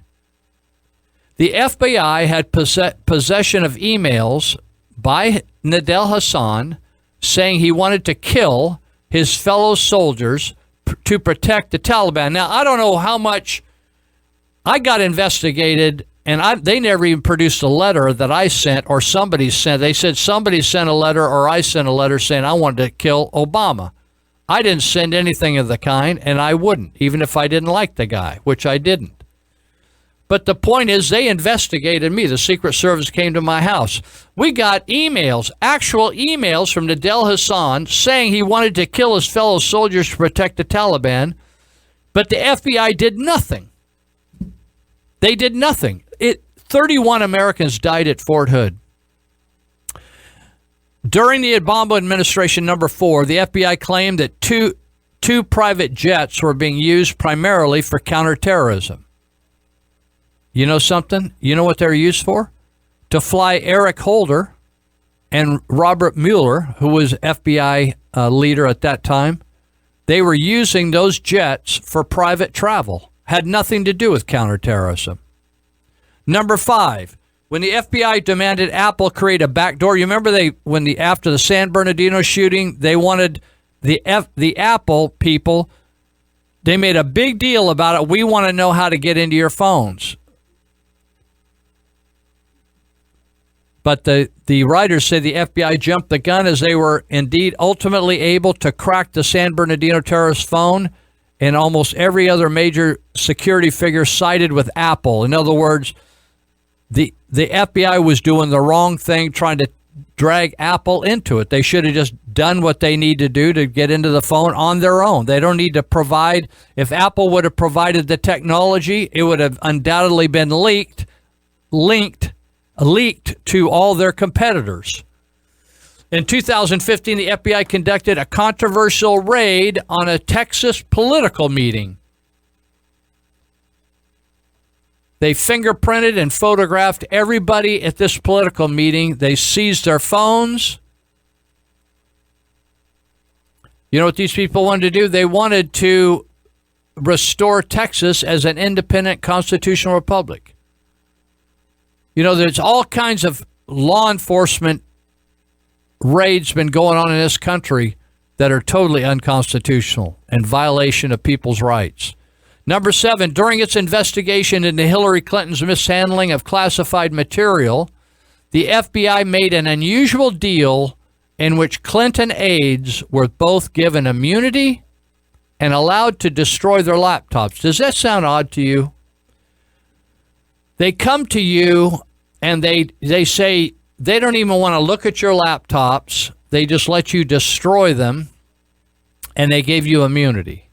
The FBI had possession of emails by Nidal Hassan saying he wanted to kill his fellow soldiers to protect the Taliban. Now, I don't know how much I got investigated, and they never even produced a letter that I sent or somebody sent. They said somebody sent a letter or I sent a letter saying I wanted to kill Obama. I didn't send anything of the kind, and I wouldn't, even if I didn't like the guy, which I didn't. But the point is, they investigated me. The Secret Service came to my house. We got emails, actual emails from Nidal Hassan saying he wanted to kill his fellow soldiers to protect the Taliban, but the FBI did nothing. They did nothing. 31 Americans died at Fort Hood. During the Obama administration, number 4, the FBI claimed that two private jets were being used primarily for counterterrorism. You know something? You know what they're used for? To fly Eric Holder and Robert Mueller, who was FBI leader at that time. They were using those jets for private travel. Had nothing to do with counterterrorism. Number 5, when the FBI demanded Apple create a backdoor, you remember after the San Bernardino shooting, they wanted the Apple people, they made a big deal about it. We want to know how to get into your phones. But the writers say the FBI jumped the gun as they were indeed ultimately able to crack the San Bernardino terrorist phone, and almost every other major security figure sided with Apple. In other words, the FBI was doing the wrong thing, trying to drag Apple into it. They should have just done what they need to do to get into the phone on their own. They don't need to provide. If Apple would have provided the technology, it would have undoubtedly been leaked to all their competitors. In 2015, the FBI conducted a controversial raid on a Texas political meeting. They fingerprinted and photographed everybody at this political meeting. They seized their phones. You know what these people wanted to do? They wanted to restore Texas as an independent constitutional republic. You know, there's all kinds of law enforcement raids been going on in this country that are totally unconstitutional and violation of people's rights. Number 7, during its investigation into Hillary Clinton's mishandling of classified material, the FBI made an unusual deal in which Clinton aides were both given immunity and allowed to destroy their laptops. Does that sound odd to you? They come to you and they say they don't even want to look at your laptops. They just let you destroy them, and they gave you immunity.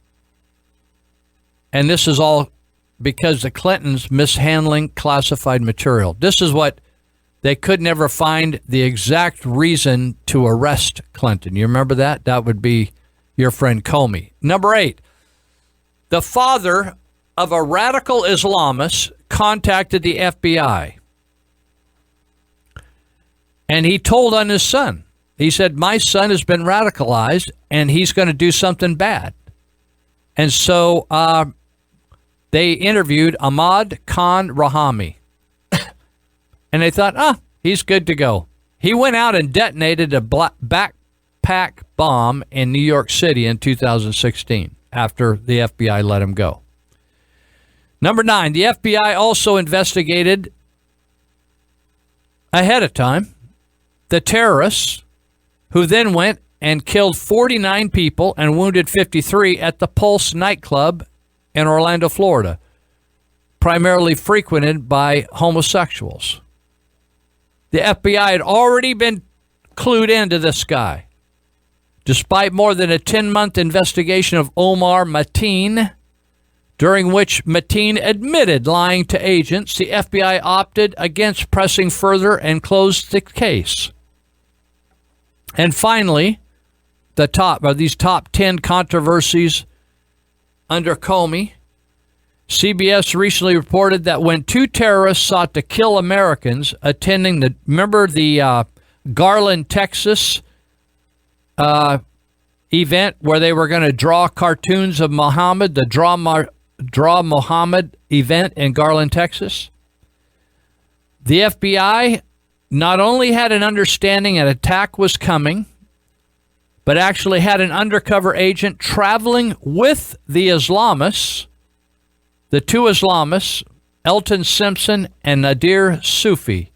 And this is all because the Clintons mishandling classified material. This is what they could never find the exact reason to arrest Clinton. You remember that? That would be your friend Comey. Number 8, the father of a radical Islamist contacted the FBI. And he told on his son. He said, my son has been radicalized and he's going to do something bad. And so they interviewed Ahmad Khan Rahami. And they thought, he's good to go. He went out and detonated a backpack bomb in New York City in 2016 after the FBI let him go. Number 9, the FBI also investigated ahead of time the terrorists who then went and killed 49 people and wounded 53 at the Pulse nightclub in Orlando, Florida, primarily frequented by homosexuals. The FBI had already been clued into this guy. Despite more than a 10-month investigation of Omar Mateen, during which Mateen admitted lying to agents, the FBI opted against pressing further and closed the case. And finally, these top 10 controversies under Comey. CBS recently reported that when 2 terrorists sought to kill Americans attending remember the Garland, Texas event where they were going to draw cartoons of Muhammad, the Draw Muhammad event in Garland, Texas. The FBI not only had an understanding an attack was coming, but actually had an undercover agent traveling with the Islamists, the two Islamists, Elton Simpson and Nadir Sufi.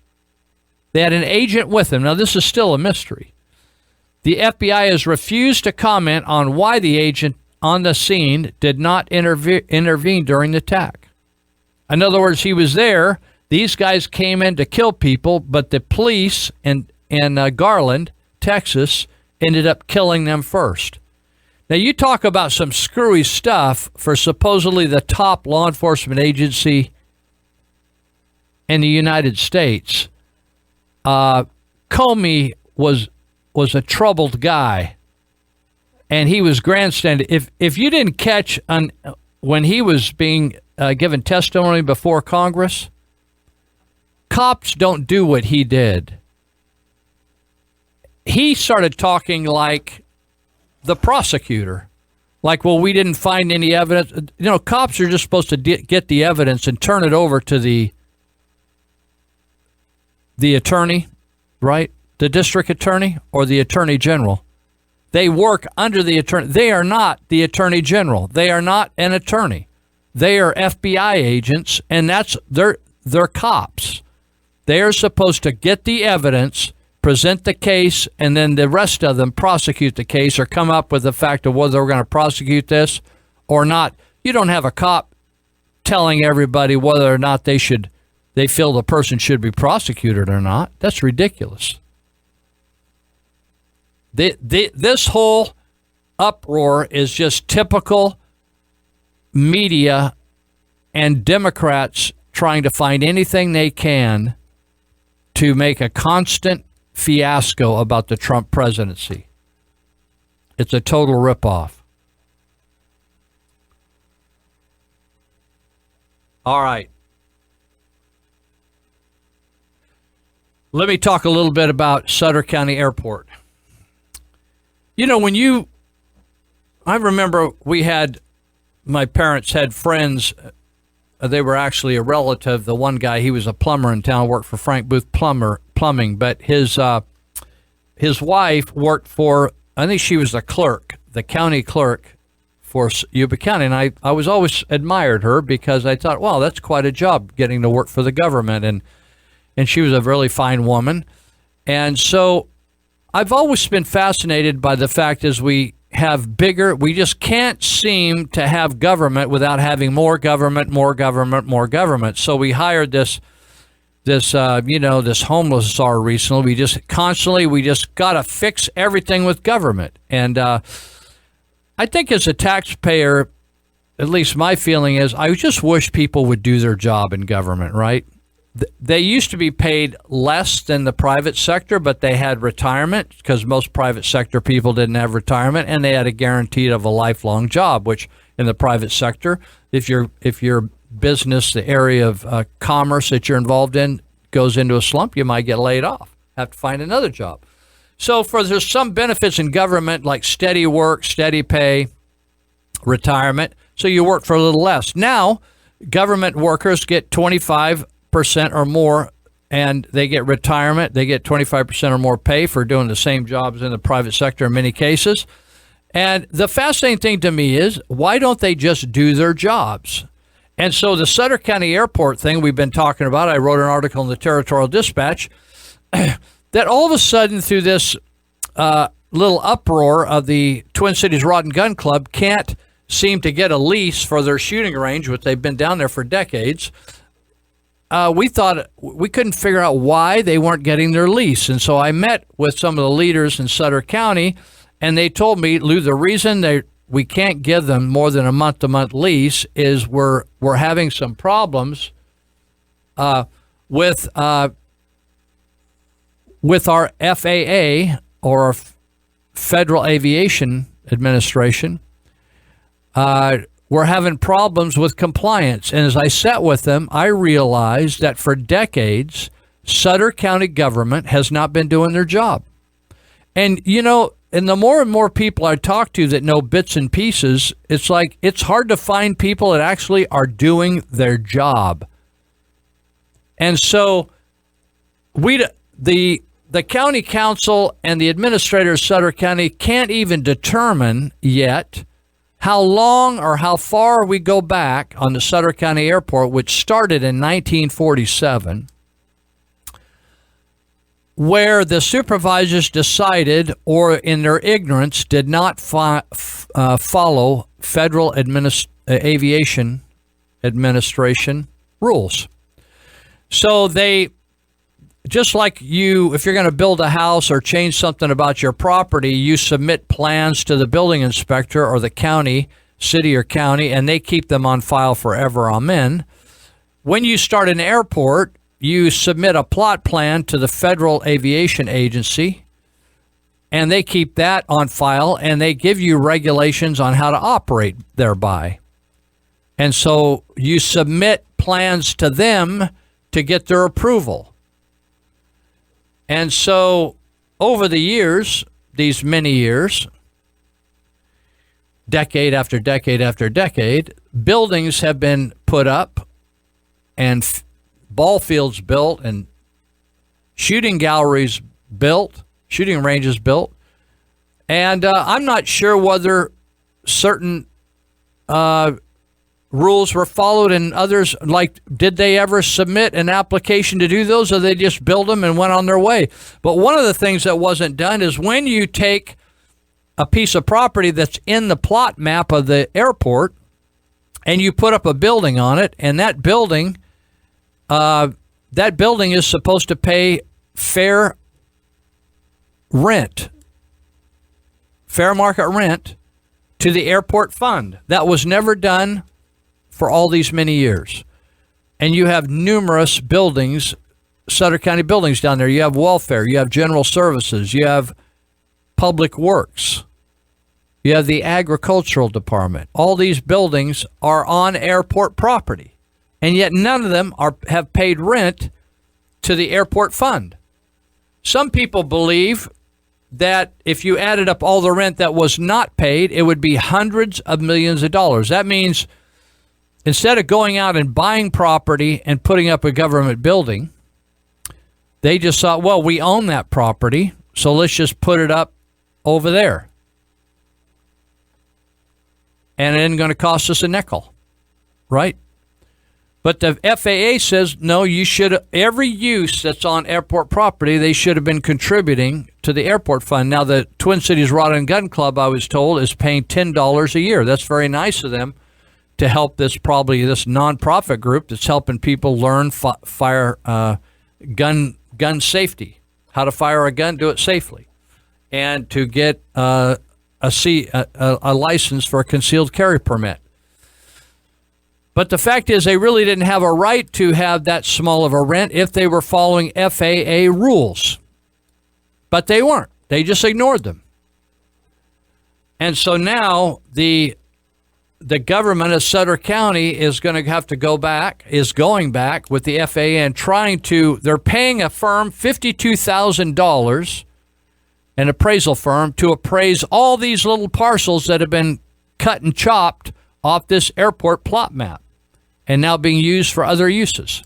They had an agent with them. Now, this is still a mystery. The FBI has refused to comment on why the agent on the scene did not intervene during the attack. In other words, he was there. These guys came in to kill people, but the police in Garland, Texas, ended up killing them first. Now, you talk about some screwy stuff for supposedly the top law enforcement agency in the United States. Comey was a troubled guy, and he was grandstanding. If you didn't catch when he was being given testimony before Congress, cops don't do what he did. He started talking like the prosecutor, like, well, we didn't find any evidence. You know, cops are just supposed to get the evidence and turn it over to the attorney, right? The district attorney or the attorney general. They work under the attorney. They are not the attorney general. They are not an attorney. They are FBI agents, and they're cops. They are supposed to get the evidence, present the case, and then the rest of them prosecute the case or come up with the fact of whether we're going to prosecute this or not. You don't have a cop telling everybody whether or not they feel the person should be prosecuted or not. That's ridiculous. This whole uproar is just typical media and Democrats trying to find anything they can to make a constant fiasco about the Trump presidency. It's a total ripoff. All right. Let me talk a little bit about Sutter County Airport. You know, I remember my parents had friends. They were actually a relative. The one guy, he was a plumber in town, worked for Frank Booth Plumbing, but his wife worked for, I think she was the clerk, the county clerk for Yuba County. And I was always admired her because I thought, wow, that's quite a job getting to work for the government. And she was a really fine woman. And so I've always been fascinated by the fact as we just can't seem to have government without having more government. So we hired this homeless czar recently. We just got to fix everything with government. And I think as a taxpayer, at least my feeling is, I just wish people would do their job in government, right? They used to be paid less than the private sector, but they had retirement because most private sector people didn't have retirement, and they had a guarantee of a lifelong job, which in the private sector, if your business, the area of commerce that you're involved in goes into a slump, you might get laid off, have to find another job. So there's some benefits in government like steady work, steady pay, retirement, so you work for a little less. Now, government workers get 25% or more, and they get retirement. They get 25% or more pay for doing the same jobs in the private sector in many cases. And the fascinating thing to me is, why don't they just do their jobs? And so the Sutter County Airport thing we've been talking about, I wrote an article in the Territorial Dispatch, that all of a sudden through this little uproar of the Twin Cities Rod and Gun Club can't seem to get a lease for their shooting range, which they've been down there for decades. We thought we couldn't figure out why they weren't getting their lease. And so I met with some of the leaders in Sutter County, and they told me, Lou, the reason we can't give them more than a month-to-month lease is we're having some problems with our FAA, or Federal Aviation Administration. We're having problems with compliance. And as I sat with them, I realized that for decades, Sutter County government has not been doing their job. And, you know, and the more and more people I talk to that know bits and pieces, it's like it's hard to find people that actually are doing their job. And so the county council and the administrator of Sutter County can't even determine yet how long or how far we go back on the Sutter County Airport, which started in 1947, where the supervisors decided, or in their ignorance, did not follow Federal Aviation Administration rules. So they, just like you, if you're going to build a house or change something about your property, you submit plans to the building inspector or the county, city or county, and they keep them on file forever. Amen. When you start an airport, you submit a plot plan to the Federal Aviation Agency, and they keep that on file, and they give you regulations on how to operate thereby. And so you submit plans to them to get their approval. And so over the years, these many years, decade after decade after decade, buildings have been put up and ball fields built and shooting galleries built, shooting ranges built. And I'm not sure whether certain rules were followed and others, like, did they ever submit an application to do those, or they just built them and went on their way? But one of the things that wasn't done is when you take a piece of property that's in the plot map of the airport and you put up a building on it, and that building is supposed to pay fair rent, fair market rent to the airport fund. That was never done for all these many years. And you have numerous buildings, Sutter County buildings down there. You have welfare, you have general services, you have public works, you have the agricultural department. All these buildings are on airport property, and yet none of them have paid rent to the airport fund. Some people believe that if you added up all the rent that was not paid, it would be hundreds of millions of dollars. That means instead of going out and buying property and putting up a government building, they just thought, well, we own that property, so let's just put it up over there. And it isn't going to cost us a nickel, right? But the FAA says, no, you should, every use that's on airport property, they should have been contributing to the airport fund. Now, the Twin Cities Rod and Gun Club, I was told, is paying $10 a year. That's very nice of them to help this nonprofit group that's helping people learn gun safety, how to fire a gun, do it safely, and to get a license for a concealed carry permit. But the fact is, they really didn't have a right to have that small of a rent if they were following FAA rules. But they weren't. They just ignored them. And so now the government of Sutter County is going to have to going back with the FAA and they're paying a firm $52,000, an appraisal firm, to appraise all these little parcels that have been cut and chopped off this airport plot map and now being used for other uses.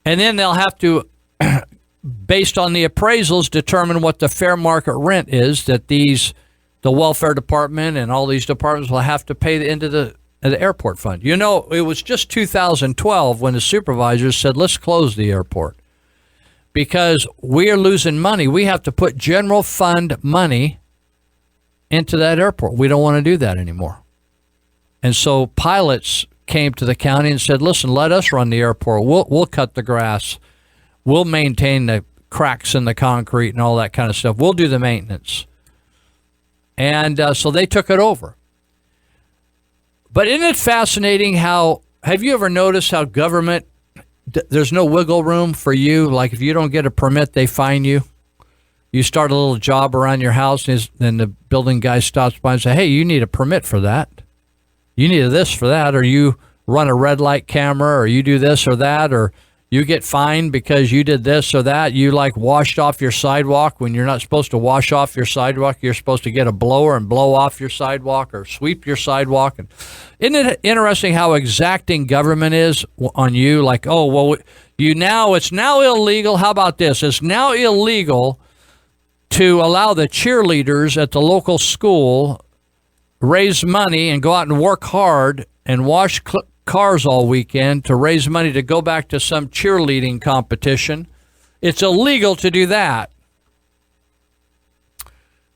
And then they'll have to, based on the appraisals, determine what the fair market rent is that the welfare department and all these departments will have to pay into the airport fund. You know, it was just 2012 when the supervisors said, let's close the airport because we are losing money. We have to put general fund money into that airport. We don't want to do that anymore. And so pilots came to the county and said, listen, let us run the airport. We'll cut the grass. We'll maintain the cracks in the concrete and all that kind of stuff. We'll do the maintenance. And so they took it over. But isn't it fascinating have you ever noticed how government, there's no wiggle room for you? Like if you don't get a permit, they fine you. You start a little job around your house and the building guy stops by and says, hey, you need a permit for that. You need this for that, or you run a red light camera, or you do this or that, or You get fined because you did this or that. You like washed off your sidewalk when you're not supposed to wash off your sidewalk. You're supposed to get a blower and blow off your sidewalk or sweep your sidewalk. And isn't it interesting how exacting government is on you? Like, oh, well, it's now illegal. How about this? It's now illegal to allow the cheerleaders at the local school raise money and go out and work hard and wash cars all weekend to raise money to go back to some cheerleading competition. It's illegal to do that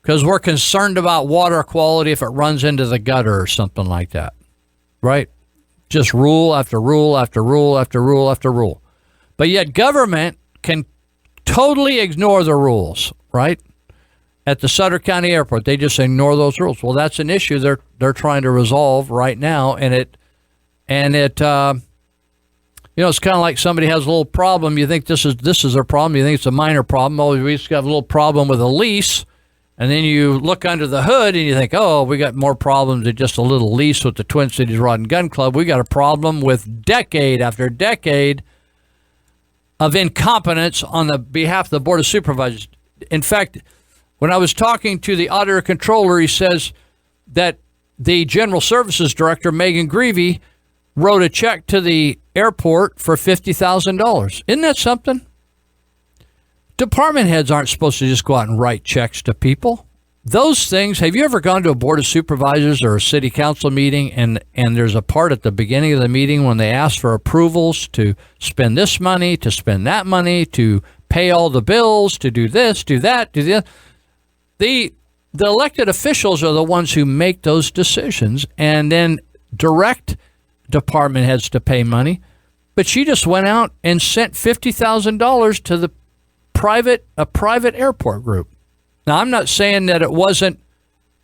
because we're concerned about water quality if it runs into the gutter or something like that, right? Just rule after rule after rule after rule after rule. But yet government can totally ignore the rules, right? At the Sutter County Airport, they just ignore those rules. Well, that's an issue they're trying to resolve right now, and it it's kind of like somebody has a little problem. You think this is their problem. You think it's a minor problem. Oh, we just got a little problem with a lease, and then you look under the hood and you think, oh, we got more problems than just a little lease with the Twin Cities Rod and Gun Club. We got a problem with decade after decade of incompetence on the behalf of the Board of Supervisors. In fact, when I was talking to the auditor controller, he says that the General Services Director, Megan Greavy, wrote a check to the airport for $50,000. Isn't that something? Department heads aren't supposed to just go out and write checks to people. Those things, have you ever gone to a Board of Supervisors or a city council meeting and there's a part at the beginning of the meeting when they ask for approvals to spend this money, to spend that money, to pay all the bills, to do this, do that, do that? The elected officials are the ones who make those decisions and then direct department heads to pay money. But she just went out and sent $50,000 to the private airport group. Now, I'm not saying that it wasn't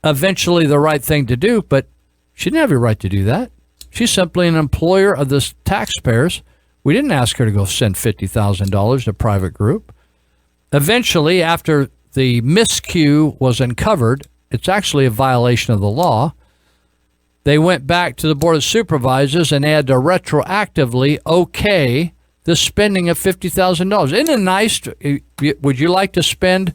eventually the right thing to do, but she didn't have a right to do that. She's simply an employer of the taxpayers. We didn't ask her to go send $50,000 to a private group. Eventually, after the miscue was uncovered, it's actually a violation of the law. They went back to the Board of Supervisors and they had to retroactively okay the spending of $50,000. Isn't it nice? Would you like to spend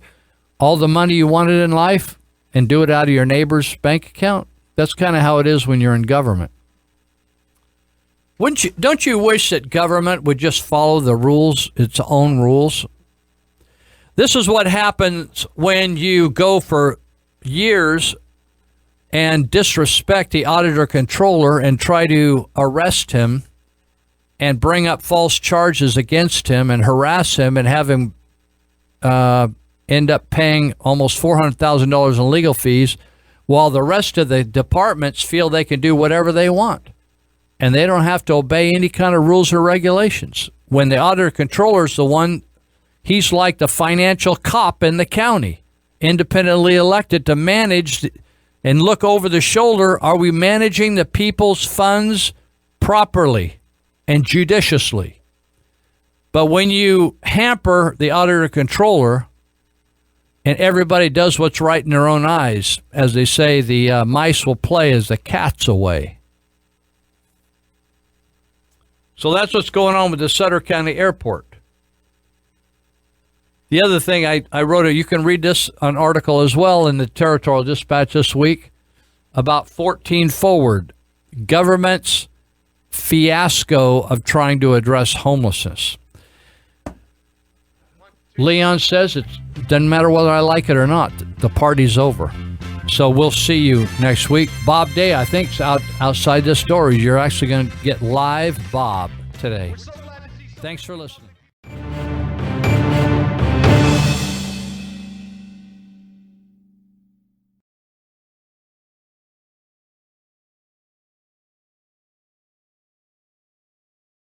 all the money you wanted in life and do it out of your neighbor's bank account? That's kind of how it is when you're in government. Don't you wish that government would just follow the rules, its own rules? This is what happens when you go for years and disrespect the auditor controller and try to arrest him and bring up false charges against him and harass him and have him end up paying almost $400,000 in legal fees while the rest of the departments feel they can do whatever they want and they don't have to obey any kind of rules or regulations. When the auditor controller is the one, he's like the financial cop in the county, independently elected to manage and look over the shoulder. Are we managing the people's funds properly and judiciously? But when you hamper the auditor controller and everybody does what's right in their own eyes, as they say, the mice will play as the cat's away. So that's what's going on with the Sutter County Airport. The other thing I wrote, you can read this an article as well in the Territorial Dispatch this week about 14 Forward, government's fiasco of trying to address homelessness. Leon says it doesn't matter whether I like it or not. The party's over. So we'll see you next week. Bob Day, I think, is outside this door. You're actually going to get live Bob today. Thanks for listening.